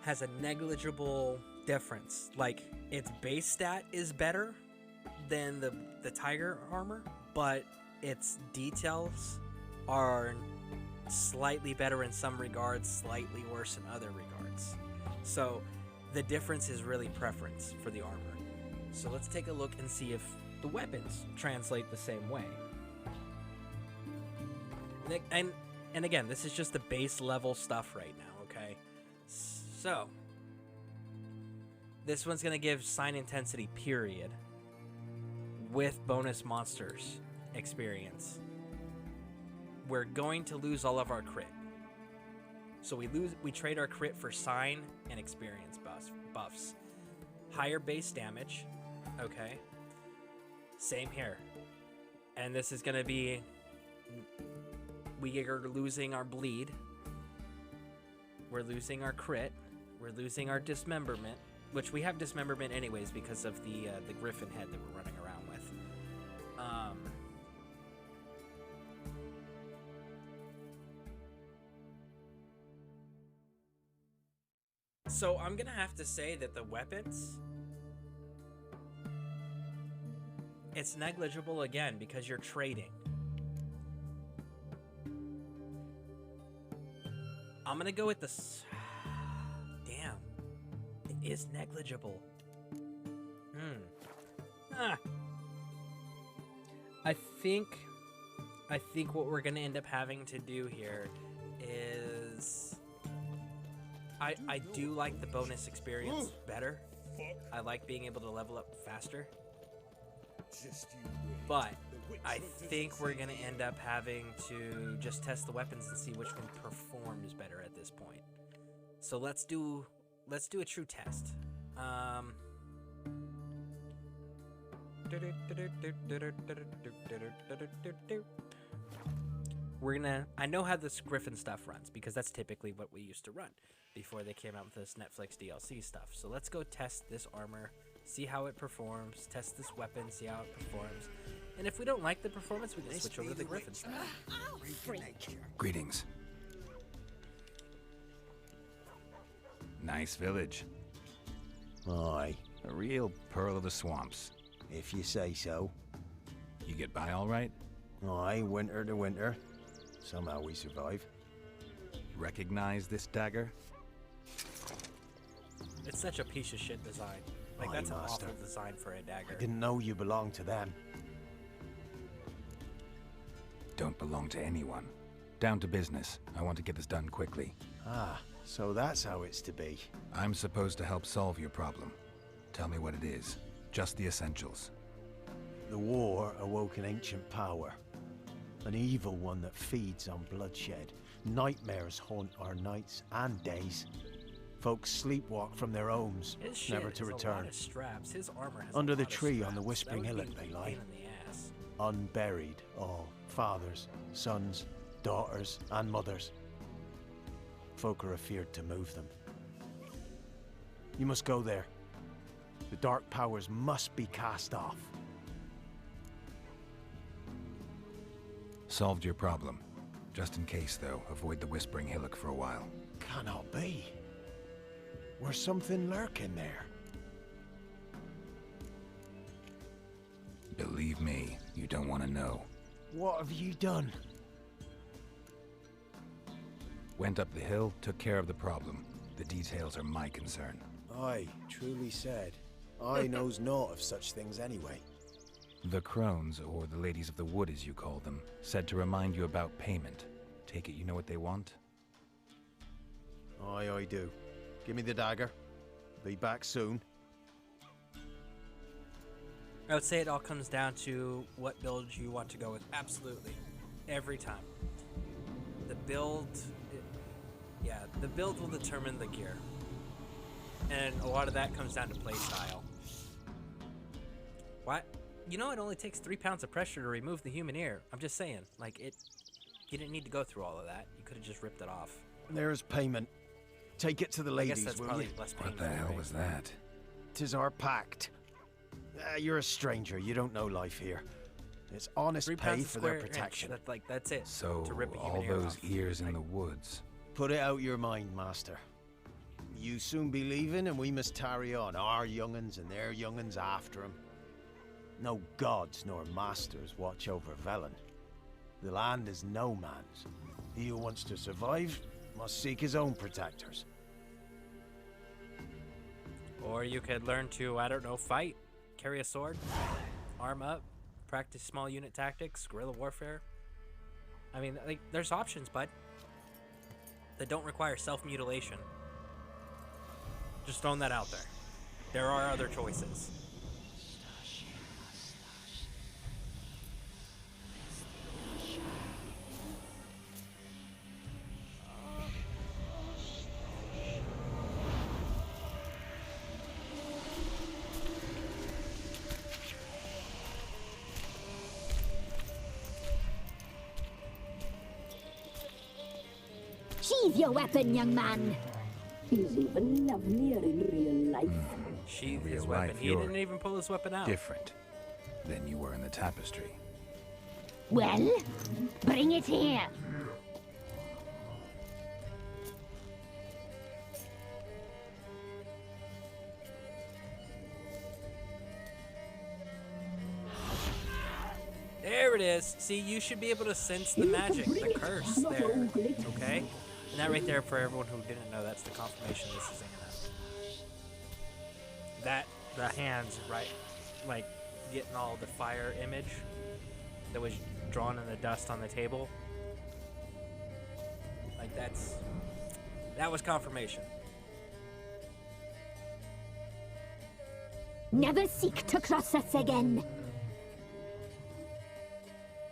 has a negligible difference. Like, its base stat is better than the Tiger armor, but its details are slightly better in some regards, slightly worse in other regards. So the difference is really preference for the armor. So let's take a look and see if the weapons translate the same way. And again, this is just the base level stuff right now, okay? So, this one's going to give sign intensity, period, with bonus monsters experience. We're going to lose all of our crit. So we trade our crit for sign and experience buffs. Higher base damage, okay? Same here. And this is going to be, we are losing our bleed. We're losing our crit. We're losing our dismemberment, which we have dismemberment anyways because of the griffin head that we're running around with. So I'm gonna have to say that the weapons, it's negligible again because you're trading. I'm gonna go with this. Damn, it is negligible. I think what we're gonna end up having to do here is I do like the bonus experience better. I like being able to level up faster. But I think we're gonna end up having to just test the weapons and see which one performs better at this point. So let's do a true test. I know how this Griffin stuff runs because that's typically what we used to run before they came out with this Netflix DLC stuff. So let's go test this armor, see how it performs, test this weapon, see how it performs. And if we don't like the performance, we can switch over to the Griffin stuff. Greetings. Nice village. Aye. A real pearl of the swamps. If you say so. You get by all right? Aye, winter to winter. Somehow we survive. Recognize this dagger? It's such a piece of shit design. Like, Aye, that's master. an awful design for a dagger. I didn't know you belonged to them. Don't belong to anyone. Down to business. I want to get this done quickly. Ah, so that's how it's to be. I'm supposed to help solve your problem. Tell me what it is. Just the essentials. The war awoke an ancient power. An evil one that feeds on bloodshed. Nightmares haunt our nights and days. Folks sleepwalk from their homes, His shit never to is return. A lot of straps. His armor has Under a the lot of tree straps. on the Whispering That would Hillock be they a lie. pain in the ass. Unburied all. Fathers, sons, daughters, and mothers. Folk are afeard to move them. You must go there. The dark powers must be cast off. Solved your problem. Just in case, though, avoid the Whispering Hillock for a while. Cannot be. There's something lurking there. Believe me, you don't want to know. What have you done? Went up the hill, took care of the problem. The details are my concern. Aye, truly said. I knows naught of such things anyway. The crones, or the ladies of the wood as you call them, said to remind you about payment. Take it you know what they want? Aye, I do. Give me the dagger. Be back soon. I would say it all comes down to what build you want to go with. Absolutely. Every time. The build... the build will determine the gear. And a lot of that comes down to playstyle. What? You know, it only takes 3 pounds of pressure to remove the human ear. I'm just saying. Like, you didn't need to go through all of that. You could have just ripped it off. There's payment. Take it to the I ladies, guess that's will probably you? less What painful. the hell right? was that? 'Tis our pact. You're a stranger. You don't know life here. It's honest 3 pay pounds for a their square inch. protection. That's it. So, to rip a human all ear those off. ears in the woods. Put it out your mind, master. You soon be leaving, and we must tarry on, our young'uns and their young'uns after 'em. No gods nor masters watch over Velen. The land is no man's. He who wants to survive must seek his own protectors. Or you could learn to, I don't know, fight, carry a sword, arm up, practice small unit tactics, guerrilla warfare. I mean, like, there's options, bud, that don't require self-mutilation. Just throwing that out there. There are other choices. Sheathe your weapon, young man. He's even lovelier in real life. Sheathe his Real weapon. life, He you're didn't even pull his weapon out. different than you were in the tapestry. Well, bring it here. There it is. See, you should be able to sense the magic, the curse there. Okay? And that right there, for everyone who didn't know, that's the confirmation this is Anna. That, the hands, right? Like, getting all the fire image that was drawn in the dust on the table. Like, that was confirmation. Never seek to cross us again.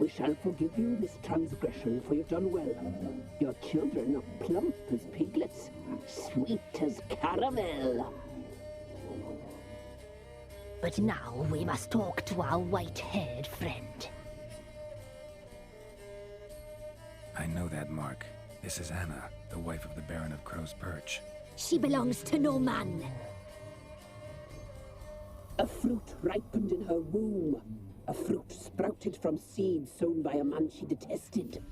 We shall forgive you this transgression, for you've done well. Your children are plump as piglets, sweet as caramel. But now we must talk to our white-haired friend. I know that mark. This is Anna, the wife of the Baron of Crow's Perch. She belongs to no man. A fruit ripened in her womb. A fruit sprouted from seeds sown by a man she detested.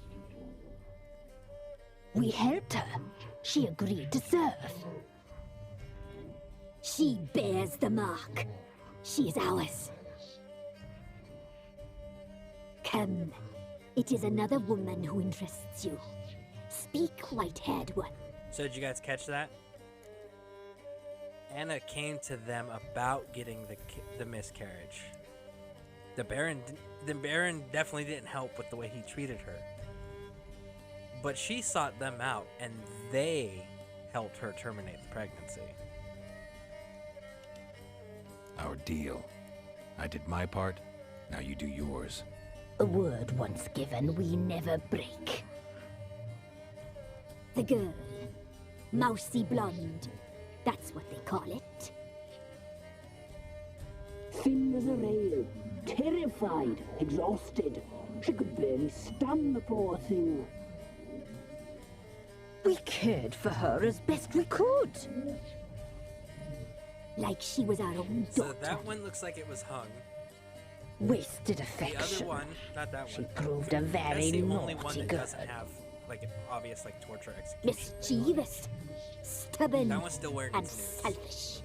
We helped her. She agreed to serve. She bears the mark. She is ours. Come. It is another woman who interests you. Speak, white-haired one. So did you guys catch that? Anna came to them about getting the miscarriage. The Baron definitely didn't help with the way he treated her. But she sought them out, and they helped her terminate the pregnancy. Our deal. I did my part, now you do yours. A word once given, we never break. The girl. Mousy blonde. That's what they call it. Thin as a rail, terrified, exhausted. She could barely stand, the poor thing. We cared for her as best we could. Like she was our own daughter. So that one looks like it was hung. Wasted affection. The other one, not that one. She proved a very That's the only one naughty that girl. doesn't have like an obvious like torture execution. Mischievous, stubborn, That one's still wearing and its news. selfish.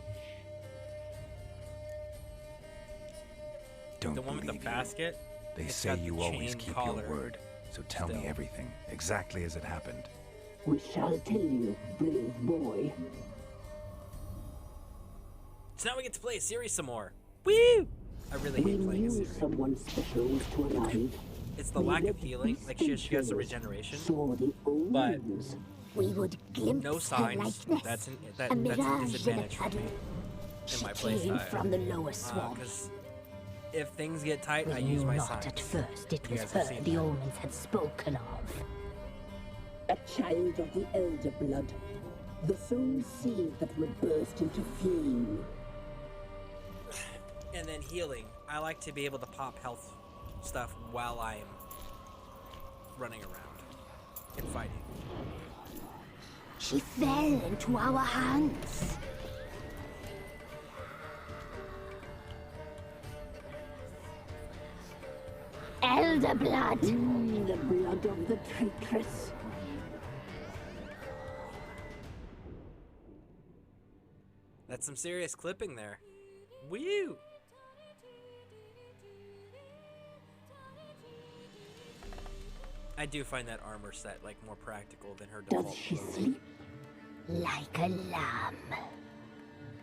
Don't The one with the believe you. basket. They it's say got the you always chain keep collar your word, so tell me still. everything, exactly as it happened. We shall tell you, brave boy. So now we get to play a series some more. Woo! I really We hate playing a knew series. someone special was to arrive. It's the lack of healing. Like she gets the regeneration, Saw the but omens. We would glimpse no her signs. likeness. That's a that's a mirage disadvantage in for a me puddle. in She my came playstyle. from the lower swamp. Because if things get tight, We I use knew my not signs. at first it You was guys have her seen the that. omens had spoken of. A child of the elder blood. The sown seed that would burst into flame. And then healing. I like to be able to pop health stuff while I'm running around and fighting. She fell into our hands. Elder blood. The blood of the traitress. That's some serious clipping there. Woo! I do find that armor set like more practical than her default. Does she sleep? Like a lamb.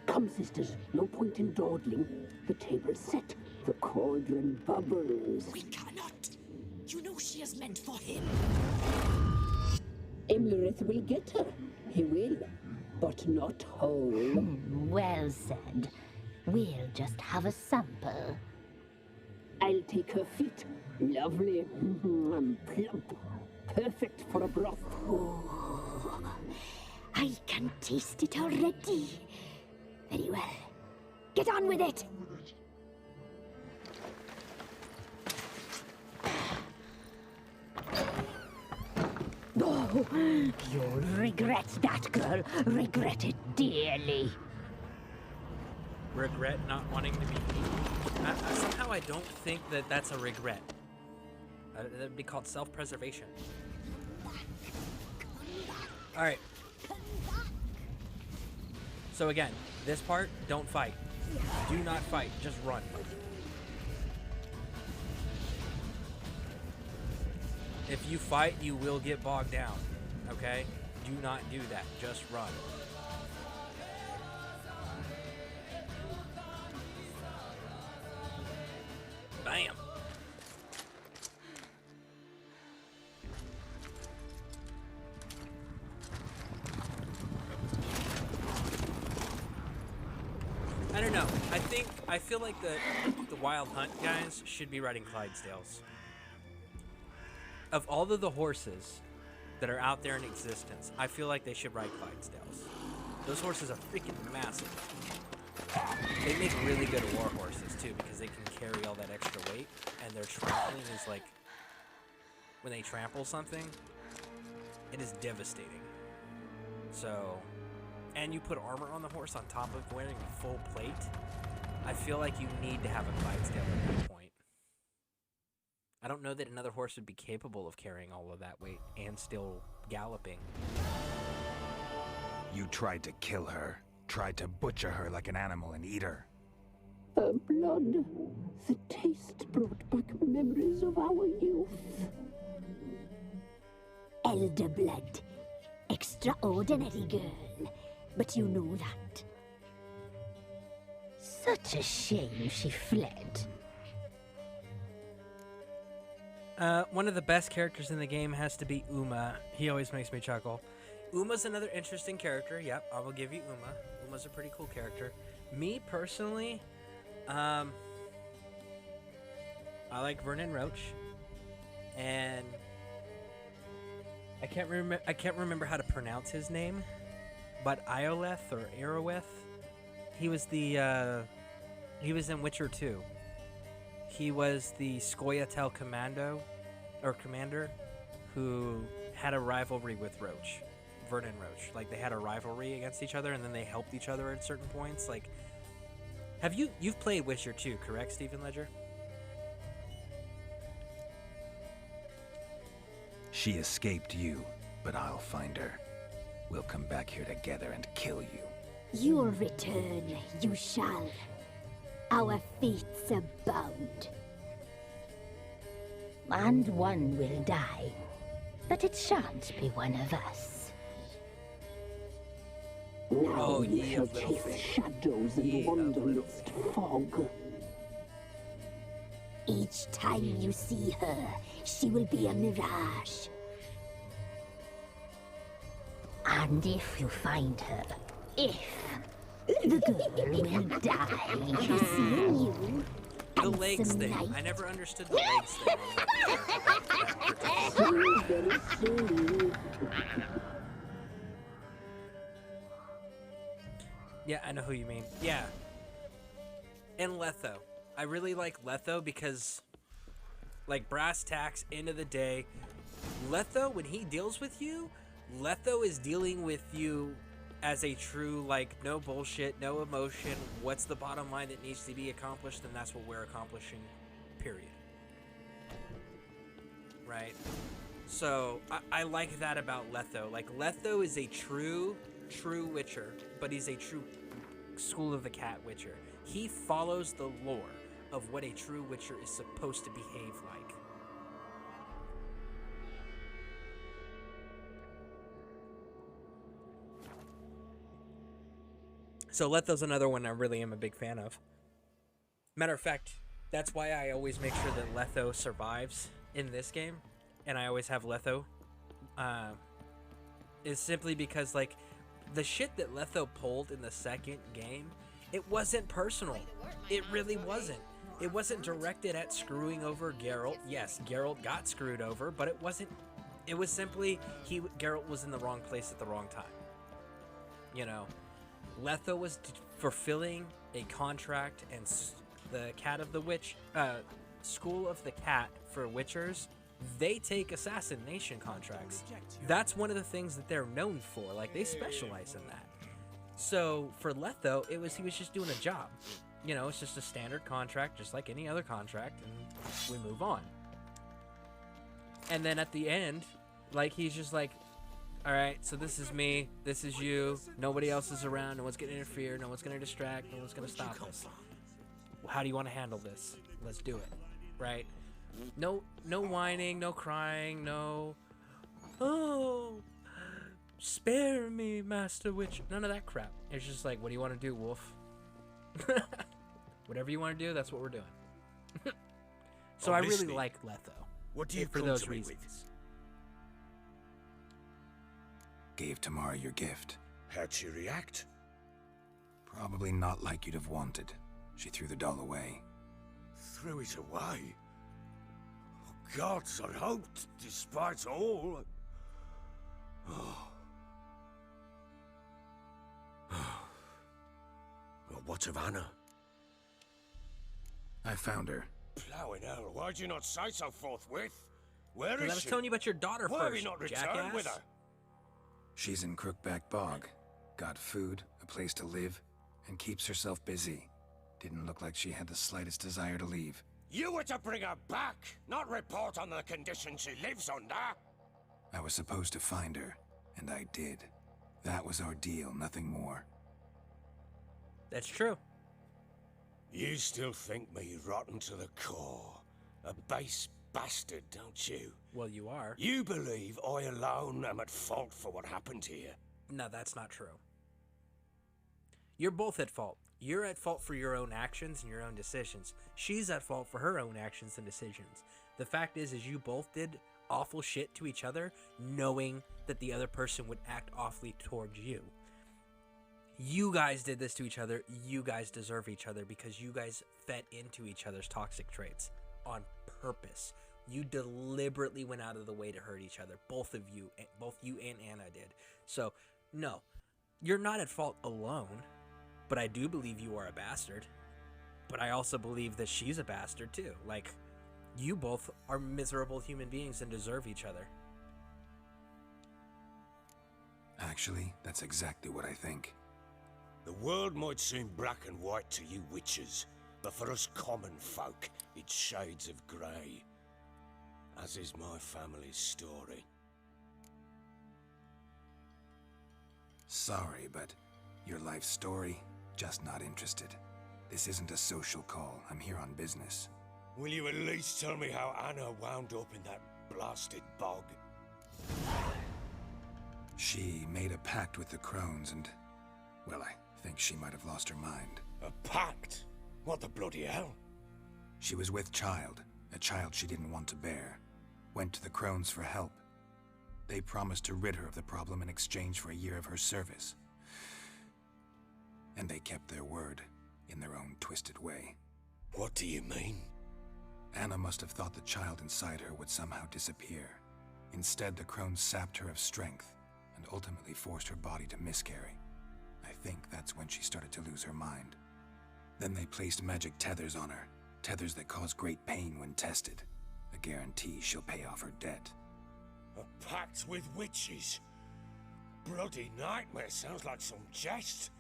Come, sisters, no point in dawdling. The table's set. The cauldron bubbles. We cannot. You know she is meant for him. Imlerith will get her. He will, but not whole. Well said. We'll just have a sample. I'll take her feet. Lovely. Plump. Perfect for a broth. Oh, I can taste it already. Very well. Get on with it. Oh, you'll regret that, girl. Regret it dearly. Regret not wanting to be eaten. Somehow I don't think that that's a regret. That'd be called self-preservation. Alright. So again, this part, don't fight. Do not fight, just run. If you fight, you will get bogged down, okay? Do not do that, just run. Bam! I don't know. I feel like the Wild Hunt guys should be riding Clydesdales. Of all of the horses that are out there in existence, I feel like they should ride Clydesdales. Those horses are freaking massive. They make really good war horses too because they can carry all that extra weight, and their trampling is like, when they trample something, it is devastating. So, and you put armor on the horse on top of wearing a full plate, I feel like you need to have a Clydesdale at that point. I don't know that another horse would be capable of carrying all of that weight and still galloping. You tried to kill her. Tried to butcher her like an animal and eat her. Her blood. The taste brought back memories of our youth. Elder blood. Extraordinary girl. But you know that. Such a shame she fled. One of the best characters in the game has to be Uma. He always makes me chuckle. Uma's another interesting character. Yep, I will give you Uma. Uma's a pretty cool character. Me, personally, I like Vernon Roach. And I can't remember how to pronounce his name. But Ioleth or Aeroweth, he was he was in Witcher 2. He was the Scoia'tael commander who had a rivalry with Roach, Vernon Roach. Like, they had a rivalry against each other, and then they helped each other at certain points. Like, you've played Witcher 2, correct, Stephen Ledger? She escaped you, but I'll find her. We'll come back here together and kill you. You'll return, you shall. Our fates are bound. And one will die. But it shan't be one of us. Now you shall chase shadows and wander amidst fog. Each time you see her, she will be a mirage. And if you find her, the girl will die. Seeing you, The legs thing. I never understood the legs thing. Yeah, I know who you mean. Yeah. And Letho. I really like Letho because, like, brass tacks, end of the day, Letho, when he deals with you, Letho is dealing with you as a true, like, no bullshit, no emotion, what's the bottom line that needs to be accomplished, and that's what we're accomplishing, period. Right? So, I like that about Letho. Like, Letho is a true Witcher, but he's a true School of the Cat Witcher. He follows the lore of what a true Witcher is supposed to behave like. So Letho's another one I really am a big fan of. Matter of fact, that's why I always make sure that Letho survives in this game, and I always have Letho, is simply because, like, the shit that Letho pulled in the second game, it wasn't personal. It really wasn't. It wasn't directed at screwing over Geralt. Yes, Geralt got screwed over, but it wasn't. It was simply Geralt was in the wrong place at the wrong time. You know, Letho was fulfilling a contract, and the Cat of the Witch, School of the Cat for Witchers, they take assassination contracts. That's one of the things that they're known for. Like, they specialize in that. So for Letho, he was just doing a job. You know, it's just a standard contract, just like any other contract, and we move on. And then at the end, like, he's just like, all right, so this is me, this is you, nobody else is around, no one's gonna interfere, no one's gonna distract, no one's gonna stop us. How do you want to handle this? Let's do it, right? No whining, no crying, no, oh, spare me, Master Witch. None of that crap. It's just like, what do you want to do, Wolf? Whatever you want to do, that's what we're doing. So I really like Letho. What do you for come those to me reasons? with? Gave Tamara your gift. How'd she react? Probably not like you'd have wanted. She threw the doll away. Threw it away? Oh, gods, I hoped, despite all. Oh. Well, what of Anna? I found her. Plowing hell, why'd you not say so forthwith? Where is she? I was telling you about your daughter Why first, have you not returned jackass? with her? She's in Crookback Bog. Got food, a place to live, and keeps herself busy. Didn't look like she had the slightest desire to leave. You were to bring her back, not report on the conditions she lives under. I was supposed to find her, and I did. That was our deal, nothing more. That's true. You still think me rotten to the core. A base bastard, don't you? Well, you are. You believe I alone am at fault for what happened here? No, that's not true. You're both at fault. You're at fault for your own actions and your own decisions. She's at fault for her own actions and decisions. The fact is you both did awful shit to each other, knowing that the other person would act awfully towards you. You guys did this to each other. You guys deserve each other because you guys fed into each other's toxic traits on purpose. You deliberately went out of the way to hurt each other. Both you and Anna did. So, no, you're not at fault alone, but I do believe you are a bastard. But I also believe that she's a bastard too. Like, you both are miserable human beings and deserve each other. Actually, that's exactly what I think. The world might seem black and white to you witches, but for us common folk, it's shades of grey. As is my family's story. Sorry, but your life story, just not interested. This isn't a social call. I'm here on business. Will you at least tell me how Anna wound up in that blasted bog? She made a pact with the crones and, well, I think she might have lost her mind. A pact? What the bloody hell? She was with child, a child she didn't want to bear. Went to the crones for help. They promised to rid her of the problem in exchange for a year of her service. And they kept their word, in their own twisted way. What do you mean? Anna must have thought the child inside her would somehow disappear. Instead, the crones sapped her of strength, and ultimately forced her body to miscarry. I think that's when she started to lose her mind. Then they placed magic tethers on her, tethers that cause great pain when tested. A guarantee she'll pay off her debt. A pact with witches? Bloody nightmare, sounds like some jest.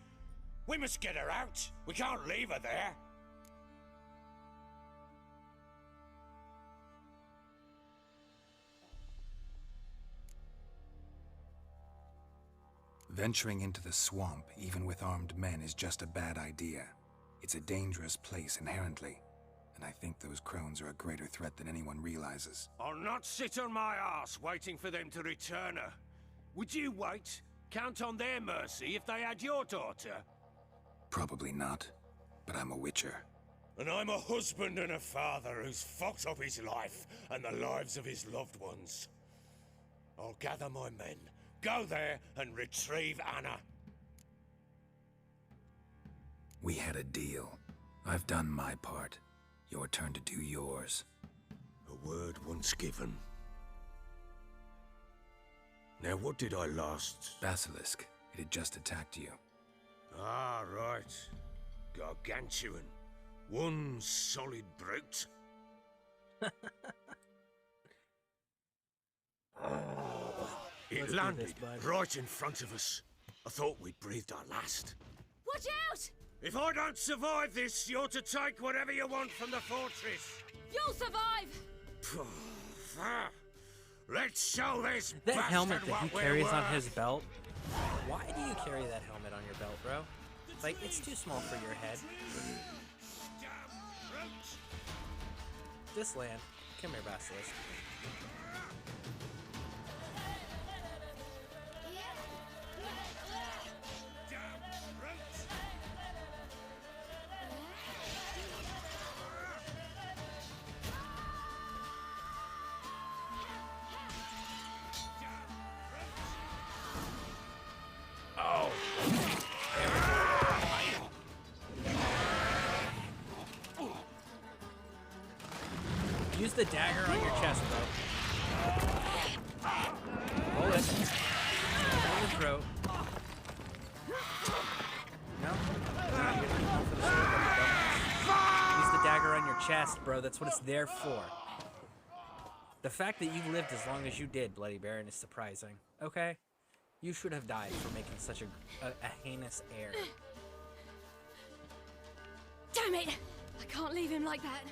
We must get her out. We can't leave her there. Venturing into the swamp, even with armed men, is just a bad idea. It's a dangerous place inherently, and I think those crones are a greater threat than anyone realizes. I'll not sit on my arse waiting for them to return her. Would you wait? Count on their mercy if they had your daughter? Probably not, but I'm a witcher. And I'm a husband and a father who's fucked up his life and the lives of his loved ones. I'll gather my men, go there and retrieve Anna. We had a deal. I've done my part. Your turn to do yours. A word once given. Now what did I last... Basilisk. It had just attacked you. Ah, right. Gargantuan. One solid brute. It landed right in front of us. I thought we'd breathed our last. Watch out! If I don't survive this, you're to take whatever you want from the fortress. You'll survive! Let's show this That bastard helmet that he what we're carries on worth. his belt. Why do you carry that helmet on your belt, bro? Like, it's too small for your head. This land. Come here, Basilisk. Oh. Use the dagger on your chest, bro. Hold it. Hold the throat. No? Use the dagger on your chest, bro. That's what it's there for. The fact that you lived as long as you did, Bloody Baron, is surprising. Okay? You should have died for making such a heinous error. Damn it! I can't leave him like that.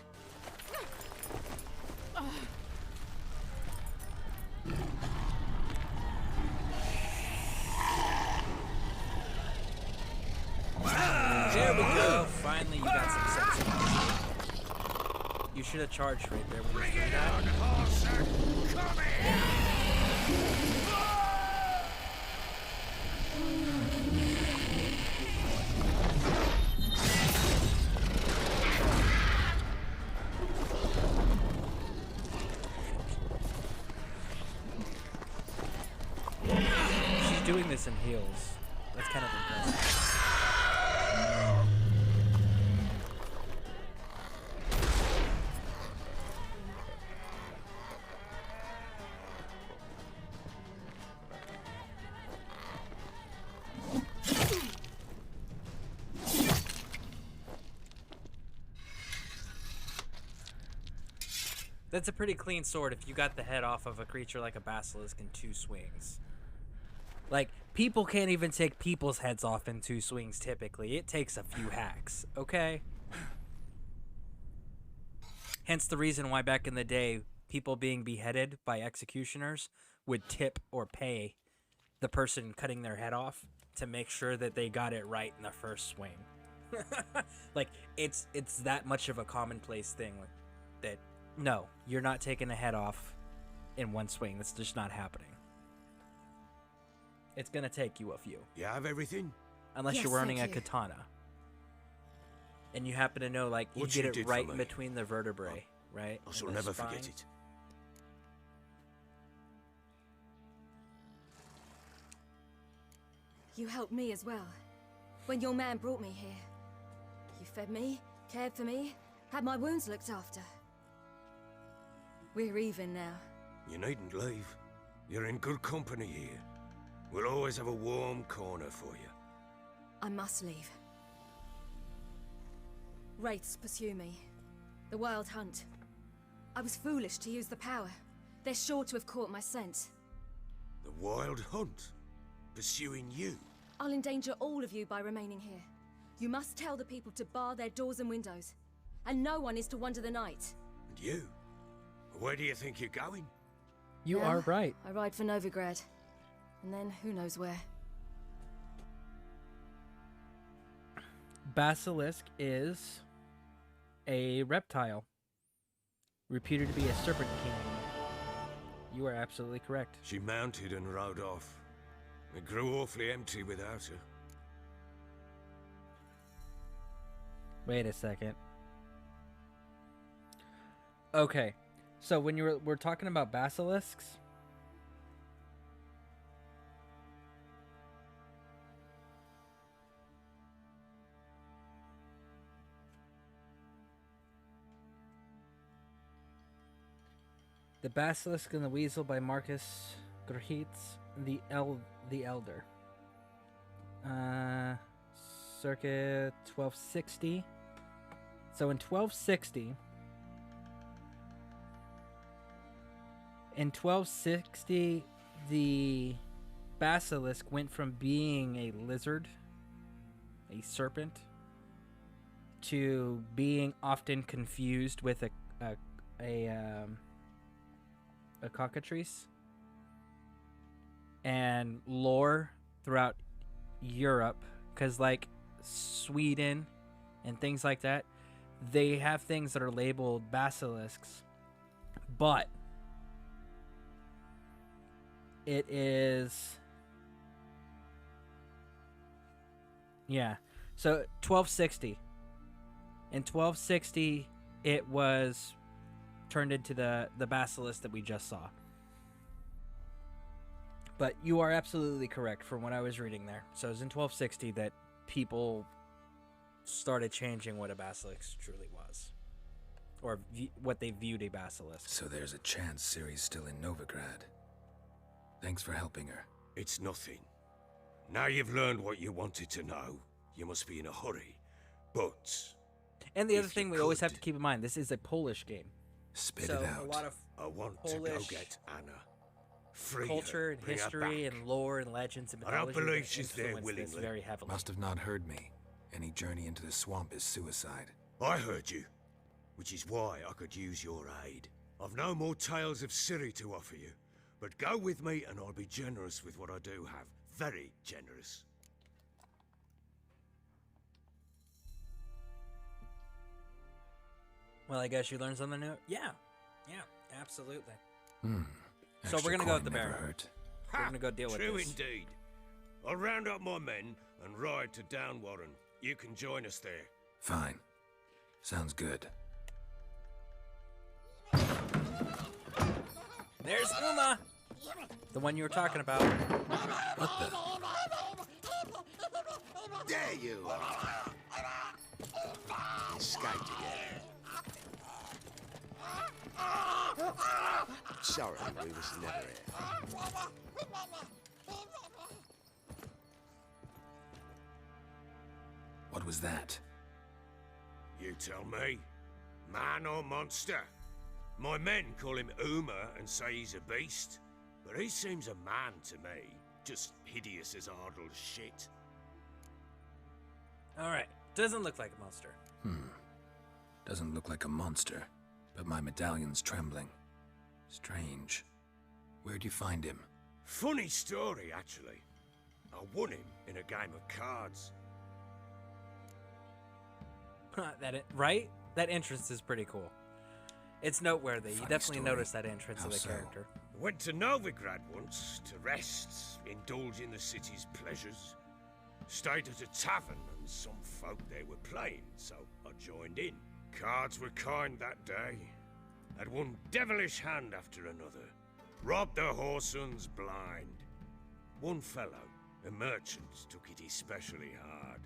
There we go. Finally, you got some sense about you. You should have charged right there when you threw that. She's doing this in heels. That's kind of impressive. That's a pretty clean sword if you got the head off of a creature like a basilisk in 2 swings. Like, people can't even take people's heads off in 2 swings typically. It takes a few hacks, okay? Hence the reason why back in the day, people being beheaded by executioners would tip or pay the person cutting their head off to make sure that they got it right in the first swing. Like, it's that much of a commonplace thing that, no, you're not taking a head off in 1 swing. That's just not happening. It's gonna take you a few. You have everything? Unless you're running a katana. And you happen to know, like, you What get you it did right for in me. between the vertebrae, right? I in shall the never spine. forget it. You helped me as well. When your man brought me here. You fed me, cared for me, had my wounds looked after. We're even now. You needn't leave. You're in good company here. We'll always have a warm corner for you. I must leave. Wraiths pursue me. The Wild Hunt. I was foolish to use the power. They're sure to have caught my scent. The Wild Hunt? Pursuing you? I'll endanger all of you by remaining here. You must tell the people to bar their doors and windows. And no one is to wander the night. And you? Where do you think you're going? You Now, are right. I ride for Novigrad. And then who knows where. Basilisk is a reptile, reputed to be a serpent king. You are absolutely correct. She mounted and rode off. It grew awfully empty without her. Wait a second. Okay, so when we're talking about basilisks, The Basilisk and the Weasel by Marcus Grhitz, the Elder. Circa 1260. So in 1260, the basilisk went from being a lizard, a serpent, to being often confused with a cockatrice. And lore throughout Europe, because like Sweden and things like that, they have things that are labeled basilisks, but it is, yeah, so 1260. In 1260, it was turned into the basilisk that we just saw. But you are absolutely correct from what I was reading there. So it was in 1260 that people started changing what a basilisk truly was, or what they viewed a basilisk. So there's a chance Ciri's still in Novigrad. Thanks for helping her. It's nothing. Now you've learned what you wanted to know. You must be in a hurry. But... And the other thing we always have to keep in mind, this is a Polish game. Spit so it out. A lot of I want Polish to go get Anna. Free culture her, and bring her history back. and lore and legends and I don't mythology believe that she's there influence this willingly. very heavily. Must have not heard me. Any journey into the swamp is suicide. I heard you, which is why I could use your aid. I've no more tales of Ciri to offer you, but go with me and I'll be generous with what I do have. Very generous. Well, I guess you learned something new. Yeah, absolutely. So Extra we're gonna go with the coin never Baron. hurt. We're gonna go deal with True this. indeed. I'll round up my men and ride to Downwarren. You can join us there. Fine. Sounds good. There's Uma, the one you were talking about. What the? There you are. Escaped again. Sorry, we was never here. What was that? You tell me. Man or monster? My men call him Uma and say he's a beast, but he seems a man to me. Just hideous as Ardle's shit. Alright, doesn't look like a monster. Doesn't look like a monster, but my medallion's trembling. Strange. Where'd you find him? Funny story, actually. I won him in a game of cards. Right? That entrance is pretty cool. It's noteworthy. You definitely notice that entrance of the character. Went to Novigrad once to rest, indulge in the city's pleasures. Stayed at a tavern and some folk there were playing, so I joined in. Cards were kind that day. Had one devilish hand after another. Robbed the whoresun's blind. One fellow, a merchant, took it especially hard.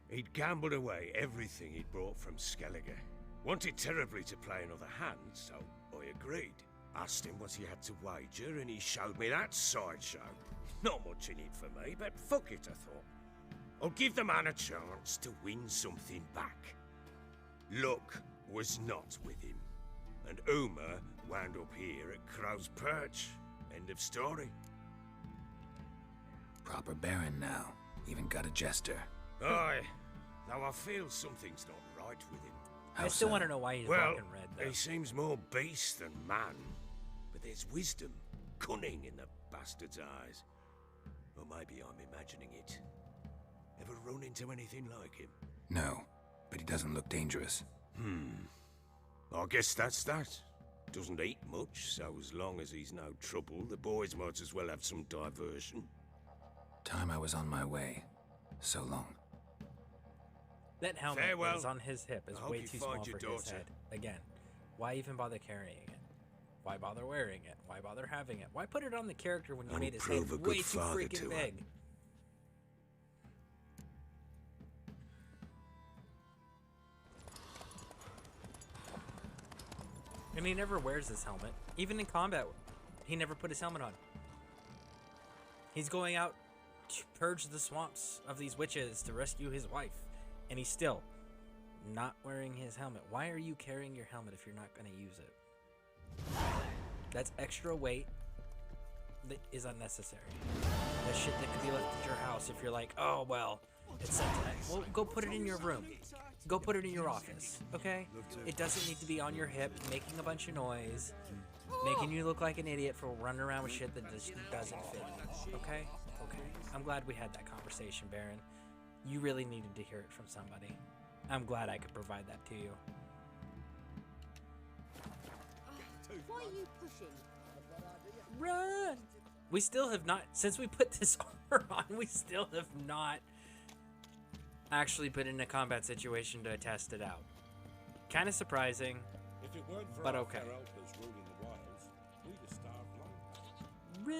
He'd gambled away everything he'd brought from Skellige. Wanted terribly to play another hand, so I agreed. Asked him what he had to wager, and he showed me that sideshow. Not much in it for me, but fuck it, I thought. I'll give the man a chance to win something back. Luck was not with him, and Uma wound up here at Crow's Perch. End of story. Proper Baron now. Even got a jester. Aye, though I feel something's not right with him. I still want to know why he's rocking red, though. He seems more beast than man, but there's wisdom, cunning in the bastard's eyes. Or maybe I'm imagining it. Ever run into anything like him? No, but he doesn't look dangerous. I guess that's that. Doesn't eat much, so as long as he's no trouble, the boys might as well have some diversion. Time I was on my way. So long. That helmet Farewell. is on his hip is I hope way you too find small your for his daughter. head. Again, Why even bother carrying it? Why bother wearing it? Why bother having it? Why put it on the character when you made his head way too freaking big? And he never wears his helmet. Even in combat, he never put his helmet on. He's going out to purge the swamps of these witches to rescue his wife. And he's still not wearing his helmet. Why are you carrying your helmet if you're not going to use it? That's extra weight that is unnecessary. That shit that could be left at your house if you're like, oh, well, it's set tonight. Well, go put it in your room. Go put it in your office, okay? It doesn't need to be on your hip, making a bunch of noise, making you look like an idiot for running around with shit that just doesn't fit you, okay? Okay. I'm glad we had that conversation, Baron. You really needed to hear it from somebody. I'm glad I could provide that to you. Why are you pushing? Run! We still have not, since we put this armor on, we still have not actually been in a combat situation to test it out. Kind of surprising, If it weren't for but our okay. fair elders ruling the wilds, we'd have starved long past. Run!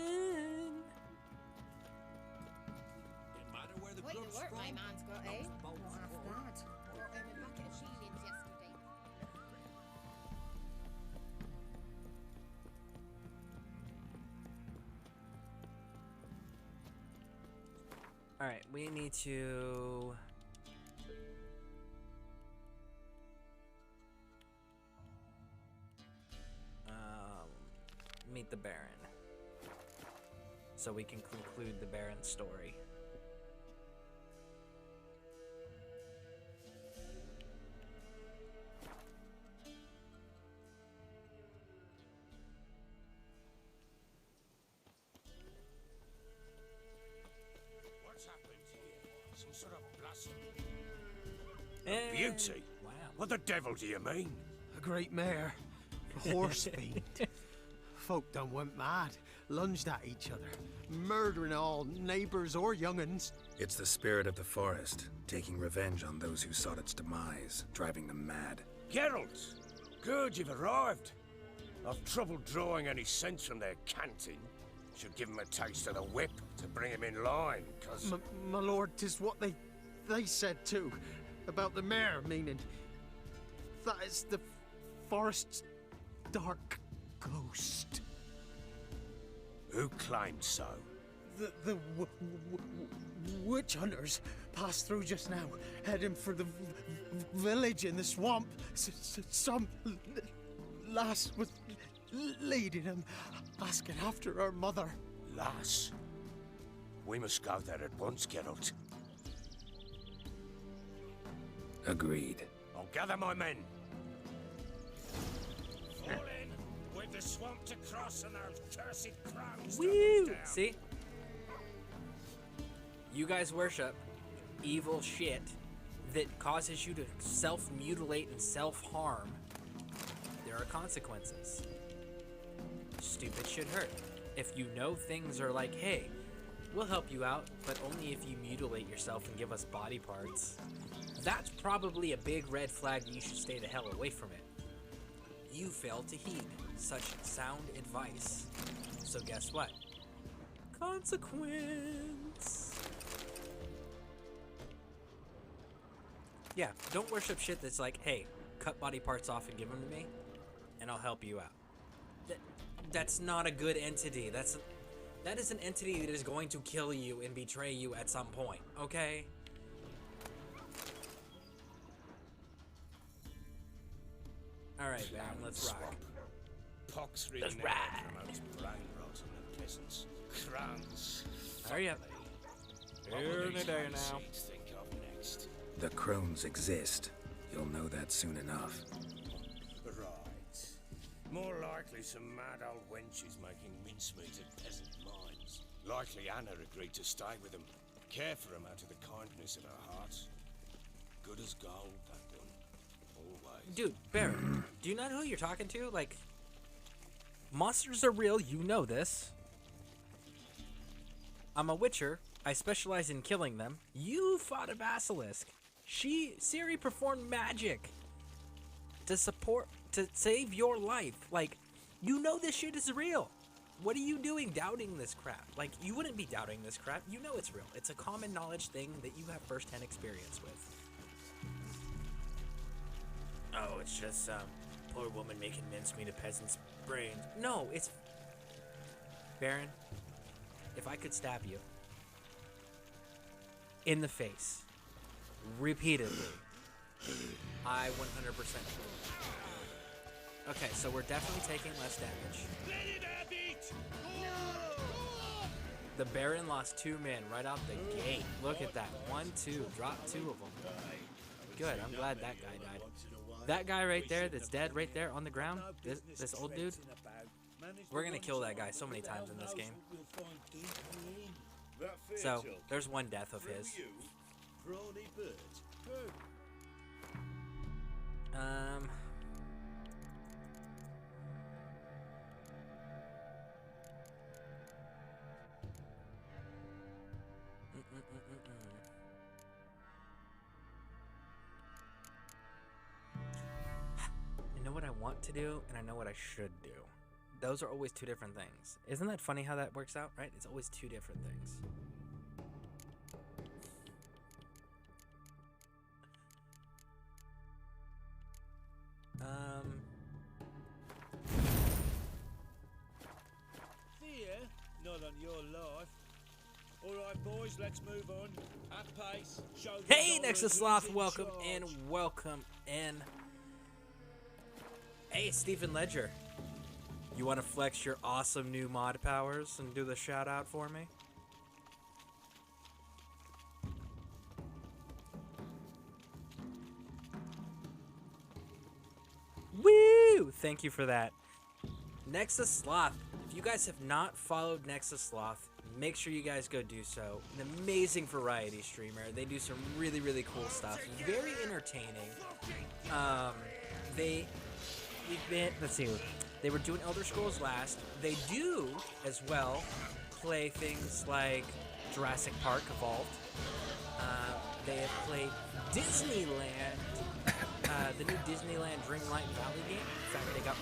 Didn't matter where the Quite the grub's work from. my man's got, eh? Not Not half bad. Brought home a bucket of shillings yesterday. Alright, we need to... meet the Baron. So we can conclude the Baron's story. What's happened here? Some sort of blasphemy? And... Beauty? Wow. What the devil do you mean? A great mare. A horse fiend. Folk done went mad, lunged at each other, murdering all neighbors or young'uns. It's the spirit of the forest, taking revenge on those who sought its demise, driving them mad. Geralt! Good, you've arrived. I've trouble drawing any sense from their canting. Should give 'em a taste of the whip to bring 'em in line, 'cause... My lord, 'tis what they said too, about the mare, meaning that is the forest's dark ghost. Who claimed so? The witch hunters passed through just now, heading for the village in the swamp. Some lass was leading them, asking after her mother. Lass? We must go there at once, Geralt. Agreed. I'll gather my men. Fall in with the swamp to cross and those cursed crowns to Woo! down. See? You guys worship evil shit that causes you to self-mutilate and self-harm. There are consequences. Stupid shit hurt. If you know things are like, hey, we'll help you out, but only if you mutilate yourself and give us body parts, that's probably a big red flag that you should stay the hell away from it. You failed to heed such sound advice. So guess what? Consequence. Yeah, don't worship shit that's like, hey, cut body parts off and give them to me, and I'll help you out. That's not a good entity. That is an entity that is going to kill you and betray you at some point, okay? Alright, Baron, let's rock. Pox-ridden Let's ride. promotes brain rot in the peasants. Crowns. Hurry up. Here in a day now. Think of next. The crones exist. You'll know that soon enough. Right. More likely some mad old wenches making mincemeat of peasant minds. Likely Anna agreed to stay with them. Care for them out of the kindness of her heart. Good as gold, that one. Always. Dude, Baron, do you not know who you're talking to? Like, monsters are real, you know this. I'm a witcher. I specialize in killing them. You fought a basilisk. Ciri performed magic to support to save your life. Like, you know this shit is real. What are you doing doubting this crap? Like, you wouldn't be doubting this crap. You know it's real. It's a common knowledge thing that you have first-hand experience with. Oh, it's just some poor woman making mincemeat of peasants' brains. No, it's... Baron, if I could stab you in the face repeatedly, I 100%. Okay, so we're definitely taking less damage. The Baron lost 2 men right out the gate. Look at that. 1, 2. Drop 2 of them. Good, I'm glad that guy died. That guy right there that's dead right there on the ground, this old dude, we're going to kill that guy so many times in this game. So, there's 1 death of his. I know what I want to do, and I know what I should do. Those are always 2 different things. Isn't that funny how that works out, right? It's always 2 different things. Fear? Not on your life. Alright, boys, let's move on. At pace. Show them Hey, Nora Nexus who's Sloth, in welcome charge. in, welcome in. Hey, Stephen Ledger. You want to flex your awesome new mod powers and do the shout out for me? Woo! Thank you for that. Nexus Sloth. If you guys have not followed Nexus Sloth, make sure you guys go do so. An amazing variety streamer. They do some really, really cool stuff. Very entertaining. Let's see. They were doing Elder Scrolls last. They do, as well, play things like Jurassic Park Evolved. They have played Disneyland, the new Disneyland Dreamlight Valley game. In fact, they got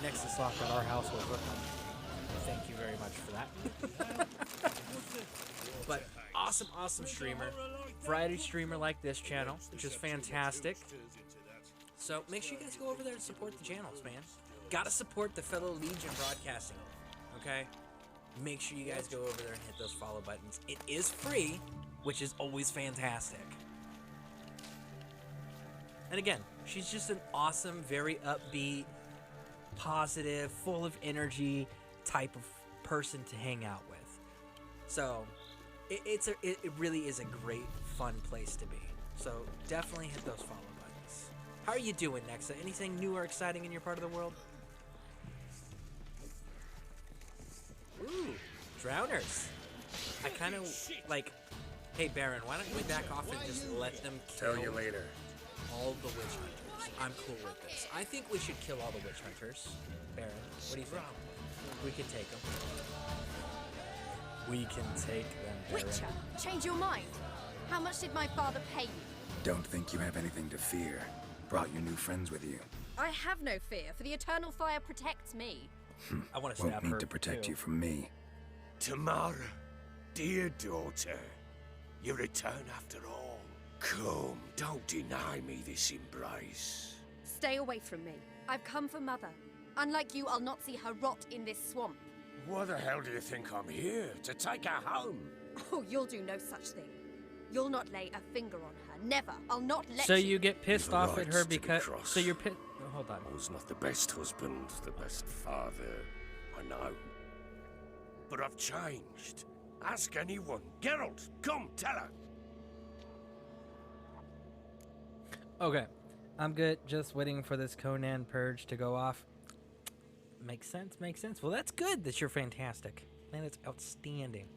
Nexus Lock at our house was with them. Thank you very much for that. But awesome, awesome streamer. Variety streamer like this channel, which is fantastic. So make sure you guys go over there and support the channels, man. Gotta support the fellow Legion broadcasting, okay? Make sure you guys go over there and hit those follow buttons. It is free, which is always fantastic. And again, she's just an awesome, very upbeat, positive, full of energy type of person to hang out with. So it really is a great, fun place to be. So definitely hit those follow buttons. How are you doing, Nexa? Anything new or exciting in your part of the world? Ooh, drowners. I kind of like, hey Baron, why don't we back off and just let them kill Tell you later. all the witch hunters? I'm cool with this. I think we should kill all the witch hunters. Baron, what do you think? We can take them. We can take them, Baron. Witcher, change your mind. How much did my father pay you? Don't think you have anything to fear. Brought your new friends with you. I have no fear, for the eternal fire protects me. I want to Won't stab need her to protect too. you from me. Tamara, dear daughter, you return after all. Come, don't deny me this embrace. Stay away from me. I've come for Mother. Unlike you, I'll not see her rot in this swamp. Why the hell do you think I'm here? To take her home? Oh, you'll do no such thing. You'll not lay a finger on her. Never. I'll not let So you. you get pissed You've a off at right her to be because... cross. So you're pissed... Oh, hold on. I was not the best husband, the best father, I know. But I've changed. Ask anyone. Geralt, come, tell her. Okay. I'm good. Just waiting for this Conan purge to go off. Makes sense, makes sense. Well, that's good that you're fantastic. Man, that's outstanding.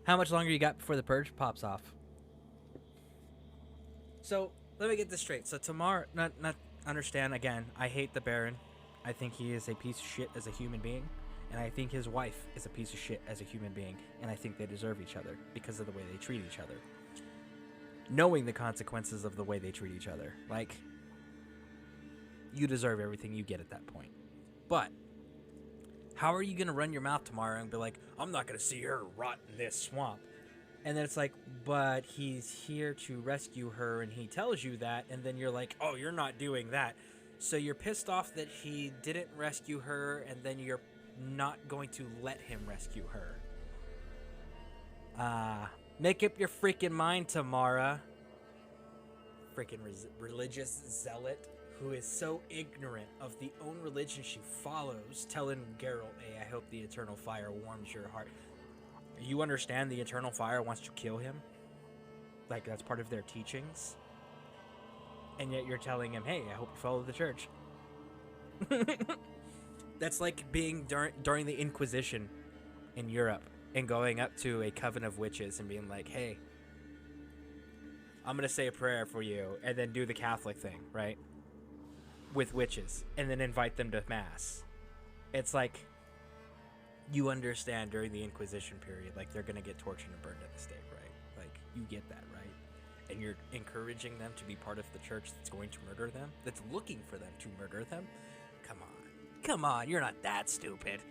How much longer you got before the purge pops off? So, let me get this straight. So tomorrow, not understand, again, I hate the Baron. I think he is a piece of shit as a human being. And I think his wife is a piece of shit as a human being. And I think they deserve each other because of the way they treat each other. Knowing the consequences of the way they treat each other. Like, You deserve everything you get at that point. But how are you going to run your mouth tomorrow and be like, I'm not going to see her rot in this swamp? And then it's like, but he's here to rescue her, and he tells you that, and then you're like, oh, you're not doing that. So you're pissed off that he didn't rescue her, and then you're not going to let him rescue her. Make up your freaking mind, Tamara. Freaking religious zealot who is so ignorant of the own religion she follows, telling Geralt, hey, I hope the eternal fire warms your heart. You understand the eternal fire wants to kill him? Like, that's part of their teachings? And yet you're telling him, hey, I hope you follow the church. That's like being during the Inquisition in Europe and going up to a coven of witches and being like, hey, I'm going to say a prayer for you, and then do the Catholic thing, right? With witches, and then invite them to Mass. It's like, you understand during the Inquisition period, like, they're going to get tortured and burned at the stake, right? Like, you get that, right? And you're encouraging them to be part of the church that's going to murder them, that's looking for them to murder them. Come on, you're not that stupid.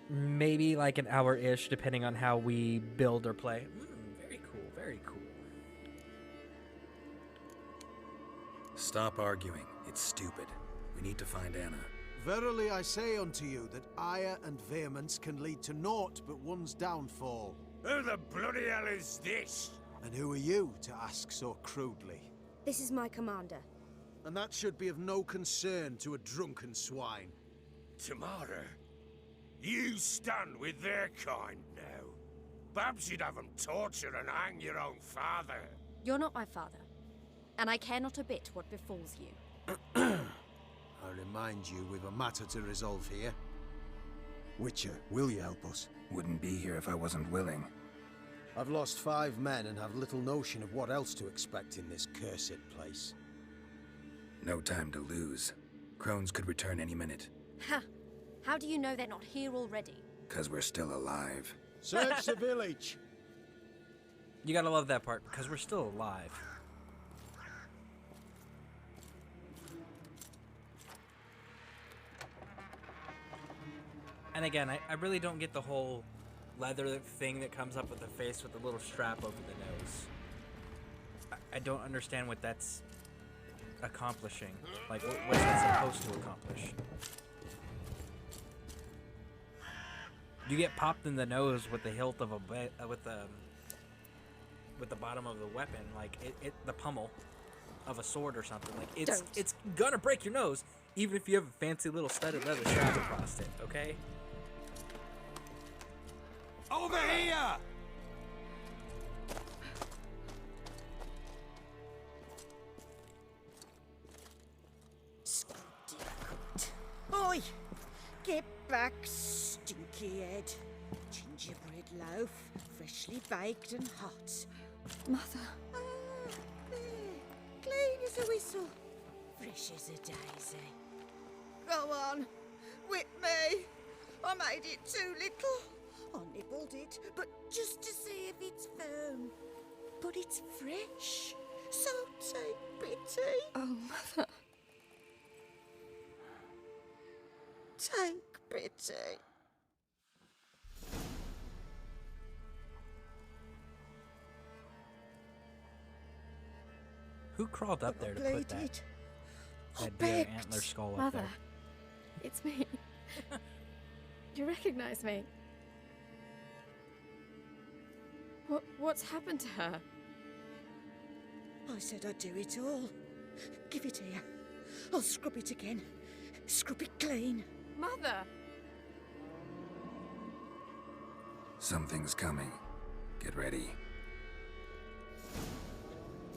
Maybe like an hour-ish, depending on how we build or play. Very cool, very cool. Stop arguing. It's stupid. We need to find Anna. Verily I say unto you that ire and vehemence can lead to naught but one's downfall. Who the bloody hell is this? And who are you to ask so crudely? This is my commander. And that should be of no concern to a drunken swine. Tamara, you stand with their kind now. Perhaps you'd have them torture and hang your own father. You're not my father, and I care not a bit what befalls you. I remind you we've a matter to resolve here. Witcher, will you help us? Wouldn't be here if I wasn't willing. I've lost 5 men and have little notion of what else to expect in this cursed place. No time to lose. Crones could return any minute. Ha! How do you know they're not here already? 'Cause we're still alive. Search the village! You gotta love that part, because we're still alive. And again, I really don't get the whole leather thing that comes up with the face with the little strap over the nose. I don't understand what that's accomplishing. Like, what's that supposed to accomplish? You get popped in the nose with the hilt of a with the bottom of the weapon, like the pummel of a sword or something. Like, it's gonna break your nose, even if you have a fancy little studded leather strap across it. Okay. Over here! Oi! Get back, stinky head. Gingerbread loaf, freshly baked and hot. Mother. Ah, there. Clean as a whistle. Fresh as a daisy. Go on. Whip me. I made it too little. I nibbled it, but just to see if it's firm. But it's fresh. So take pity. Oh, Mother. Take pity. Who crawled up there to put that deer antler skull up Mother, there? it's me. You recognize me? What's happened to her? I said I'd do it all. Give it here. I'll scrub it again. Scrub it clean. Mother! Something's coming. Get ready.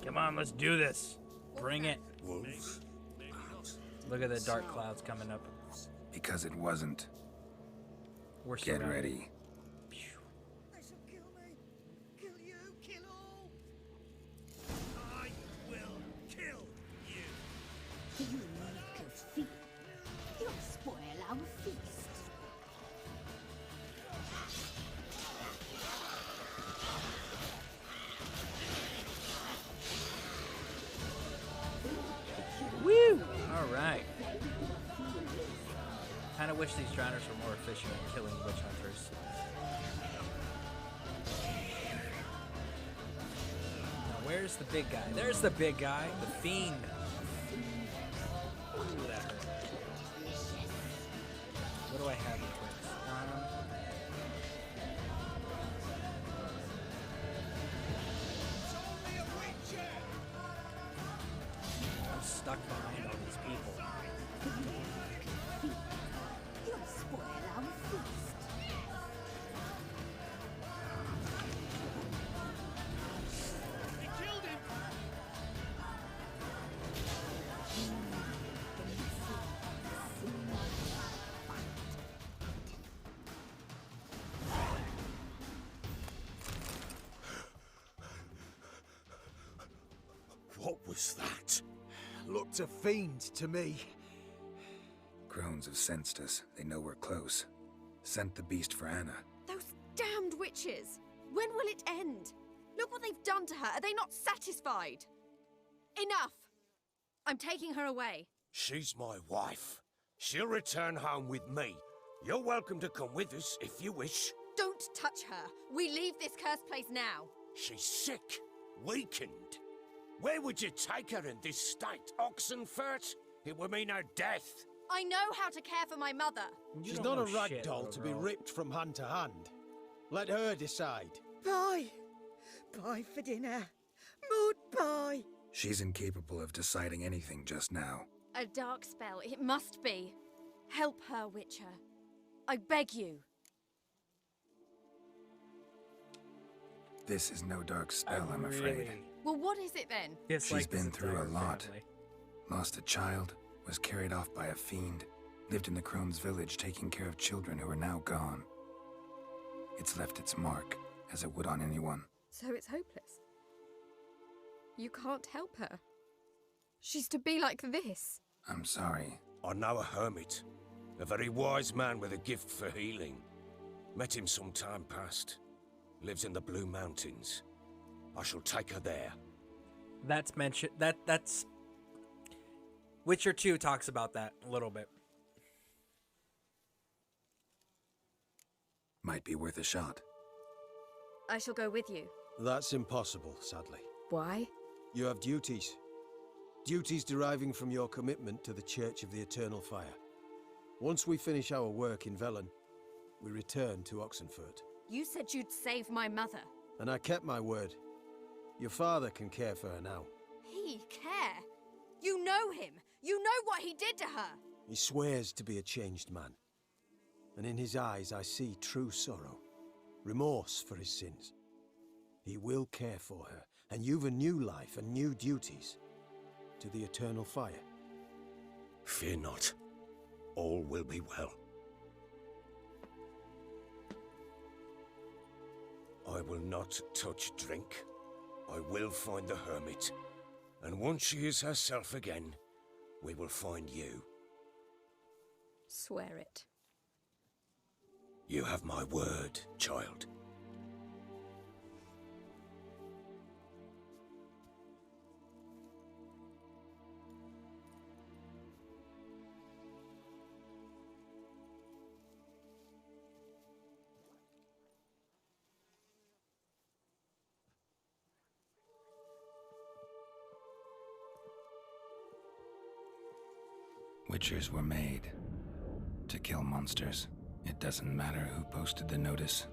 Come on, let's do this. Bring it. Wolves? Look at the dark clouds coming up. Because it wasn't. We're Get surrounded. ready. They shall kill me. Kill you. Kill all. I will kill you. You make a feast. You'll spoil our feast. wish these drowners were more efficient at killing witch hunters. Now, where's the big guy? There's the big guy, the fiend. Ooh, that hurt. What do I have in Twix? I'm stuck behind all these people. You'll spoil our feast. He killed him! What was that? Looked a fiend to me. Crones have sensed us. They know we're close. Sent the beast for Anna. Those damned witches! When will it end? Look what they've done to her. Are they not satisfied? Enough! I'm taking her away. She's my wife. She'll return home with me. You're welcome to come with us if you wish. Don't touch her. We leave this cursed place now. She's sick, weakened. Where would you take her in this state? Oxenfurt? It would mean her death. I know how to care for my mother. She's not a rag doll to be ripped from hand to hand. Let her decide. Bye. Bye for dinner. Mood bye. She's incapable of deciding anything just now. A dark spell, it must be. Help her, Witcher. I beg you. This is no dark spell, I'm afraid. Well, what is it then? She's been through a lot. Lost a child, was carried off by a fiend, lived in the Crone's village taking care of children who are now gone. It's left its mark, as it would on anyone. So it's hopeless. You can't help her. She's to be like this. I'm sorry. I know a hermit, a very wise man with a gift for healing. Met him some time past. Lives in the Blue Mountains. I shall take her there. That's mentioned. That's Witcher 2 talks about that a little bit. Might be worth a shot. I shall go with you. That's impossible, sadly. Why? You have duties. Duties deriving from your commitment to the Church of the Eternal Fire. Once we finish our work in Velen, we return to Oxenfurt. You said you'd save my mother. And I kept my word. Your father can care for her now. He care? You know him. You know what he did to her. He swears to be a changed man. And in his eyes I see true sorrow. Remorse for his sins. He will care for her, and you've a new life and new duties. To the Eternal Fire. Fear not. All will be well. I will not touch drink. I will find the hermit. And once she is herself again, we will find you. Swear it. You have my word, child. Witchers were made to kill monsters. It doesn't matter who posted the notice.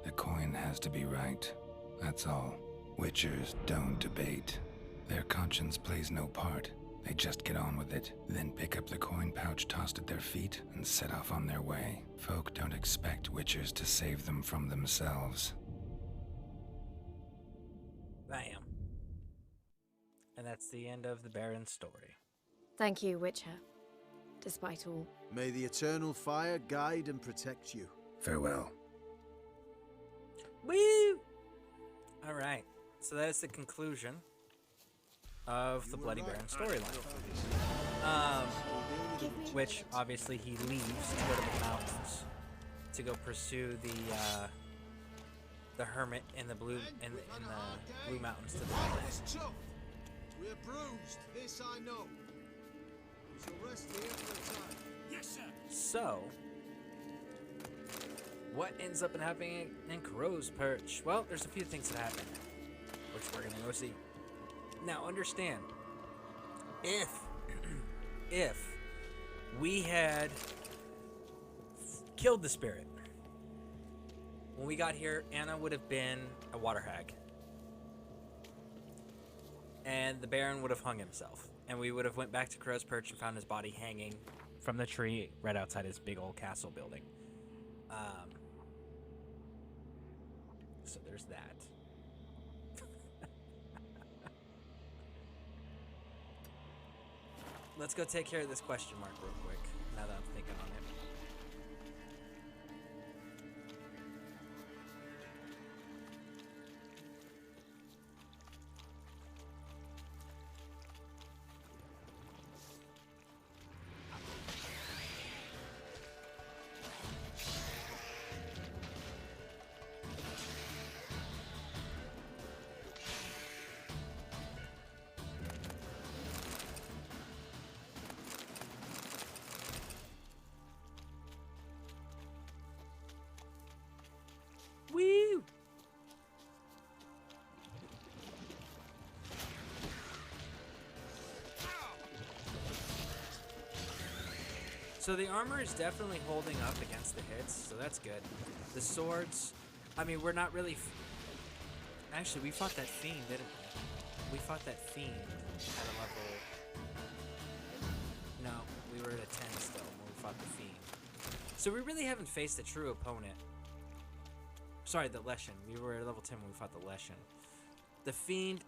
The coin has to be right. That's all. Witchers don't debate. Their conscience plays no part. They just get on with it, then pick up the coin pouch tossed at their feet and set off on their way. Folk don't expect Witchers to save them from themselves. Bam. And that's the end of the Baron's story. Thank you, Witcher. Despite all. May the Eternal Fire guide and protect you. Farewell. Woo! Alright, so that's the conclusion of the Bloody Baron storyline. Which, obviously, he leaves to go to the mountains to go pursue the hermit in the Blue Mountains to the north. We're bruised, this I know. We shall rest here for a time. Yes, sir. So, what ends up happening in Crow's Perch? Well, there's a few things that happen, which we're gonna go see. Now, understand, if we had killed the spirit when we got here, Anna would have been a water hag, and the Baron would have hung himself, and we would have went back to Crow's Perch and found his body hanging from the tree right outside his big old castle building. So there's that. Let's go take care of this question mark real quick, now that I'm thinking on it. Woo! So the armor is definitely holding up against the hits, so that's good. The swords, I mean, we're not really... Actually, we fought that fiend, didn't we? We fought that fiend at a level... No, we were at a 10 still when we fought the fiend. So we really haven't faced a true opponent. Sorry, the Leshen. We were at level 10 when we fought the Leshen. The Fiend,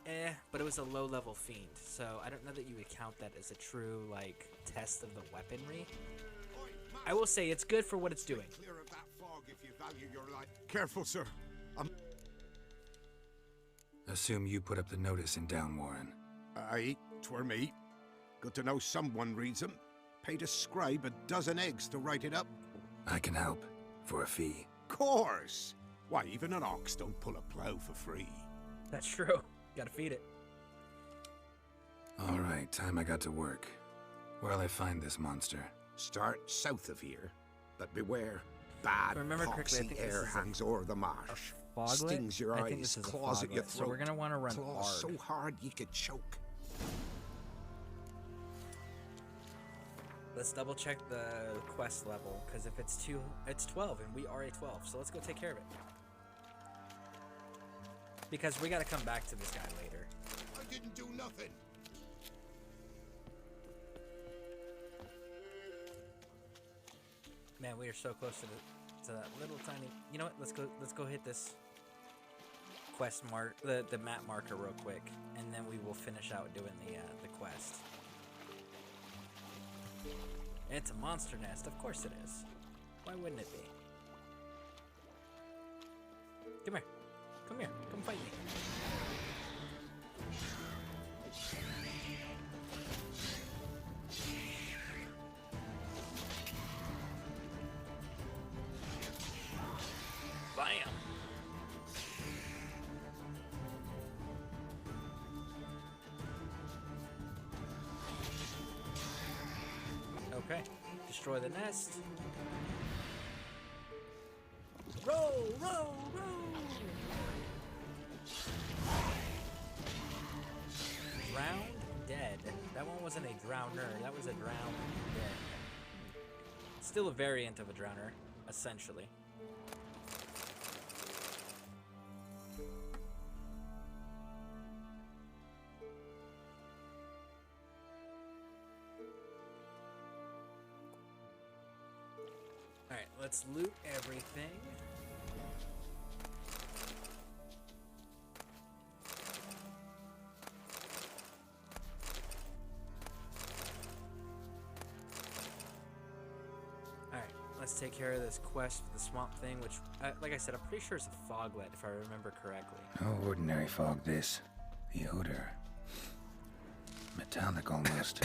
but it was a low-level Fiend, so I don't know that you would count that as a true, like, test of the weaponry. I will say it's good for what it's doing. Clear of that fog if you value your life. Careful, sir. Assume you put up the notice in Downwarren. Aye, 'twere me. Good to know someone reads 'em. Paid a scribe a dozen eggs to write it up. I can help, for a fee. Course! Why, even an ox don't pull a plow for free. That's true. Gotta feed it. All right, time I got to work. Where'll I find this monster? Start south of here, but beware. Bad, Remember correctly, I poxy think this air is hangs o'er the marsh. Foglet? Stings your I think eyes, this is a claws at your foglet, throat. so we're gonna want to run claws hard. so hard you could choke. Let's double check the quest level, because if it's 12, and we are a 12, so let's go take care of it. Because we gotta come back to this guy later. I didn't do nothing. Man, we are so close to that little tiny. You know what? Let's go hit this quest mark, the map marker real quick, and then we will finish out doing the quest. It's a monster nest, of course it is. Why wouldn't it be? Come here. Come here. Come fight me. Bam! Okay. Destroy the nest. Roll, roll, roll! Drowned dead. That one wasn't a drowner. That was a drowned dead. Still a variant of a drowner, essentially. Alright, let's loot everything. Alright, let's take care of this quest for the swamp thing, which, like I said, I'm pretty sure it's a foglet, if I remember correctly. No ordinary fog, this. The odor. Metallic almost.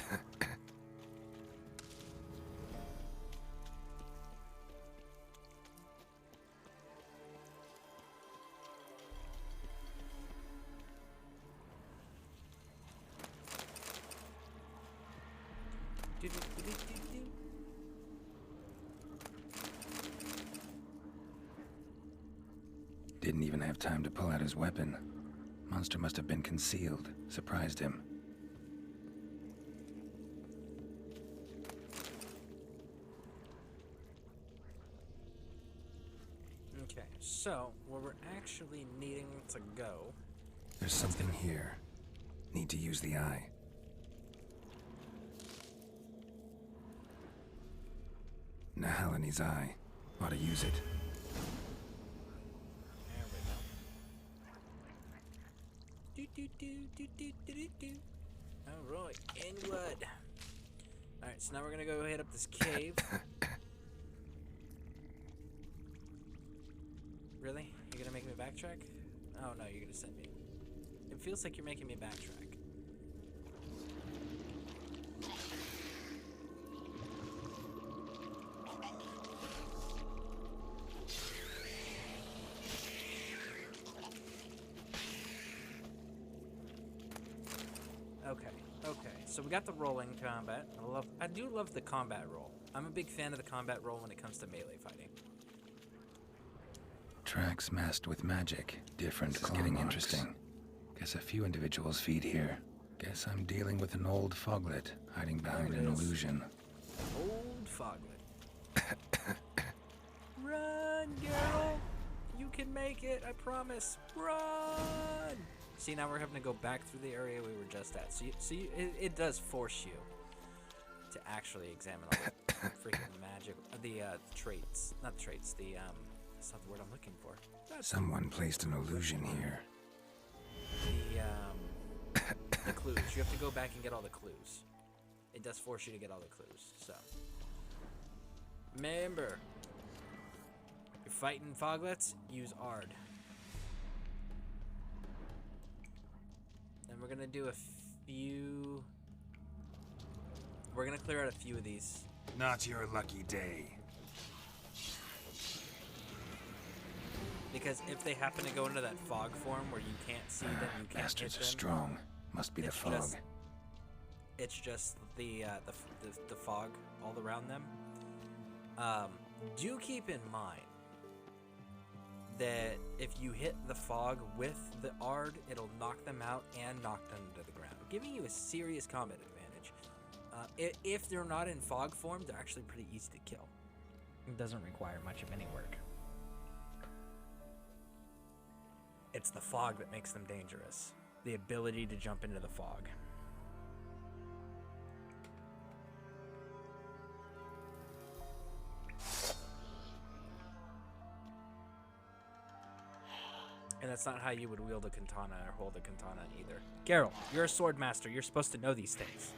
Didn't even have time to pull out his weapon. Monster must have been concealed, surprised him. Okay, so where we're actually needing to go. There's something here. Need to use the eye. Nahalani's eye. Ought to use it. There we go. Alright, inward. Alright, so now we're gonna go hit up this cave. Really? You're gonna make me backtrack? Oh no, you're gonna send me. It feels like you're making me backtrack. Okay, so we got the rolling combat. I do love the combat roll. I'm a big fan of the combat roll when it comes to melee fighting. Tracks masked with magic. Different is getting interesting. Guess a few individuals feed here. Guess I'm dealing with an old foglet, hiding behind an illusion. Old foglet. Run, girl! You can make it, I promise. Run! See, now we're having to go back through the area we were just at. So it does force you to actually examine all the freaking magic, the traits, not traits. That's not the word I'm looking for. Someone placed an illusion here. The clues. You have to go back and get all the clues. It does force you to get all the clues. So, remember, you're fighting foglets. Use Ard. And we're gonna do a few. We're gonna clear out a few of these. Not your lucky day. Because if they happen to go into that fog form where you can't see them, you can't Bastards hit are them, strong. Must be the fog. It's just the fog all around them. Do keep in mind that if you hit the fog with the Ard, it'll knock them out and knock them to the ground, giving you a serious combat advantage. If they're not in fog form, they're actually pretty easy to kill. It doesn't require much of any work. It's the fog that makes them dangerous. The ability to jump into the fog. And that's not how you would wield a katana or hold a katana either. Geralt, you're a sword master. You're supposed to know these things.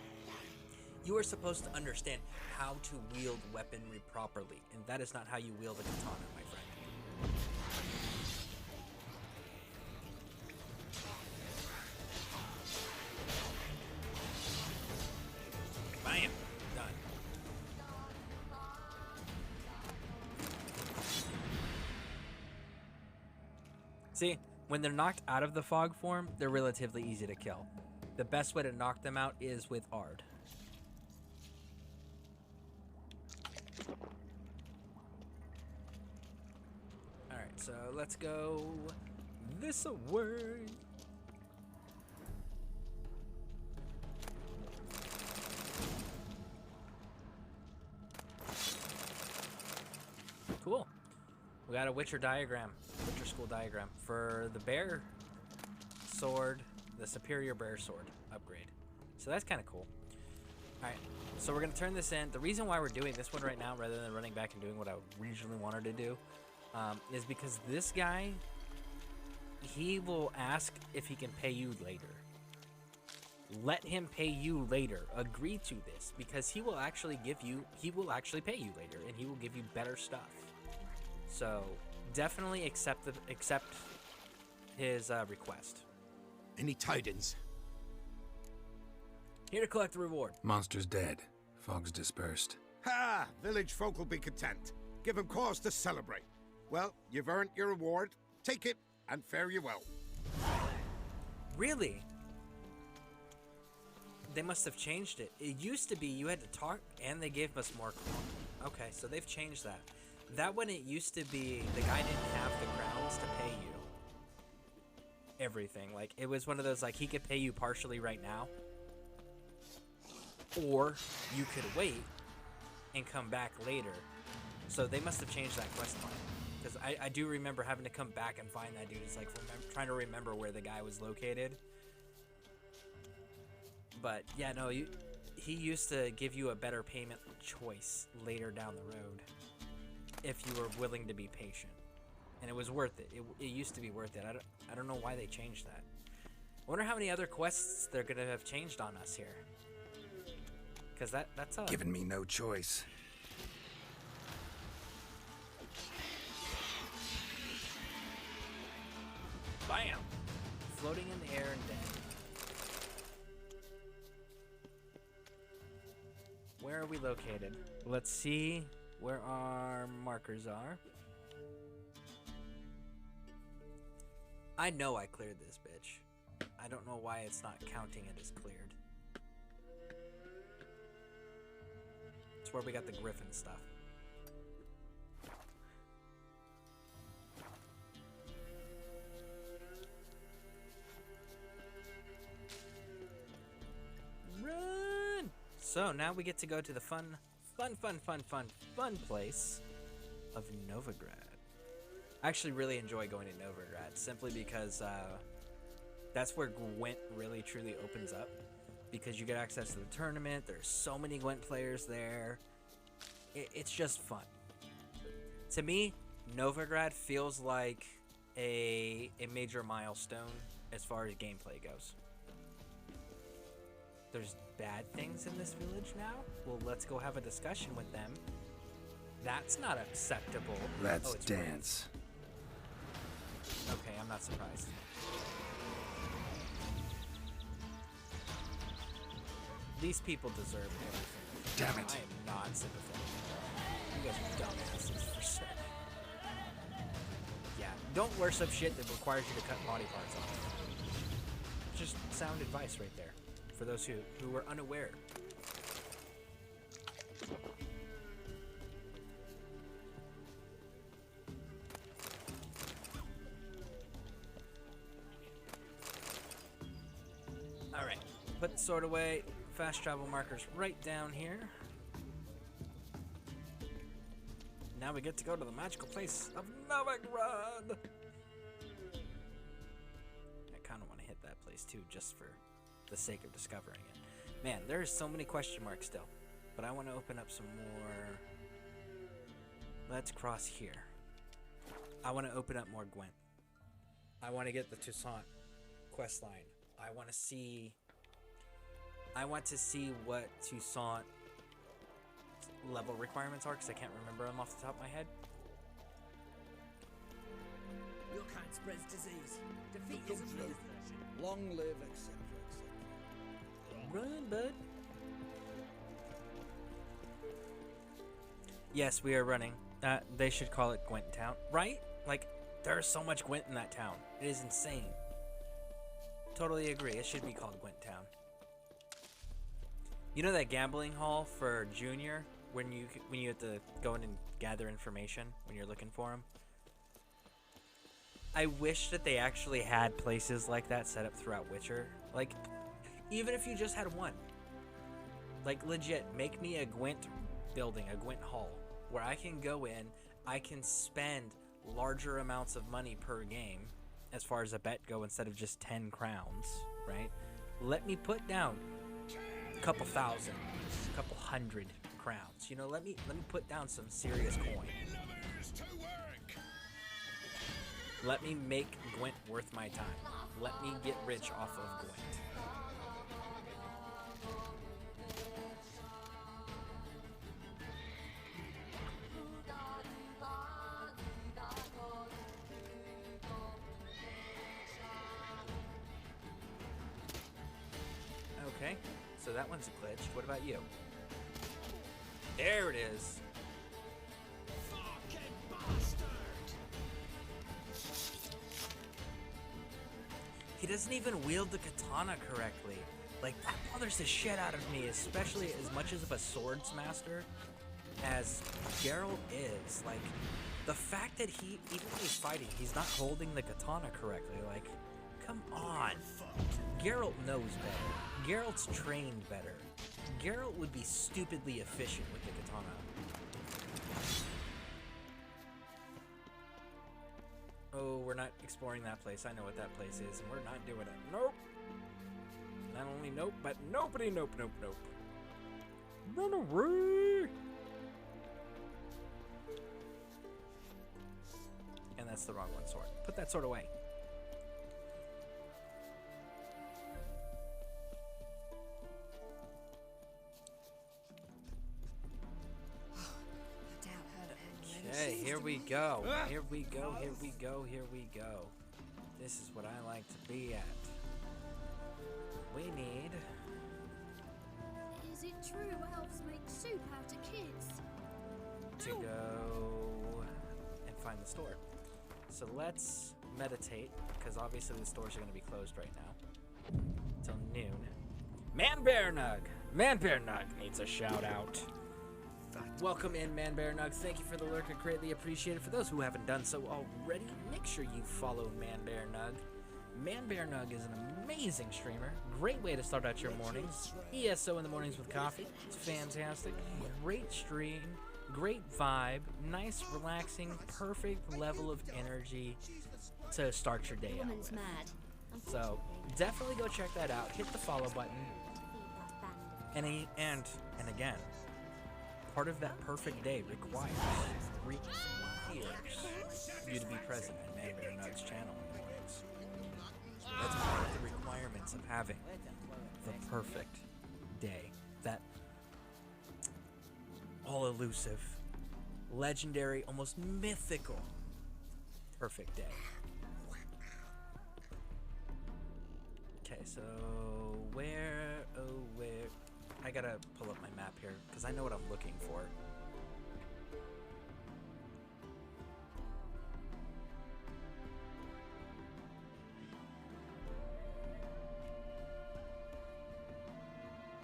You are supposed to understand how to wield weaponry properly, and that is not how you wield a katana, my friend. Bam! Done. See, when they're knocked out of the fog form, they're relatively easy to kill. The best way to knock them out is with Ard. Alright, so let's go this way. Cool. We got a Witcher diagram, Witcher school diagram for the bear sword, the superior bear sword upgrade. So that's kind of cool. All right, so we're gonna turn this in. The reason why we're doing this one right now, rather than running back and doing what I originally wanted to do, is because this guy, he will ask if he can pay you later. Let him pay you later. Agree to this, because he will actually pay you later, and he will give you better stuff. So definitely accept his request. Any tidings? Here to collect the reward. Monster's dead. Fog's dispersed. Ha! Village folk will be content. Give them cause to celebrate. Well, you've earned your reward. Take it, and fare you well. Really? They must have changed it. It used to be you had to talk, and they gave us more. Okay, so they've changed that. That when it used to be the guy didn't have the crowns to pay you. everything. Like, it was one of those, like, he could pay you partially right now, or you could wait and come back later. So they must have changed that quest line, because I do remember having to come back and find that dude. It's like trying to remember where the guy was located. But yeah, no, he used to give you a better payment choice later down the road if you were willing to be patient, and it was worth it. It used to be worth it. I don't know why they changed that. I wonder how many other quests they're gonna have changed on us here, because that's Given me no choice. Bam! Floating in the air and dead. Where are we located? Let's see where our markers are. I know I cleared this bitch. I don't know why it's not counting it as cleared. It's where we got the griffin stuff. Run! So now we get to go to the fun place of Novigrad. I actually really enjoy going to Novigrad simply because that's where Gwent really truly opens up, because you get access to the tournament. There's so many Gwent players there. It's just fun. To me, Novigrad feels like a major milestone as far as gameplay goes. There's bad things in this village now? Well, let's go have a discussion with them. That's not acceptable. Let's it's dance. Red. Okay, I'm not surprised. These people deserve everything. Damn it. I am not sympathetic. You guys are dumbasses for sure. Yeah, don't worship shit that requires you to cut body parts off. Just sound advice right there, for those who were unaware. Alright, put the sword away. Fast travel markers right down here. Now we get to go to the magical place of Novigrad. I kind of want to hit that place too, just for the sake of discovering it. Man, there's so many question marks still, but I want to open up some more. Let's cross here. I want to open up more Gwent. I want to get the Toussaint quest line. I want to see what Toussaint level requirements are, because I can't remember them off the top of my head. Your kind spreads disease. Defeat is a version. Long live, etc., etc. Run, bud. Yes, we are running. They should call it Gwent Town, right? Like, there's so much Gwent in that town. It is insane. Totally agree. It should be called Gwent Town. You know that gambling hall for Junior, when you have to go in and gather information when you're looking for him? I wish that they actually had places like that set up throughout Witcher. Like, even if you just had one. Like, legit, make me a Gwent building, a Gwent hall, where I can go in, I can spend larger amounts of money per game, as far as a bet go, instead of just 10 crowns, right? Let me put down a couple thousand, a couple hundred crowns. You know, let me put down some serious coin. Let me make Gwent worth my time. Let me get rich off of Gwent. Okay, so that one's glitched. What about you? There it is. He doesn't even wield the katana correctly. Like, that bothers the shit out of me, especially as much of a swords master as Geralt is. Like, the fact that even when he's fighting, he's not holding the katana correctly. Like, Come on. Geralt knows better. Geralt's trained better. Geralt would be stupidly efficient with the katana. Oh, we're not exploring that place. I know what that place is, and we're not doing it. Nope. Not only nope, but nobody nope, nope, nope. Run away! And that's the wrong one, sword. Put that sword away. Okay, here we go. Here we go, here we go, here we go. This is what I like to be at. We need... Is it true elves make soup out of kids? to go and find the store. So let's meditate, because obviously the stores are going to be closed right now till noon. Man-Bear-Nug! Man-Bear-Nug needs a shout-out. Welcome in, Man-Bear-Nug. Thank you for the lurk. I greatly appreciate it. For those who haven't done so already, make sure you follow Man-Bear-Nug. Man-Bear-Nug is an amazing streamer. Great way to start out your mornings. ESO in the mornings with coffee. It's fantastic. Great stream. Great vibe. Nice, relaxing, perfect level of energy to start your day out with. So definitely go check that out. Hit the follow button. And again, part of that perfect day requires you to be present in Man-Bear-Nug's channel in the mornings. That's part of the requirements of having the perfect day. That all-elusive, legendary, almost mythical perfect day. Okay, so where... I gotta pull up my map here, because I know what I'm looking for.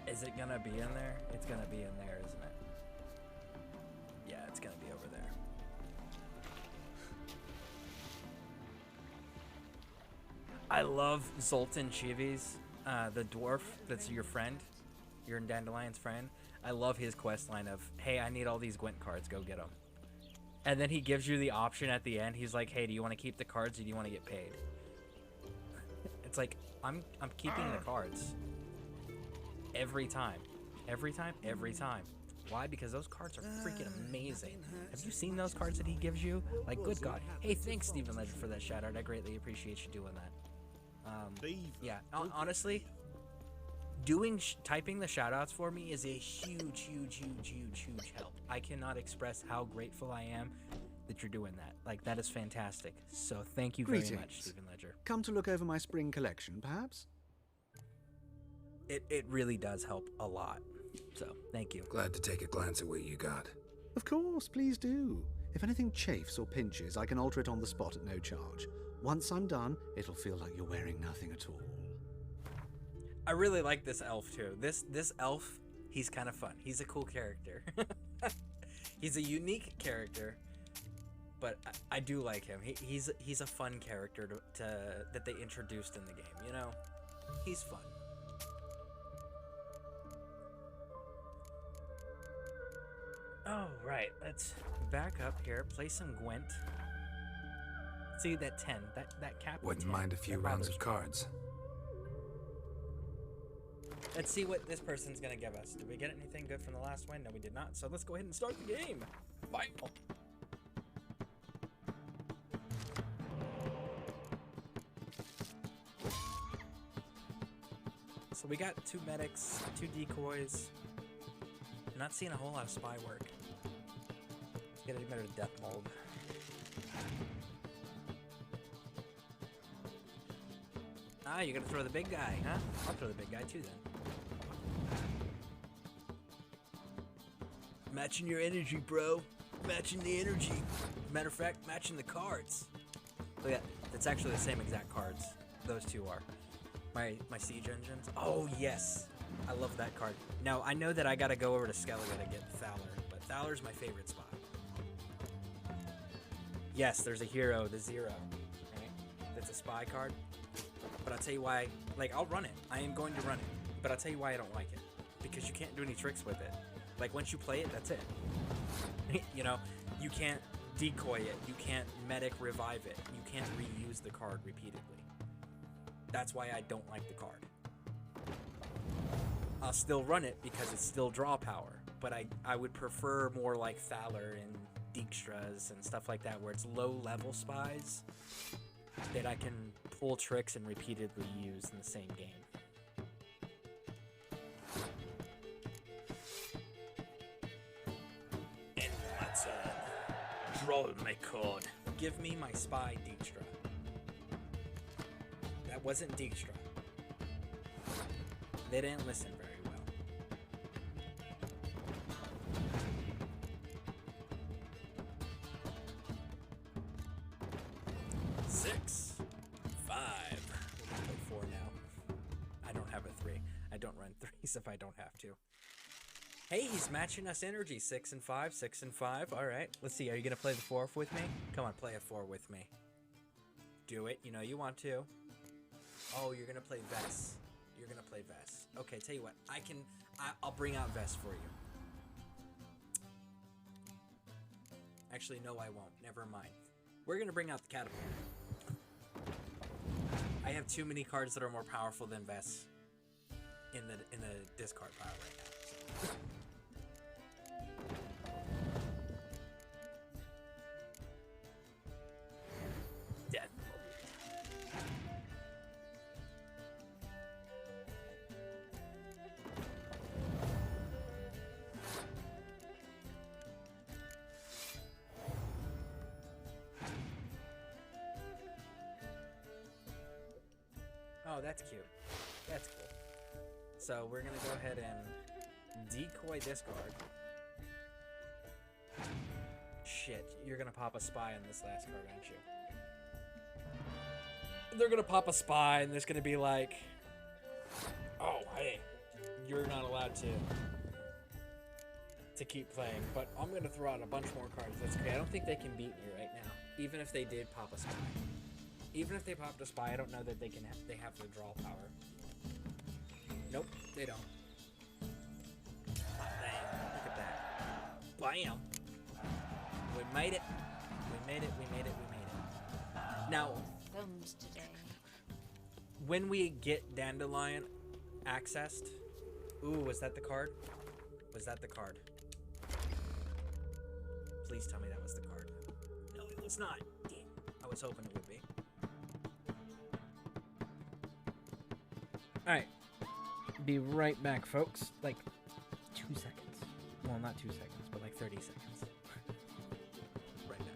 Is it gonna be in there? It's gonna be in there, isn't it? Yeah, it's gonna be over there. I love Zoltan Chivi's, the dwarf that's your friend, your Dandelion's friend. I love his quest line of, hey, I need all these Gwent cards, go get them. And then he gives you the option at the end. He's like, hey, do you want to keep the cards or do you want to get paid? It's like, I'm keeping the cards. Every time. Every time? Every time. Why? Because those cards are freaking amazing. Have you seen those cards that he gives you? Like, good God. Hey, thanks, Stephen Ledger, for that shout-out. I greatly appreciate you doing that. Yeah, honestly, typing the shout-outs for me is a huge help. I cannot express how grateful I am that you're doing that. Like, that is fantastic. So thank you very much, Stephen Ledger. Come to look over my spring collection, perhaps? It really does help a lot. So, thank you. Glad to take a glance at what you got. Of course, please do. If anything chafes or pinches, I can alter it on the spot at no charge. Once I'm done, it'll feel like you're wearing nothing at all. I really like this elf, too. This elf, he's kind of fun. He's a cool character. He's a unique character, but I do like him. He's a fun character that they introduced in the game, you know? He's fun. Oh, right. Let's back up here. Play some Gwent. See that 10. That cap. Wouldn't mind a few rounds of cards. Let's see what this person's gonna give us. Did we get anything good from the last win? No, we did not. So let's go ahead and start the game. Final. So we got 2 medics, 2 decoys. I'm not seeing a whole lot of spy work. Let's get a better death mold. Ah, you're gonna throw the big guy, huh? I'll throw the big guy too then. Matching your energy, bro. Matching the energy. Matter of fact, matching the cards. Look at that. It's actually the same exact cards. Those two are. My siege engines. Oh, yes. I love that card. Now, I know that I gotta go over to Skellige to get Thaler, but Thaler's my favorite spot. Yes, there's a hero, the 0. Right? That's a spy card. But I'll tell you why, like, I'll run it. I am going to run it. But I'll tell you why I don't like it. Because you can't do any tricks with it. Like, once you play it, that's it. You know, you can't decoy it. You can't medic revive it. You can't reuse the card repeatedly. That's why I don't like the card. I'll still run it because it's still draw power. But I would prefer more like Thaler and Dijkstra's and stuff like that, where it's low-level spies that I can pull tricks and repeatedly use in the same game. And my turn. Roll my card. Give me my spy, Dijkstra. That wasn't Dijkstra. They didn't listen very well. Six, 5. We're gonna play 4 now. I don't have a 3. I don't run 3s if I don't have to. Hey, he's matching us energy. 6 and 5, 6 and 5. All right. Let's see. Are you gonna play the 4 with me? Come on, play a 4 with me. Do it. You know you want to. Oh, you're gonna play Vess. You're gonna play Vess. Okay, tell you what. I'll bring out Vess for you. Actually, no, I won't. Never mind. We're gonna bring out the catapult. I have too many cards that are more powerful than Vess in the discard pile right now. Death. Oh, that's cute. That's cool. So we're gonna go ahead and decoy this card. Shit, you're gonna pop a spy on this last card, aren't you? They're gonna pop a spy and there's gonna be like, oh, hey, you're not allowed to keep playing, but I'm gonna throw out a bunch more cards. That's okay. I don't think they can beat me right now, even if they did pop a spy. Even if they popped a spy, I don't know that they can. They have the draw power. Nope, they don't. Bam! Look at that! Bam! We made it. We made it. We made it. We made it. Now, Thumbs today. when we get Dandelion accessed, ooh, was that the card? Was that the card? Please tell me that was the card. No, it was not. Damn. I was hoping it would be. Alright. Be right back, folks. Like 2 seconds. Well, not 2 seconds, but like 30 seconds. Right back.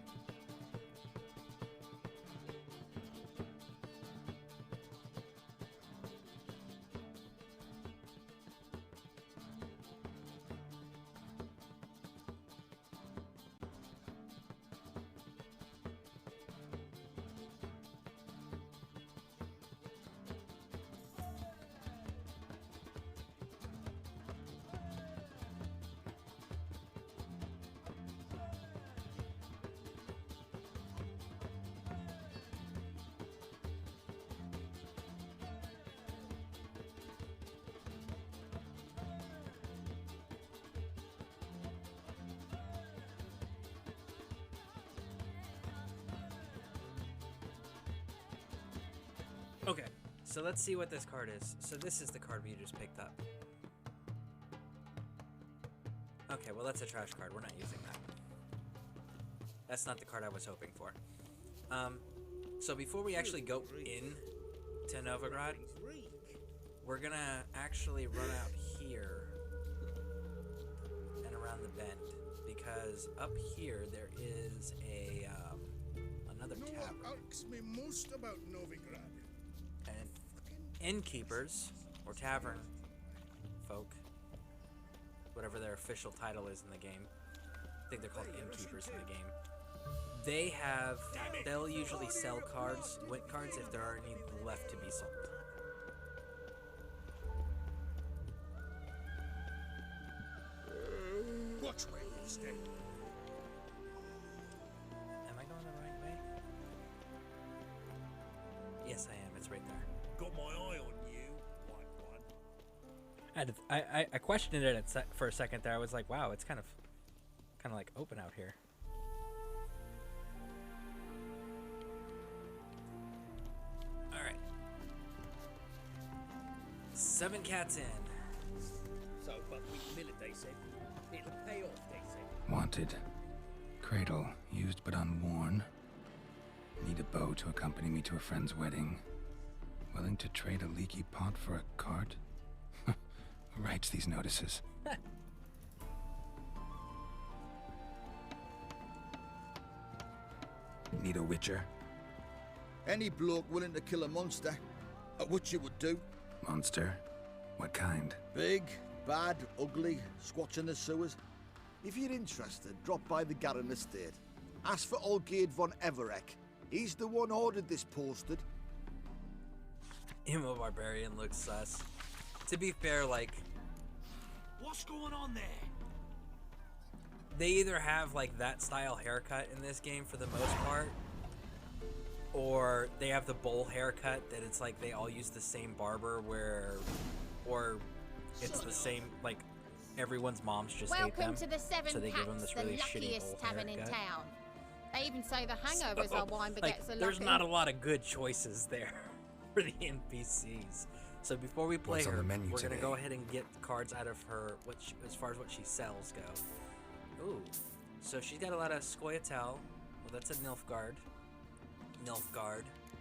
Okay, so let's see what this card is. So this is the card we just picked up. Okay, well that's a trash card. We're not using that. That's not the card I was hoping for. So before we actually go in to Novigrad, we're gonna actually run out here and around the bend, because up here there is a another tavern. What irks me most about Novigrad? And innkeepers, or tavern folk, whatever their official title is in the game, I think they're called innkeepers in the game, they'll usually sell cards, win cards, if there are any left to be sold. Watch where you stay. Am I going the right way? Yes, I am. It's right there. Go I questioned it for a second there. I was like, wow, it's kind of like open out here. All right. 7 cats in. So, but we mill it, they say. It'll pay off, they say. Wanted. Cradle, used but unworn. Need a bow to accompany me to a friend's wedding. Willing to trade a leaky pot for a cart? Who writes these notices? Need a witcher? Any bloke willing to kill a monster, a witcher would do. Monster? What kind? Big, bad, ugly, squatching the sewers. If you're interested, drop by the Garren estate. Ask for Olgierd von Everek. He's the one ordered this posted. Emo Barbarian looks sus. To be fair, like, What's going on there? they either have like that style haircut in this game for the most part, or they have the bowl haircut that it's like they all use the same barber or it's the same, like everyone's moms just hate them. Welcome to the Seven so they give them Cats, this the really shitty luckiest bowl tavern in haircut. town. They even say the hangovers are wine Like, baguettes are there's lucky. not a lot of good choices there for the NPCs. So before we play What's on her, the menu we're gonna today? go ahead and get cards out of her, as far as what she sells go. Ooh, so she's got a lot of Scoia'tael. Well, that's a Nilfgaard,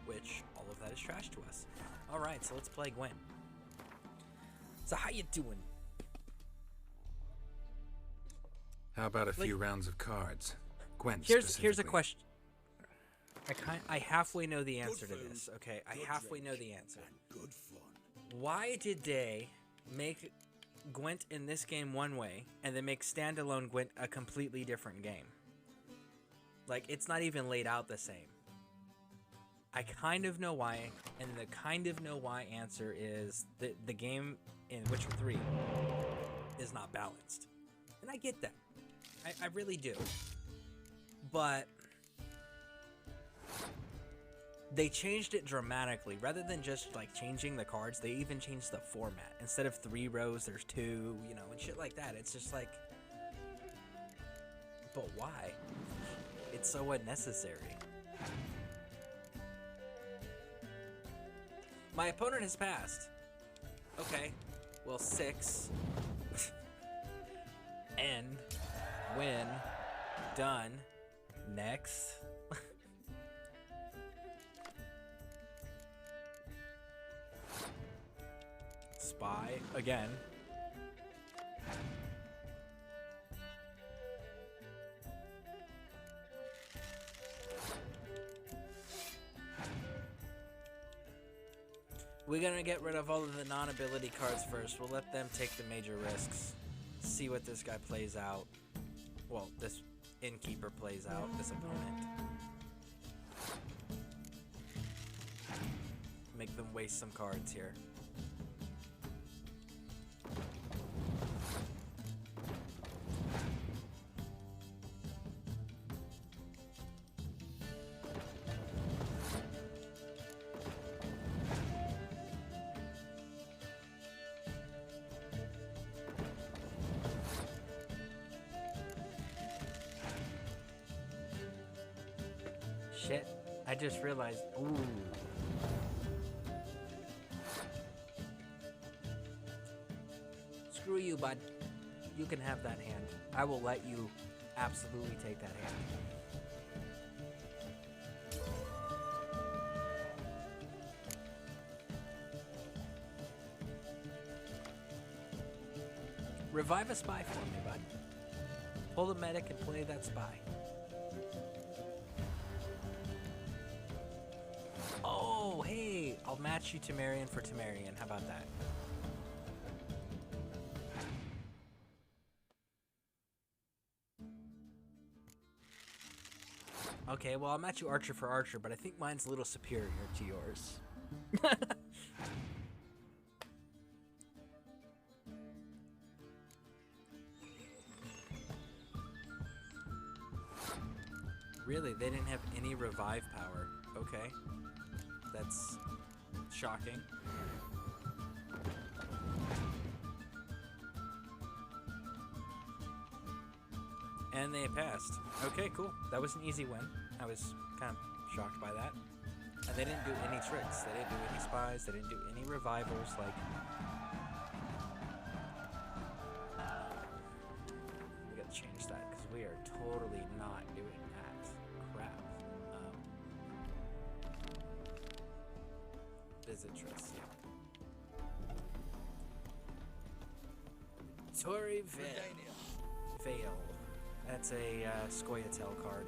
which all of that is trash to us. All right, so let's play Gwen. So how you doing? How about a few rounds of cards? Gwen, Here's a specifically. question. I halfway know the answer to this. Okay, I halfway know the answer. Good fun. Why did they make Gwent in this game one way and then make standalone Gwent a completely different game? Like, it's not even laid out the same. I kind of know why, and the kind of know why answer is that the game in Witcher 3 is not balanced. And I get that. I really do. But they changed it dramatically. Rather than just like changing the cards, they even changed the format. Instead of 3 rows, there's 2, you know, and shit like that. It's just like, but why? It's so unnecessary. My opponent has passed. Okay. Well, 6. End. Win. Done. Next. Spy. Again. We're gonna get rid of all of the non-ability cards first. We'll let them take the major risks. See what this guy plays out. Well, this innkeeper plays out, this opponent. Make them waste some cards here. Shit, I just realized. Ooh. Screw you, bud. You can have that hand. I will let you absolutely take that hand. Revive a spy for me, bud. Pull the medic and play that spy. Oh, hey, I'll match you Temerian for Temerian. How about that? Okay, well, I'll match you Archer for Archer, but I think mine's a little superior to yours. Really, they didn't have any revive power. Okay. That's shocking. And they passed. Okay, cool. That was an easy win. I was kind of shocked by that. And they didn't do any tricks. They didn't do any spies. They didn't do any revivals. Like, we gotta change that because we are totally not doing that. Crap. Visit tricks. Yeah. Tory Vale. That's a Scoia'tael card.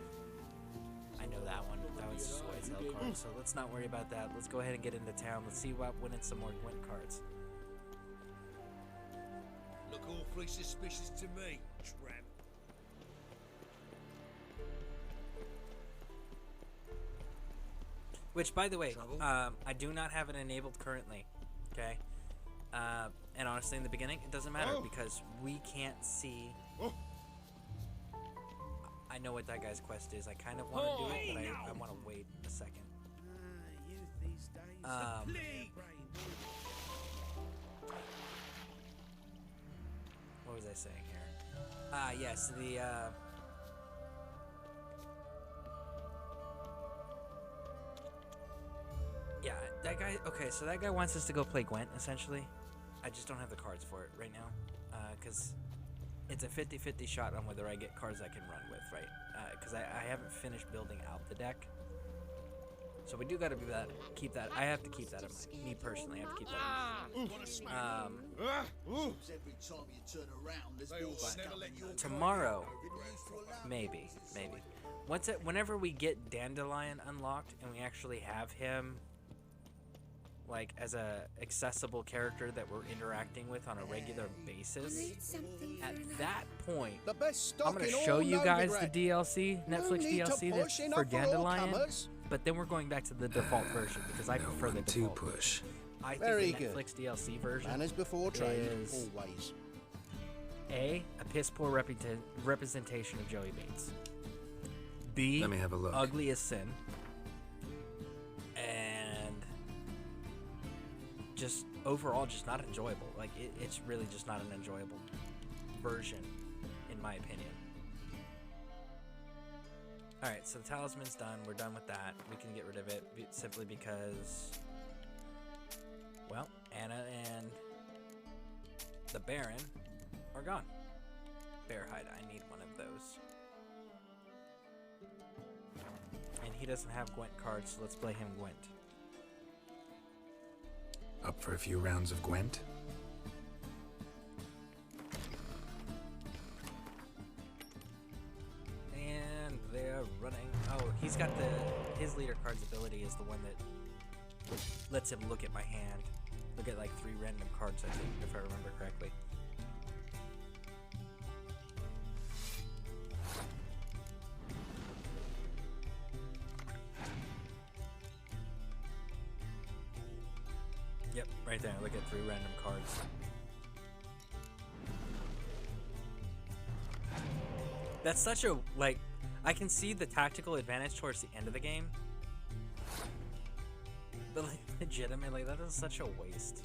I know that one. That was a Scoia'tael card, so let's not worry about that. Let's go ahead and get into town. Let's see about winning some more Gwent cards. Look awfully suspicious to me, tramp. Which, by the way, I do not have it enabled currently. Okay? And honestly, in the beginning, it doesn't matter because we can't see. I know what that guy's quest is. I kind of want to do it, but I want to wait a second. What was I saying here? Yes, yeah, that guy. Okay, so that guy wants us to go play Gwent, essentially. I just don't have the cards for it right now, because it's a 50-50 shot on whether I get cards I can run with, right? Because I haven't finished building out the deck. So we do got to keep that. I have to keep that in mind. Me personally, I have to keep that in mind. Tomorrow, maybe. Whenever we get Dandelion unlocked and we actually have him like as a accessible character that we're interacting with on a regular basis, at that point, I'm gonna show you guys the DLC, Netflix DLC that's for Dandelion, but then we're going back to the default version because I prefer the default push. I think the Netflix DLC version Manners before trade, is always. A piss poor representation of Joey Bates. B, let me have a look. Ugly as sin. And just overall just not enjoyable. Like it's really just not an enjoyable version in my opinion. Alright, so the talisman's done. We're done with that. We can get rid of it simply because, well, Anna and the Baron are gone. Bearhide, I need one of those. And he doesn't have Gwent cards, so let's play him Gwent. Up for a few rounds of Gwent? And they're running. Oh, he's got his leader card's ability is the one that lets him look at my hand. Look at like 3 random cards, I think, if I remember correctly. Yep, right there. Look at 3 random cards. That's such a, like, I can see the tactical advantage towards the end of the game. But, like, legitimately, that is such a waste.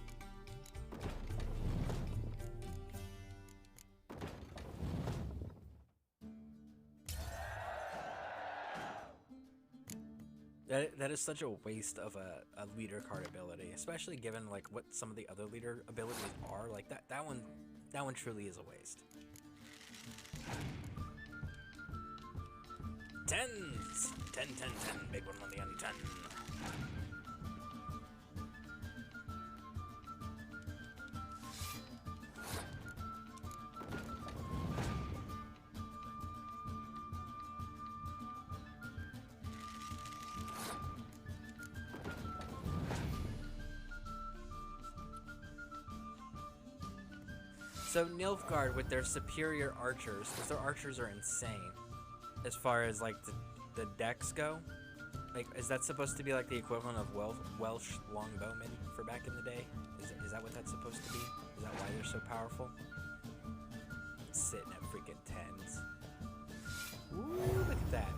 That is such a waste of a leader card ability, especially given like what some of the other leader abilities are. Like that one truly is a waste. 10s, 10, 10, 10. Big one on the only 10. So Nilfgaard with their superior archers, because their archers are insane, as far as like the decks go. Like, is that supposed to be like the equivalent of Welsh longbowmen for back in the day? Is that what that's supposed to be? Is that why they're so powerful? Sitting at freaking 10s. Ooh, look at that.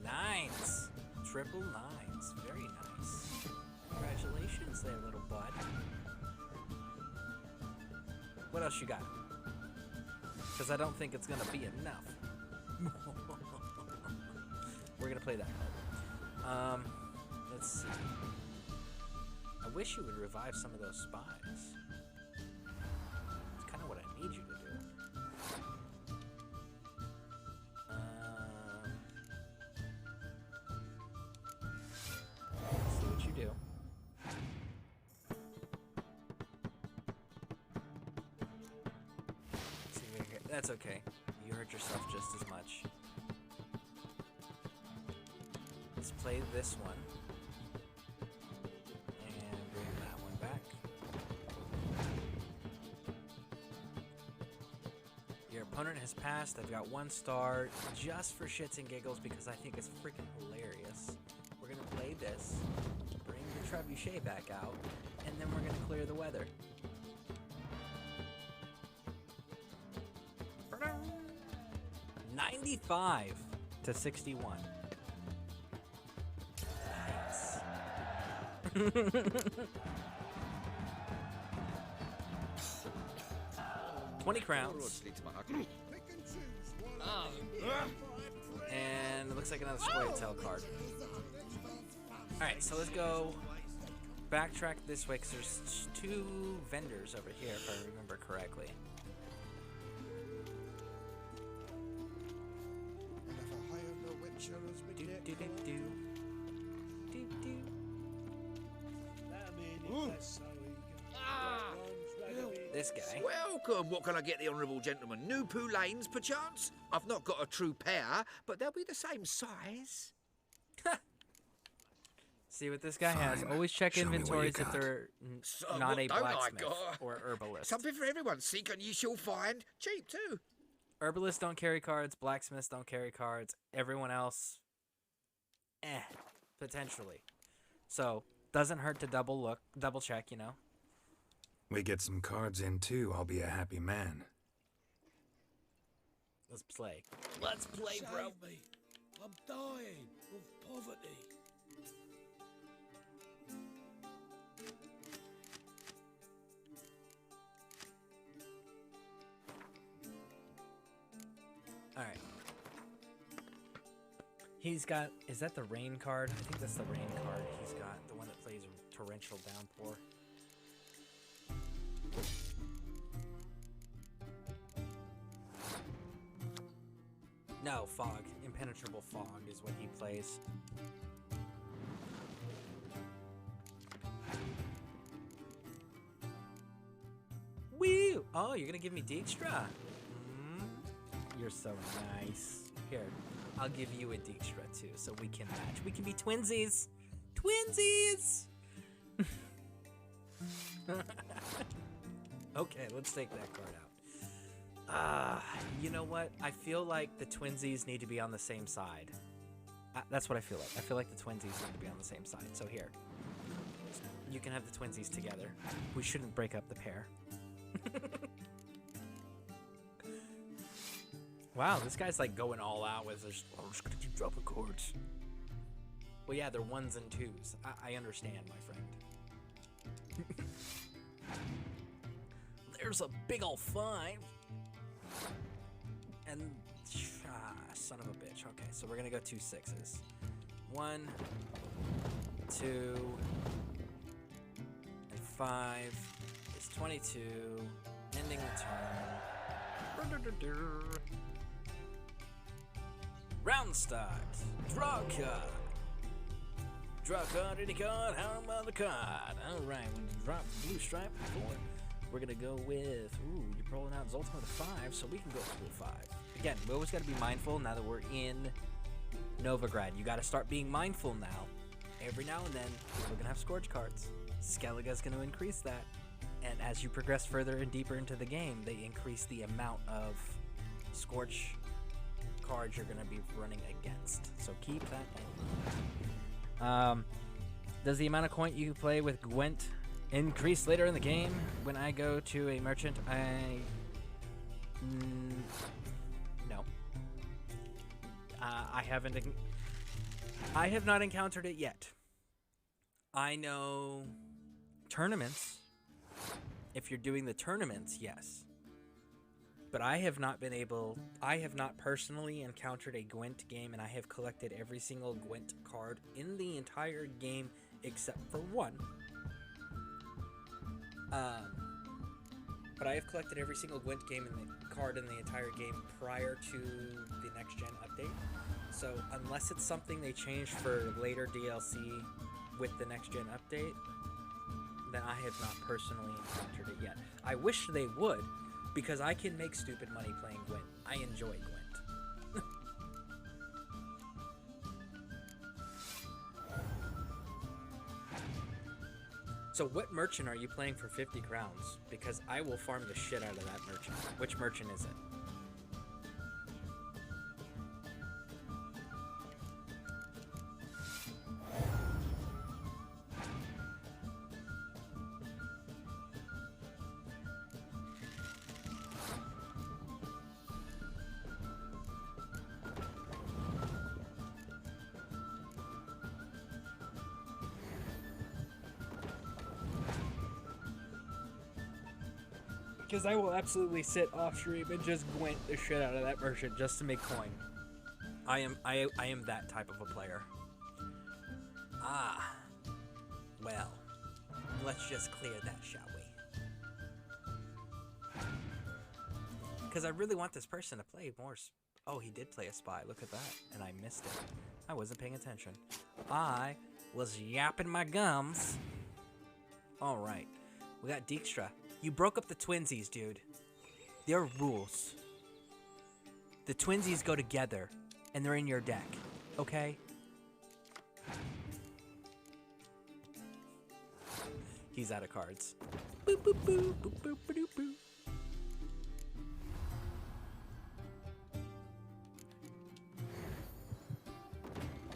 9s. Triple 9s. Very nice. Congratulations there, little bud. What else you got? Because I don't think it's going to be enough. We're gonna play that card. Let's see. I wish you would revive some of those spies. It's kind of what I need you to do. Let's see what you do. See if we can- That's okay. You hurt yourself just as much. Let's play this one. And bring that one back. Your opponent has passed. I've got 1 star just for shits and giggles because I think it's freaking hilarious. We're going to play this, bring the trebuchet back out, and then we're going to clear the weather. 95 to 61. Nice. 20 crowns. And it looks like another square tail card. Alright, so let's go backtrack this way because there's 2 vendors over here if I remember correctly. This guy. Welcome. What can I get the honourable gentleman? New Poo Lanes, perchance? I've not got a true pair, but they'll be the same size. See what this guy has. Always check inventories if they're not a blacksmith or herbalist. Something for everyone. Seek and you shall find. Cheap too. Herbalists don't carry cards. Blacksmiths don't carry cards. Everyone else, potentially. So doesn't hurt to double check, you know. We get some cards in too, I'll be a happy man. Let's play. Let's play, bro. Save me. I'm dying of poverty. Alright. He's got... Is that the rain card? I think that's the rain card he's got. The one that plays torrential downpour. No, fog. Impenetrable fog is what he plays. Woo! Oh, you're gonna give me Dijkstra? You're so nice. Here, I'll give you a Dijkstra too, so we can match. We can be twinsies! Twinsies! Okay, let's take that card out. You know what? I feel like the twinsies need to be on the same side. That's what I feel like. I feel like the twinsies need to be on the same side. So here, you can have the twinsies together. We shouldn't break up the pair. Wow, this guy's like going all out with this. Oh, I'm just gonna keep dropping cards. Well, yeah, they're 1s and 2s. I understand, my friend. There's a big ol' 5. And, son of a bitch. Okay, so we're gonna go 2 6s. 1, 2, and 5 is 22. Ending the turn. Round start. Draw a card. Draw a card, any card, how about the card? Alright, when you drop the blue stripe before, we're gonna go with, you're rolling out Zoltan with a 5, so we can go to a 5. Again, we always gotta be mindful now that we're in Novigrad. You gotta start being mindful now. Every now and then, we're gonna have Scourge cards. Skellige's gonna increase that. And as you progress further and deeper into the game, they increase the amount of Scorch cards you're gonna be running against. So keep that in mind. Does the amount of coin you play with Gwent increase later in the game? When I go to a merchant, no. I have not encountered it yet. I know tournaments. If you're doing the tournaments, yes. But I have not personally encountered a Gwent game, and I have collected every single Gwent card in the entire game except for one. But I have collected every single Gwent game card in the entire game prior to the next gen update. So unless it's something they changed for later DLC with the next gen update, then I have not personally encountered it yet. I wish they would, because I can make stupid money playing Gwent. I enjoy Gwent. So what merchant are you playing for 50 crowns? Because I will farm the shit out of that merchant. Which merchant is it? Because I will absolutely sit off stream and just Gwent the shit out of that merchant just to make coin. I am that type of a player. Ah. Well. Let's just clear that, shall we? Because I really want this person to play more. Oh, he did play a spy. Look at that. And I missed it. I wasn't paying attention. I was yapping my gums. Alright. We got Dijkstra. You broke up the twinsies, dude. There are rules. The twinsies go together, and they're in your deck, okay? He's out of cards. Boop, boop, boop, boop, boop, boop, boop.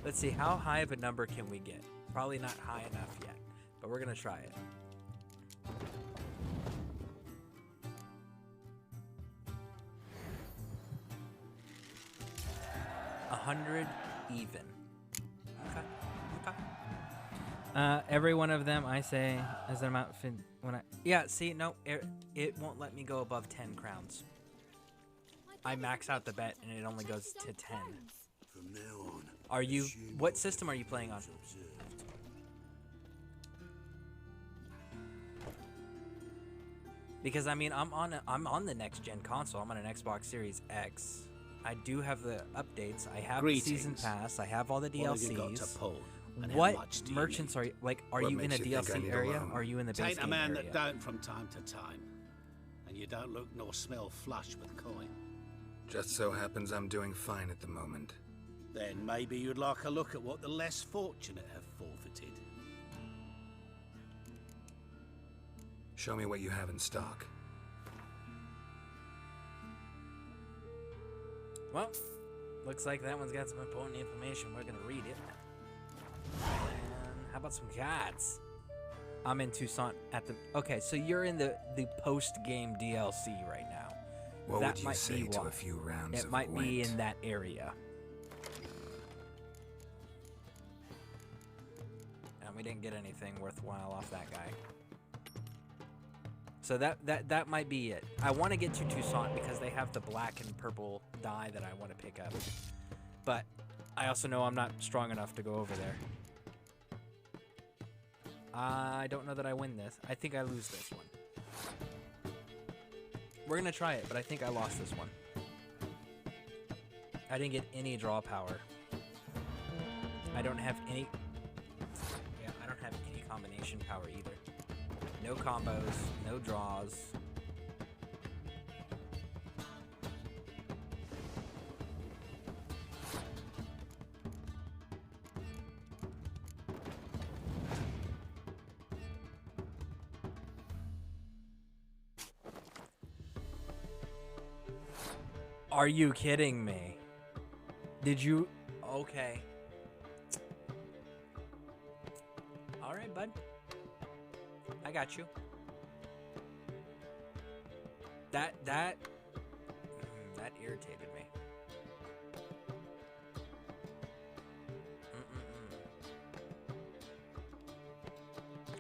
Let's see, how high of a number can we get? Probably not high enough yet, but we're gonna try it. 100 even. Okay. Every one of them, I say, as an amount when I. Yeah. See, no, it won't let me go above 10 crowns. I max out the bet, and it only goes to 10. From now on. Are you? What system are you playing on? Because I mean, I'm on the next gen console. I'm on an Xbox Series X. I do have the updates. I have the season pass. I have all the DLCs. What have you got to pull? What merchants are you like? Are you in a DLC area? Or are you in the base Tain't game a man area? that don't from time to time, and you don't look nor smell flush with coin. Just so happens I'm doing fine at the moment. Then maybe you'd like a look at what the less fortunate have forfeited. Show me what you have in stock. Well, looks like that one's got some important information. We're gonna read it. And how about some cards? I'm in Toussaint at the. Okay, so you're in the post-game DLC right now. What that would you might say be to why. a few rounds It of might be Gwent? in that area. And we didn't get anything worthwhile off that guy. So that might be it. I want to get to Toussaint because they have the black and purple dye that I want to pick up. But I also know I'm not strong enough to go over there. I don't know that I win this. I think I lose this one. We're going to try it, but I think I lost this one. I didn't get any draw power. I don't have any... Yeah, I don't have any combination power either. No combos, no draws. Are you kidding me? Did you? Okay. All right, bud. I got you. That irritated me.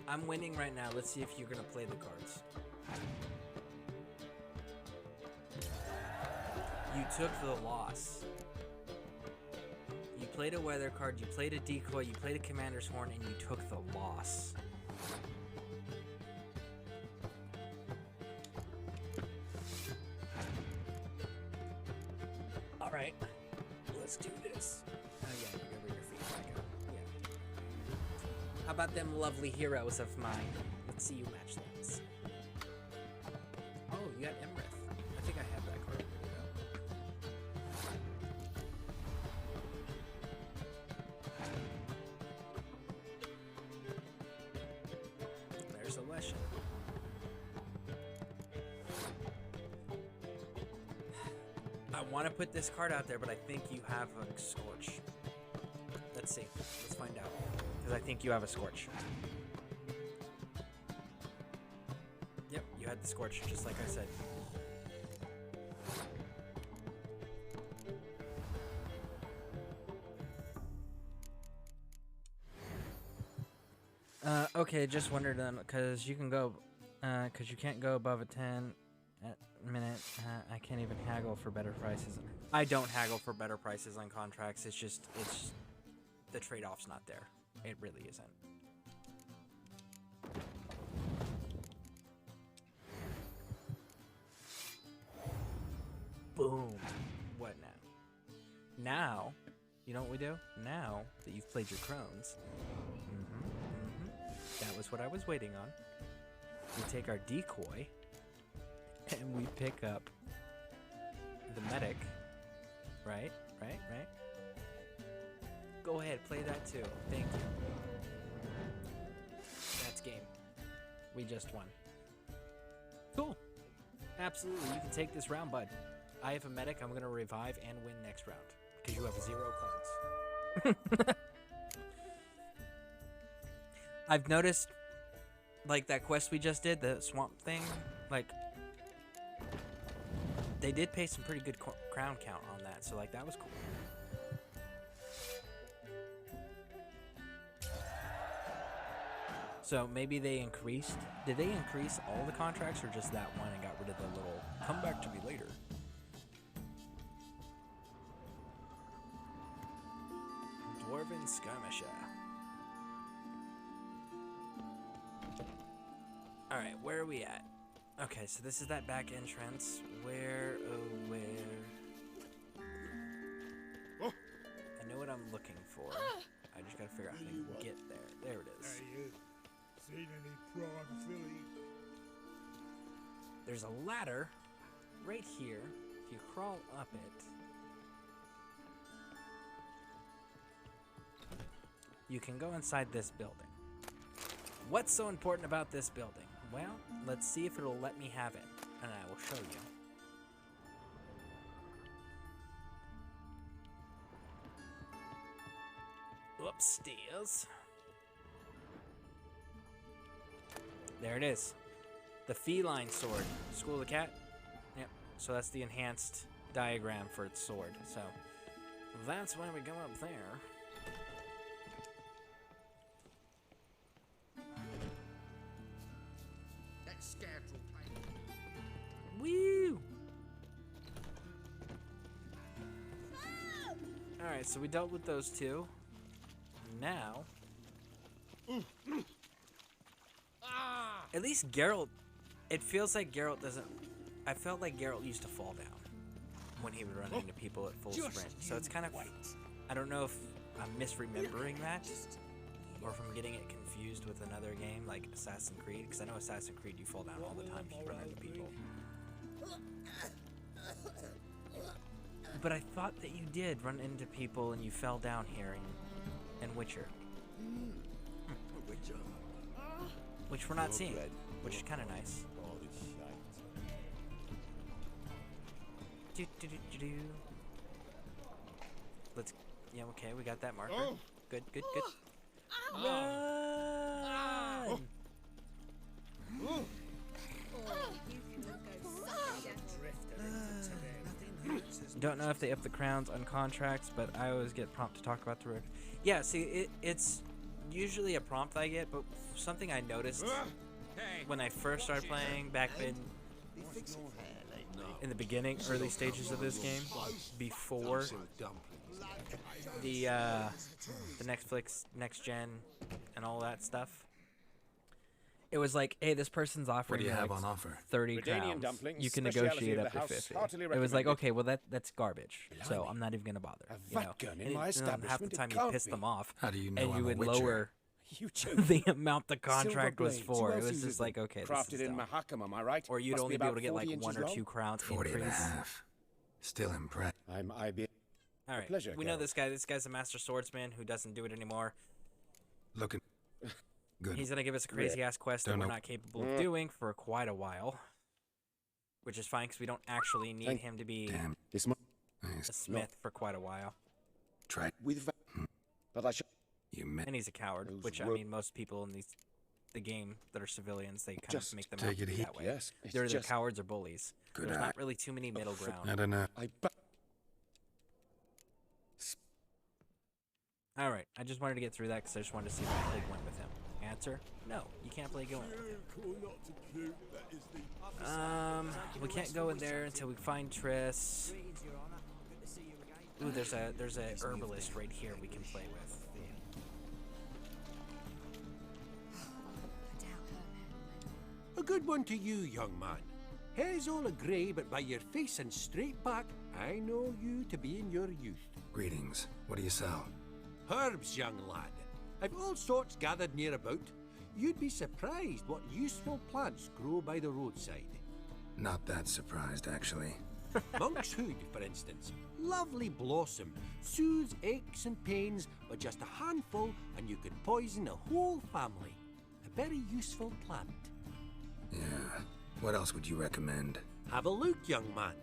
I'm winning right now. Let's see if you're gonna play the cards. took the loss. You played a weather card, you played a decoy, you played a commander's horn, and you took the loss. Alright, let's do this. Oh yeah, you go where your feet back up. Yeah. How about them lovely heroes of mine? Let's see you match those. Oh, you got Emrith. I think I have that card. There's a Leshen. I want to put this card out there, but I think you have a Scorch. Let's see. Let's find out. Because I think you have a Scorch. Yep, you had the Scorch, just like I said. Okay, just wondered because you can go, because you can't go above a 10 at minute. I can't even haggle for better prices. I don't haggle for better prices on contracts. It's just the trade-off's not there. It really isn't. Boom. What now? Now, you know what we do? Now that you've played your crones, that was what I was waiting on. We take our decoy, and we pick up the medic. Right? Go ahead, play that too. Thank you. That's game. We just won. Cool. Absolutely, you can take this round, bud. I have a medic. I'm going to revive and win next round. Because you have 0 cards. I've noticed, like, that quest we just did, the swamp thing, like, they did pay some pretty good crown count on that. So, like, that was cool. So, maybe they increased. Did they increase all the contracts or just that one and got rid of the little, come back to me later? Dwarven Skirmisher. Alright, where are we at? Okay, so this is that back entrance. Where, oh, where? I know what I'm looking for. I just gotta figure out how to get there. There it is. Hey, you. Seen any prime fillies? There's a ladder right here. If you crawl up it, you can go inside this building. What's so important about this building? Well, let's see if it'll let me have it, and I will show you. Upstairs. There it is. The feline sword. School of the cat? Yep. So that's the enhanced diagram for its sword. So that's why we go up there. That scoundrel paid. Woo! Alright, so we dealt with those two. Now, at least Geralt, it feels like Geralt doesn't, I felt like Geralt used to fall down when he would run into people at full sprint. So it's kind of, I don't know if I'm misremembering that, or if I'm getting it confused with another game like Assassin's Creed, because I know Assassin's Creed you fall down all the time if you run into people. But I thought that you did run into people and you fell down here in Witcher. Which we're not seeing, which is kind of nice. Let's, yeah, okay, we got that marker. Good. Run! Don't know if they up the crowns on contracts, but I always get prompt to talk about the road. Yeah, see, it's usually a prompt I get, but something I noticed when I first started playing back in in the beginning, early stages of this game, before the Netflix next gen and all that stuff. It was like, hey, this person's offering What do you me, have like, on offer? 30 Redanian crowns. dumplings, You can speciality negotiate of up the to house, 50. heartily It was like, recommended. okay, well that's garbage. So I'm not even gonna bother. You know? gun in And my half the establishment, time it you can't piss be. them off, How do you know and you I'm a would witcher? lower You joke. the amount the contract Silver was blades, for. who It else was uses just like, them? okay, this Crafted is in dumb. Mahakam, am I right? Or you'd Must only be be able about to get like 40 1 or inches 2 long. crowns 40 and a increase. half. Still impressed. I'm IB. All right, pleasure, we know Gareth. this guy. This guy's a master swordsman who doesn't do it anymore. Looking good. He's gonna give us a crazy ass quest that Don't we're know. not capable of doing for quite a while, which is fine because we don't actually need him to be Damn. This a smith for quite a while. Try. with but I should. You met. And he's a coward, Those which I ro- mean, most people in the game that are civilians, they kind Just of make them take out it easy. that way. Yes, it's They're either just- cowards or bullies. Good There's eye. not really too many middle ground. I don't know. All right, I just wanted to get through that because I just wanted to see if I could play Gwent with him. Answer: no, you can't play Gwent with him. We can't go in there until we find Triss. Ooh, there's a herbalist right here we can play with. A good one to you, young man. Hair's all a-grey, but by your face and straight back, I know you to be in your youth. Greetings. What do you sell? Herbs, young lad. I've all sorts gathered near about. You'd be surprised what useful plants grow by the roadside. Not that surprised, actually. Monk's hood, for instance. Lovely blossom. Soothes aches and pains with just a handful, and you could poison a whole family. A very useful plant. Yeah. What else would you recommend? Have a look, young man.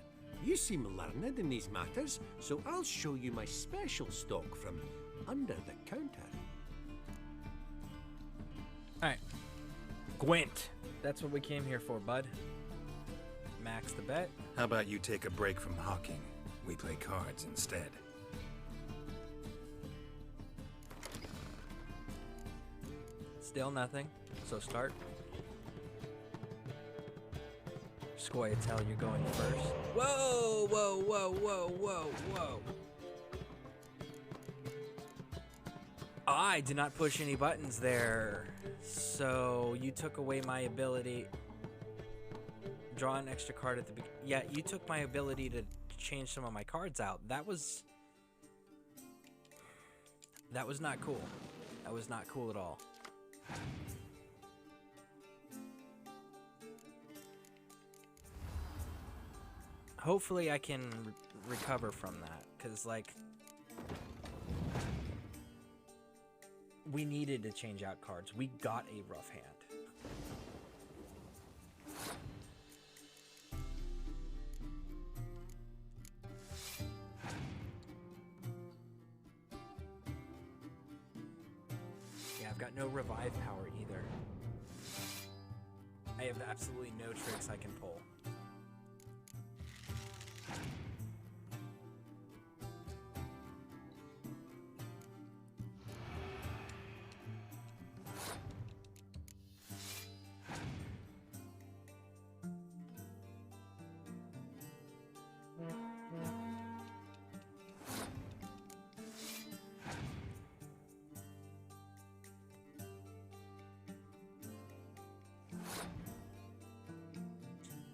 You seem learned in these matters, so I'll show you my special stock from under the counter. Alright. Gwent. That's what we came here for, bud. Max the bet. How about you take a break from hawking? We play cards instead. Still nothing. So start. Scoia'tael, you're going first. Whoa, whoa, whoa, whoa, whoa, whoa. I did not push any buttons there. So you took away my ability. Draw an extra card at the beginning. Yeah, you took my ability to change some of my cards out. That was not cool. That was not cool at all. Hopefully I can recover from that, because, like, we needed to change out cards. We got a rough hand. Yeah, I've got no revive power either. I have absolutely no tricks I can pull.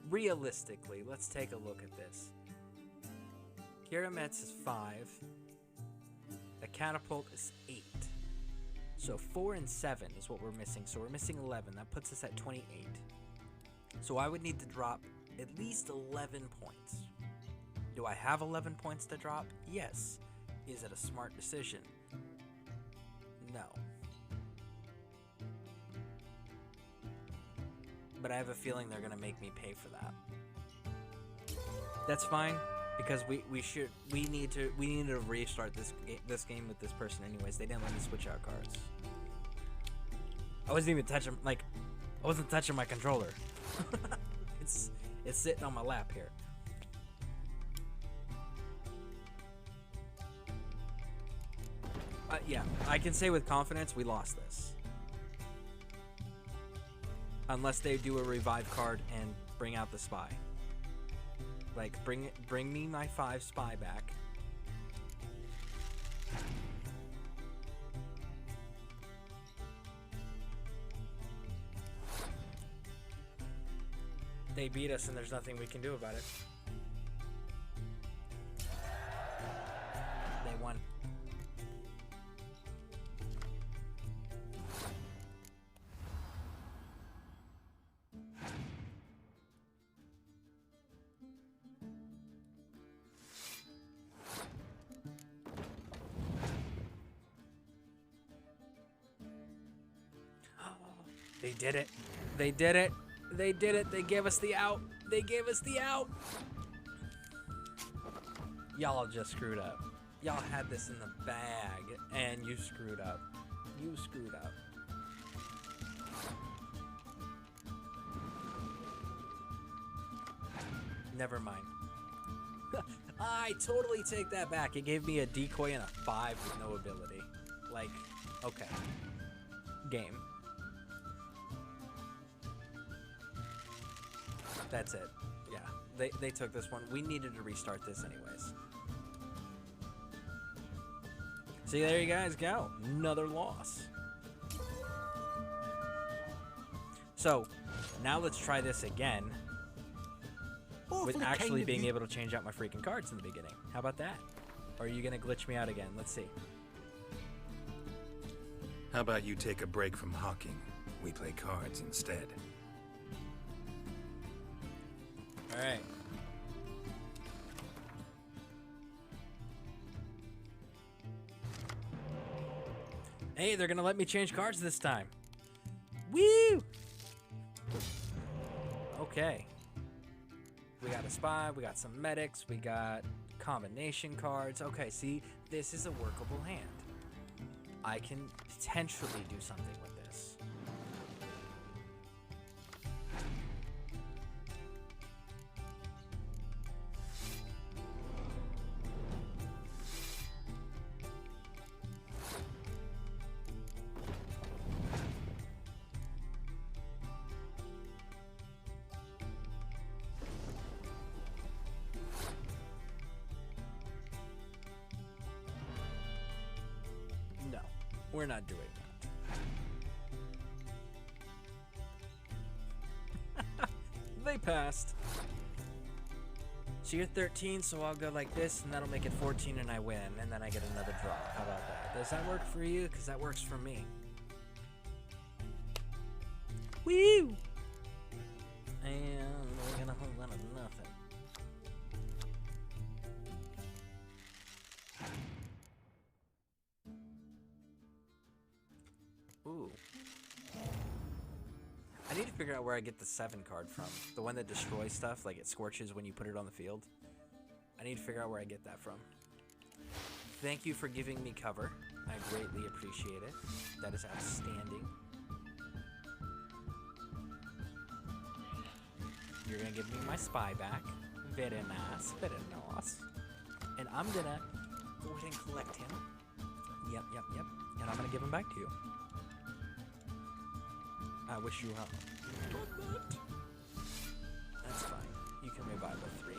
Realistically, let's take a look at this. Kirametz is 5. A catapult is 8. So 4 and 7 is what we're missing. So we're missing 11. That puts us at 28. So I would need to drop at least 11 points. Do I have 11 points to drop? Yes. Is it a smart decision? No. But I have a feeling they're gonna make me pay for that. That's fine, because we need to restart this game with this person anyways. They didn't let me switch out cards. I wasn't even touching, like, I wasn't touching my controller. it's sitting on my lap here. Yeah, I can say with confidence we lost this. Unless they do a revive card and bring out the spy. Like, bring me my 5 spy back. They beat us and there's nothing we can do about it. They won. They did it. They did it. They did it. They gave us the out. They gave us the out. Y'all just screwed up. Y'all had this in the bag and you screwed up. You screwed up. Never mind. I totally take that back. It gave me a decoy and a 5 with no ability. Like, okay. Game. That's it. Yeah, they took this one. We needed to restart this anyways. See, there you guys go. Another loss. So, now let's try this again. With actually being able to change out my freaking cards in the beginning. How about that? Or are you going to glitch me out again? Let's see. How about you take a break from hawking? We play cards instead. All right. Hey, they're going to let me change cards this time. Woo! Okay. We got a spy, we got some medics, we got combination cards. Okay, see, this is a workable hand. I can potentially do something with this. We're not doing that. They passed. So you're 13, so I'll go like this, and that'll make it 14, and I win, and then I get another draw. How about that? Does that work for you? Because that works for me. Woo! And we're gonna hold on to nothing. Ooh. I need to figure out where I get the 7 card from. The one that destroys stuff, like it scorches when you put it on the field. I need to figure out where I get that from. Thank you for giving me cover. I greatly appreciate it. That is outstanding. You're gonna give me my spy back. Very nice, very nice. And I'm gonna go ahead and collect him. Yep. And I'm gonna give him back to you. I wish you had done that. That's fine. You can revive a 3.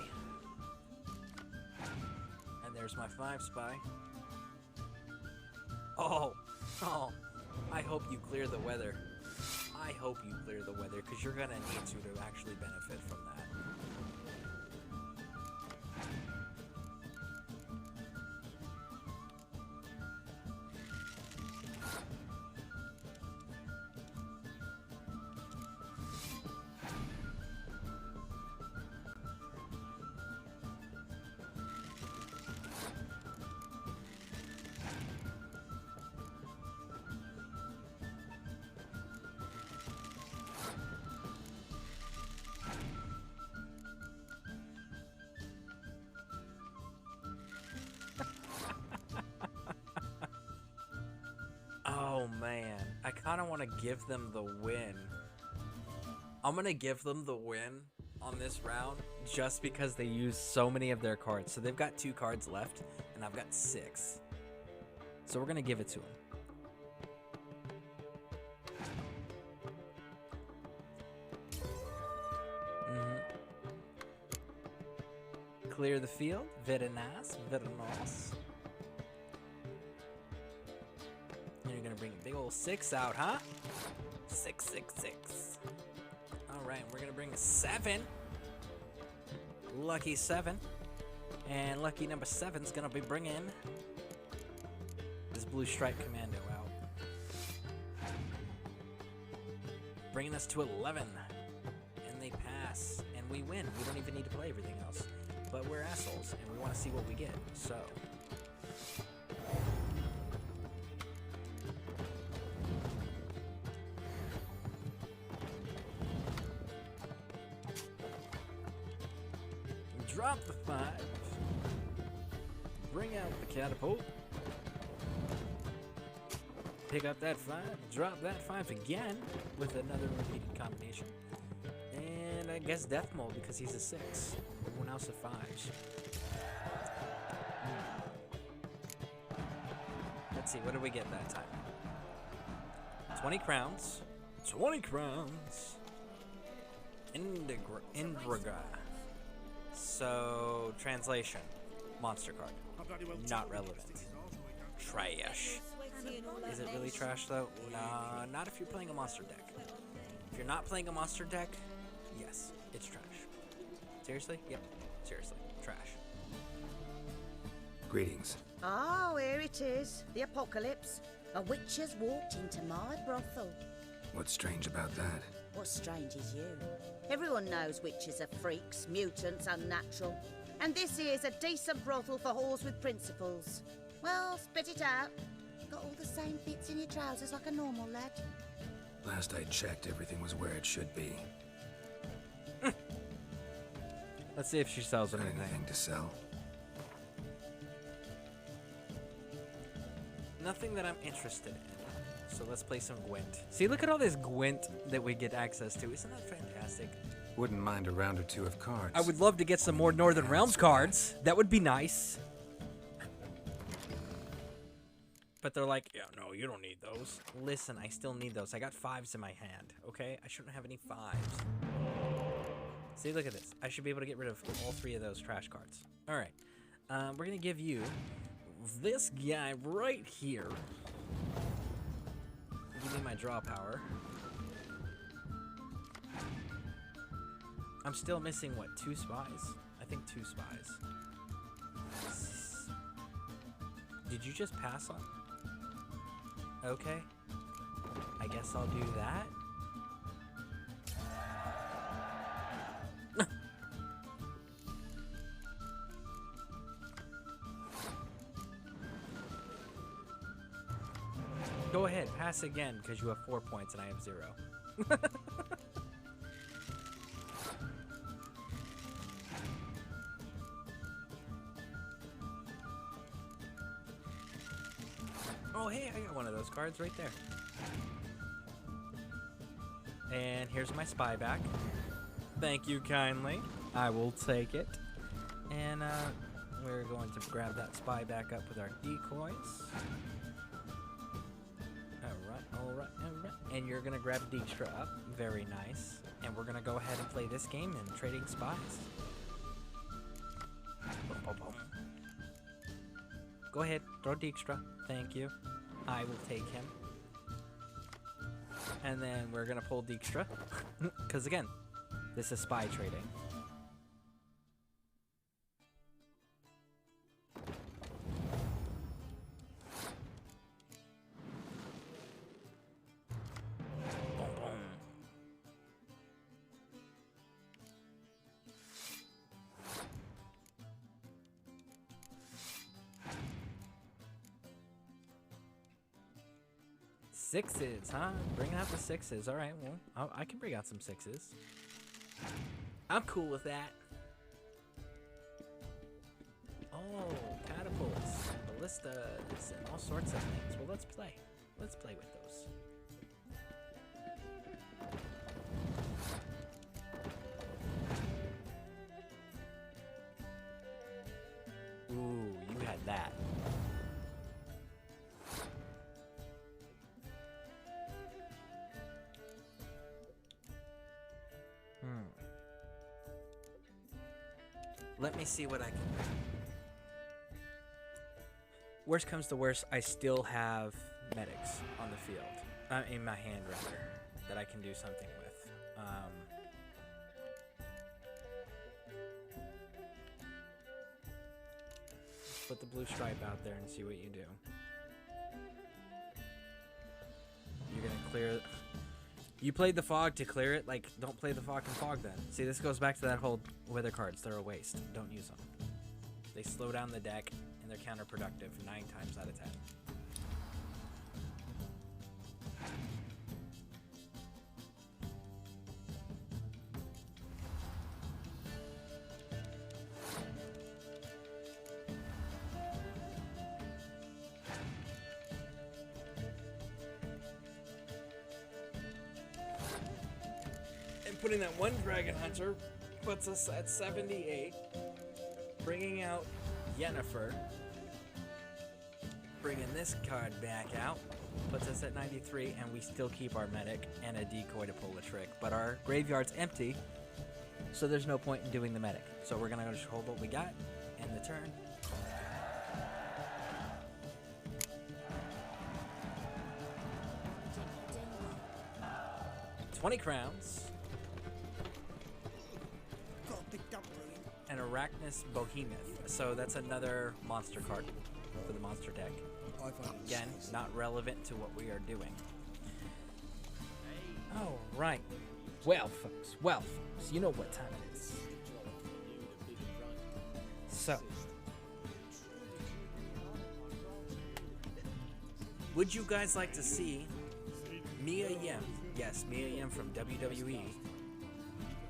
And there's my 5 spy. Oh, I hope you clear the weather. I hope you clear the weather, because you're gonna need to actually benefit from that. Oh man, I kind of want to give them the win. I'm going to give them the win on this round just because they used so many of their cards. So they've got 2 cards left and I've got 6. So we're going to give it to them. clear the field. Very nice, very nice. And you're gonna bring a big old 6 out, huh? 6, 6, 6. All right, we're gonna bring a 7. Lucky 7. And lucky number 7's gonna be bringing this Blue Stripe Commando out. Bringing us to 11. And they pass. And we win. We don't even need to play everything else. But we're assholes, and we want to see what we get. So... drop the 5. Bring out the catapult. Pick up that 5. Drop that 5 again with another repeated combination. And I guess Death Mold because he's a 6. Everyone else a 5s. Let's see, what did we get that time? 20 crowns. 20 crowns. Indriga. So, translation. Monster card. Not relevant. Trash. Is it really trash though? Nah, not if you're playing a monster deck. If you're not playing a monster deck, yes, it's trash. Seriously? Yep. Seriously. Trash. Greetings. Oh, here it is. The apocalypse. A witch has walked into my brothel. What's strange about that? What's strange is you. Everyone knows witches are freaks, mutants, unnatural. And this here's a decent brothel for whores with principles. Well, spit it out. Got all the same bits in your trousers like a normal lad. Last I checked, everything was where it should be. Let's see if she sells Got anything. anything to sell? Nothing that I'm interested in. So let's play some Gwent. See, look at all this Gwent that we get access to. Isn't that fantastic? Wouldn't mind a round or two of cards. I would love to get some more Northern Realms cards. That would be nice. But they're like, yeah, no, you don't need those. Listen, I still need those. I got 5s in my hand, okay? I shouldn't have any 5s. See, look at this. I should be able to get rid of all 3 of those trash cards. All right. We're going to give you this guy right here. Give me my draw power. I'm still missing, what, 2 spies? I think 2 spies. Did you just pass on? Okay. I guess I'll do that. Go ahead, pass again, because you have 4 points and I have 0. Oh, hey, I got one of those cards right there. And here's my spy back. Thank you kindly. I will take it. And we're going to grab that spy back up with our decoys. Alright. And you're going to grab Dijkstra up. Very nice. And we're going to go ahead and play this game in Trading Spies. Boom, boom, boom. Go ahead, throw Dijkstra. Thank you. I will take him. And then we're going to pull Dijkstra. Because again, this is spy trading. Boom, boom. Sixes, huh? Bringing out the 6s. All right, well, I can bring out some 6s. I'm cool with that. Oh, catapults, and ballistas, and all sorts of things. Well, let's play. Let's play with those. Ooh, you had that. Let me see what I can do. Worst comes to worst, I still have medics on the field. In my hand, rather, that I can do something with. Put the blue stripe out there and see what you do. You're gonna clear... You played the fog to clear it, like, don't play the fucking fog then. See, this goes back to that whole weather cards. They're a waste. Don't use them. They slow down the deck, and they're counterproductive 9 times out of 10. Putting that one Dragon Hunter puts us at 78. Bringing out Yennefer. Bringing this card back out puts us at 93, and we still keep our medic and a decoy to pull the trick. But our graveyard's empty, so there's no point in doing the medic. So we're gonna just hold what we got, end the turn. 20 crowns. An Arachnus Behemoth. So that's another monster card for the monster deck. Again, not relevant to what we are doing. All right. Well, folks, you know what time it is. So, would you guys like to see Mia Yim? Yes, Mia Yim from WWE.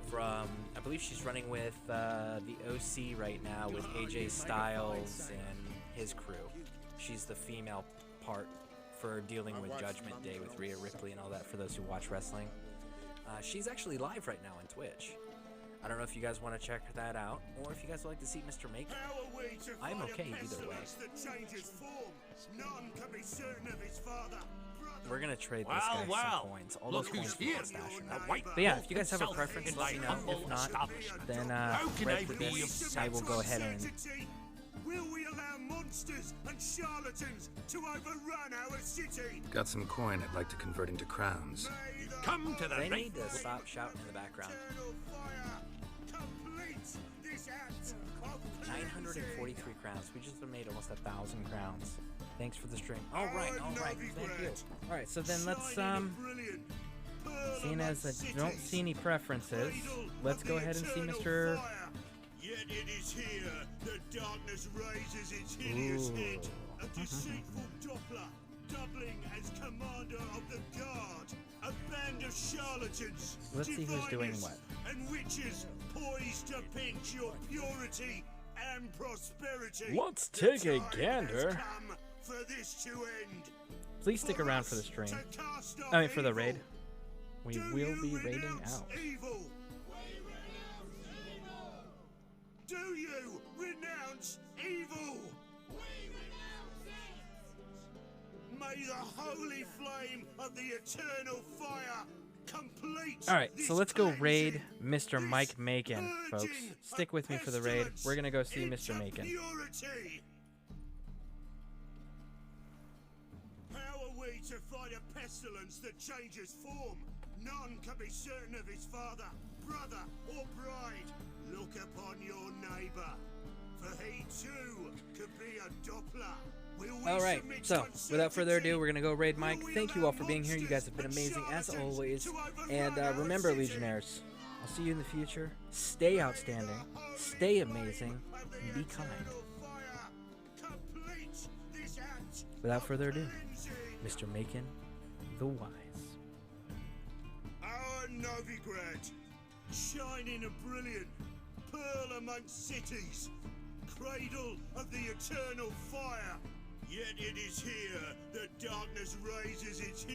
From, I believe she's running with the OC right now with AJ Styles and his crew. She's the female part for dealing with Judgment Day with Rhea Ripley and all that for those who watch wrestling. She's actually live right now on Twitch. I don't know if you guys want to check that out, or if you guys would like to see Mr. Make. I'm okay either way. We're gonna trade this guy some coins. All those coins we can stash him. But yeah, if you guys have a preference, let me know. If not, then read this. I will go ahead and... Will we allow monsters and charlatans to overrun our city? Got some coin I'd like to convert into crowns. Come to the They need to stop shouting in the background. 943 crowns. We just made almost 1,000 crowns. Thanks for the stream. All right. Thank you. All right, so then let's seeing as I don't see any preferences, let's go ahead and see Mr. Yet it is here the darkness raises its hideous head. A deceitful Doppler, doubling as commander of the guard. A band of charlatans, Let's see who's doing what. And witches poised to pinch your purity and prosperity. Let's take a gander. For this to end. Please stick around for the stream. I mean, for the raid. We will be raiding out. Evil? Do you renounce evil? May the holy flame of the eternal fire complete. All right, so let's go raid Mr. Mike Macon, folks. Stick with me for the raid. We're gonna go see Mr. Macon. How are we to fight a pestilence that changes form? None can be certain of his father, brother, or bride. Look upon your neighbor, for he too could be a Doppler. All right, so without further ado, we're gonna go raid Mike. Thank you all for being here. You guys have been amazing as always. And remember, Legionnaires, I'll see you in the future. Stay outstanding, stay amazing, and be kind. Without further ado, Mr. Macon the Wise. Our Novigrad, shining and brilliant, pearl amongst cities, cradle of the eternal fire. Yet it is here that darkness raises its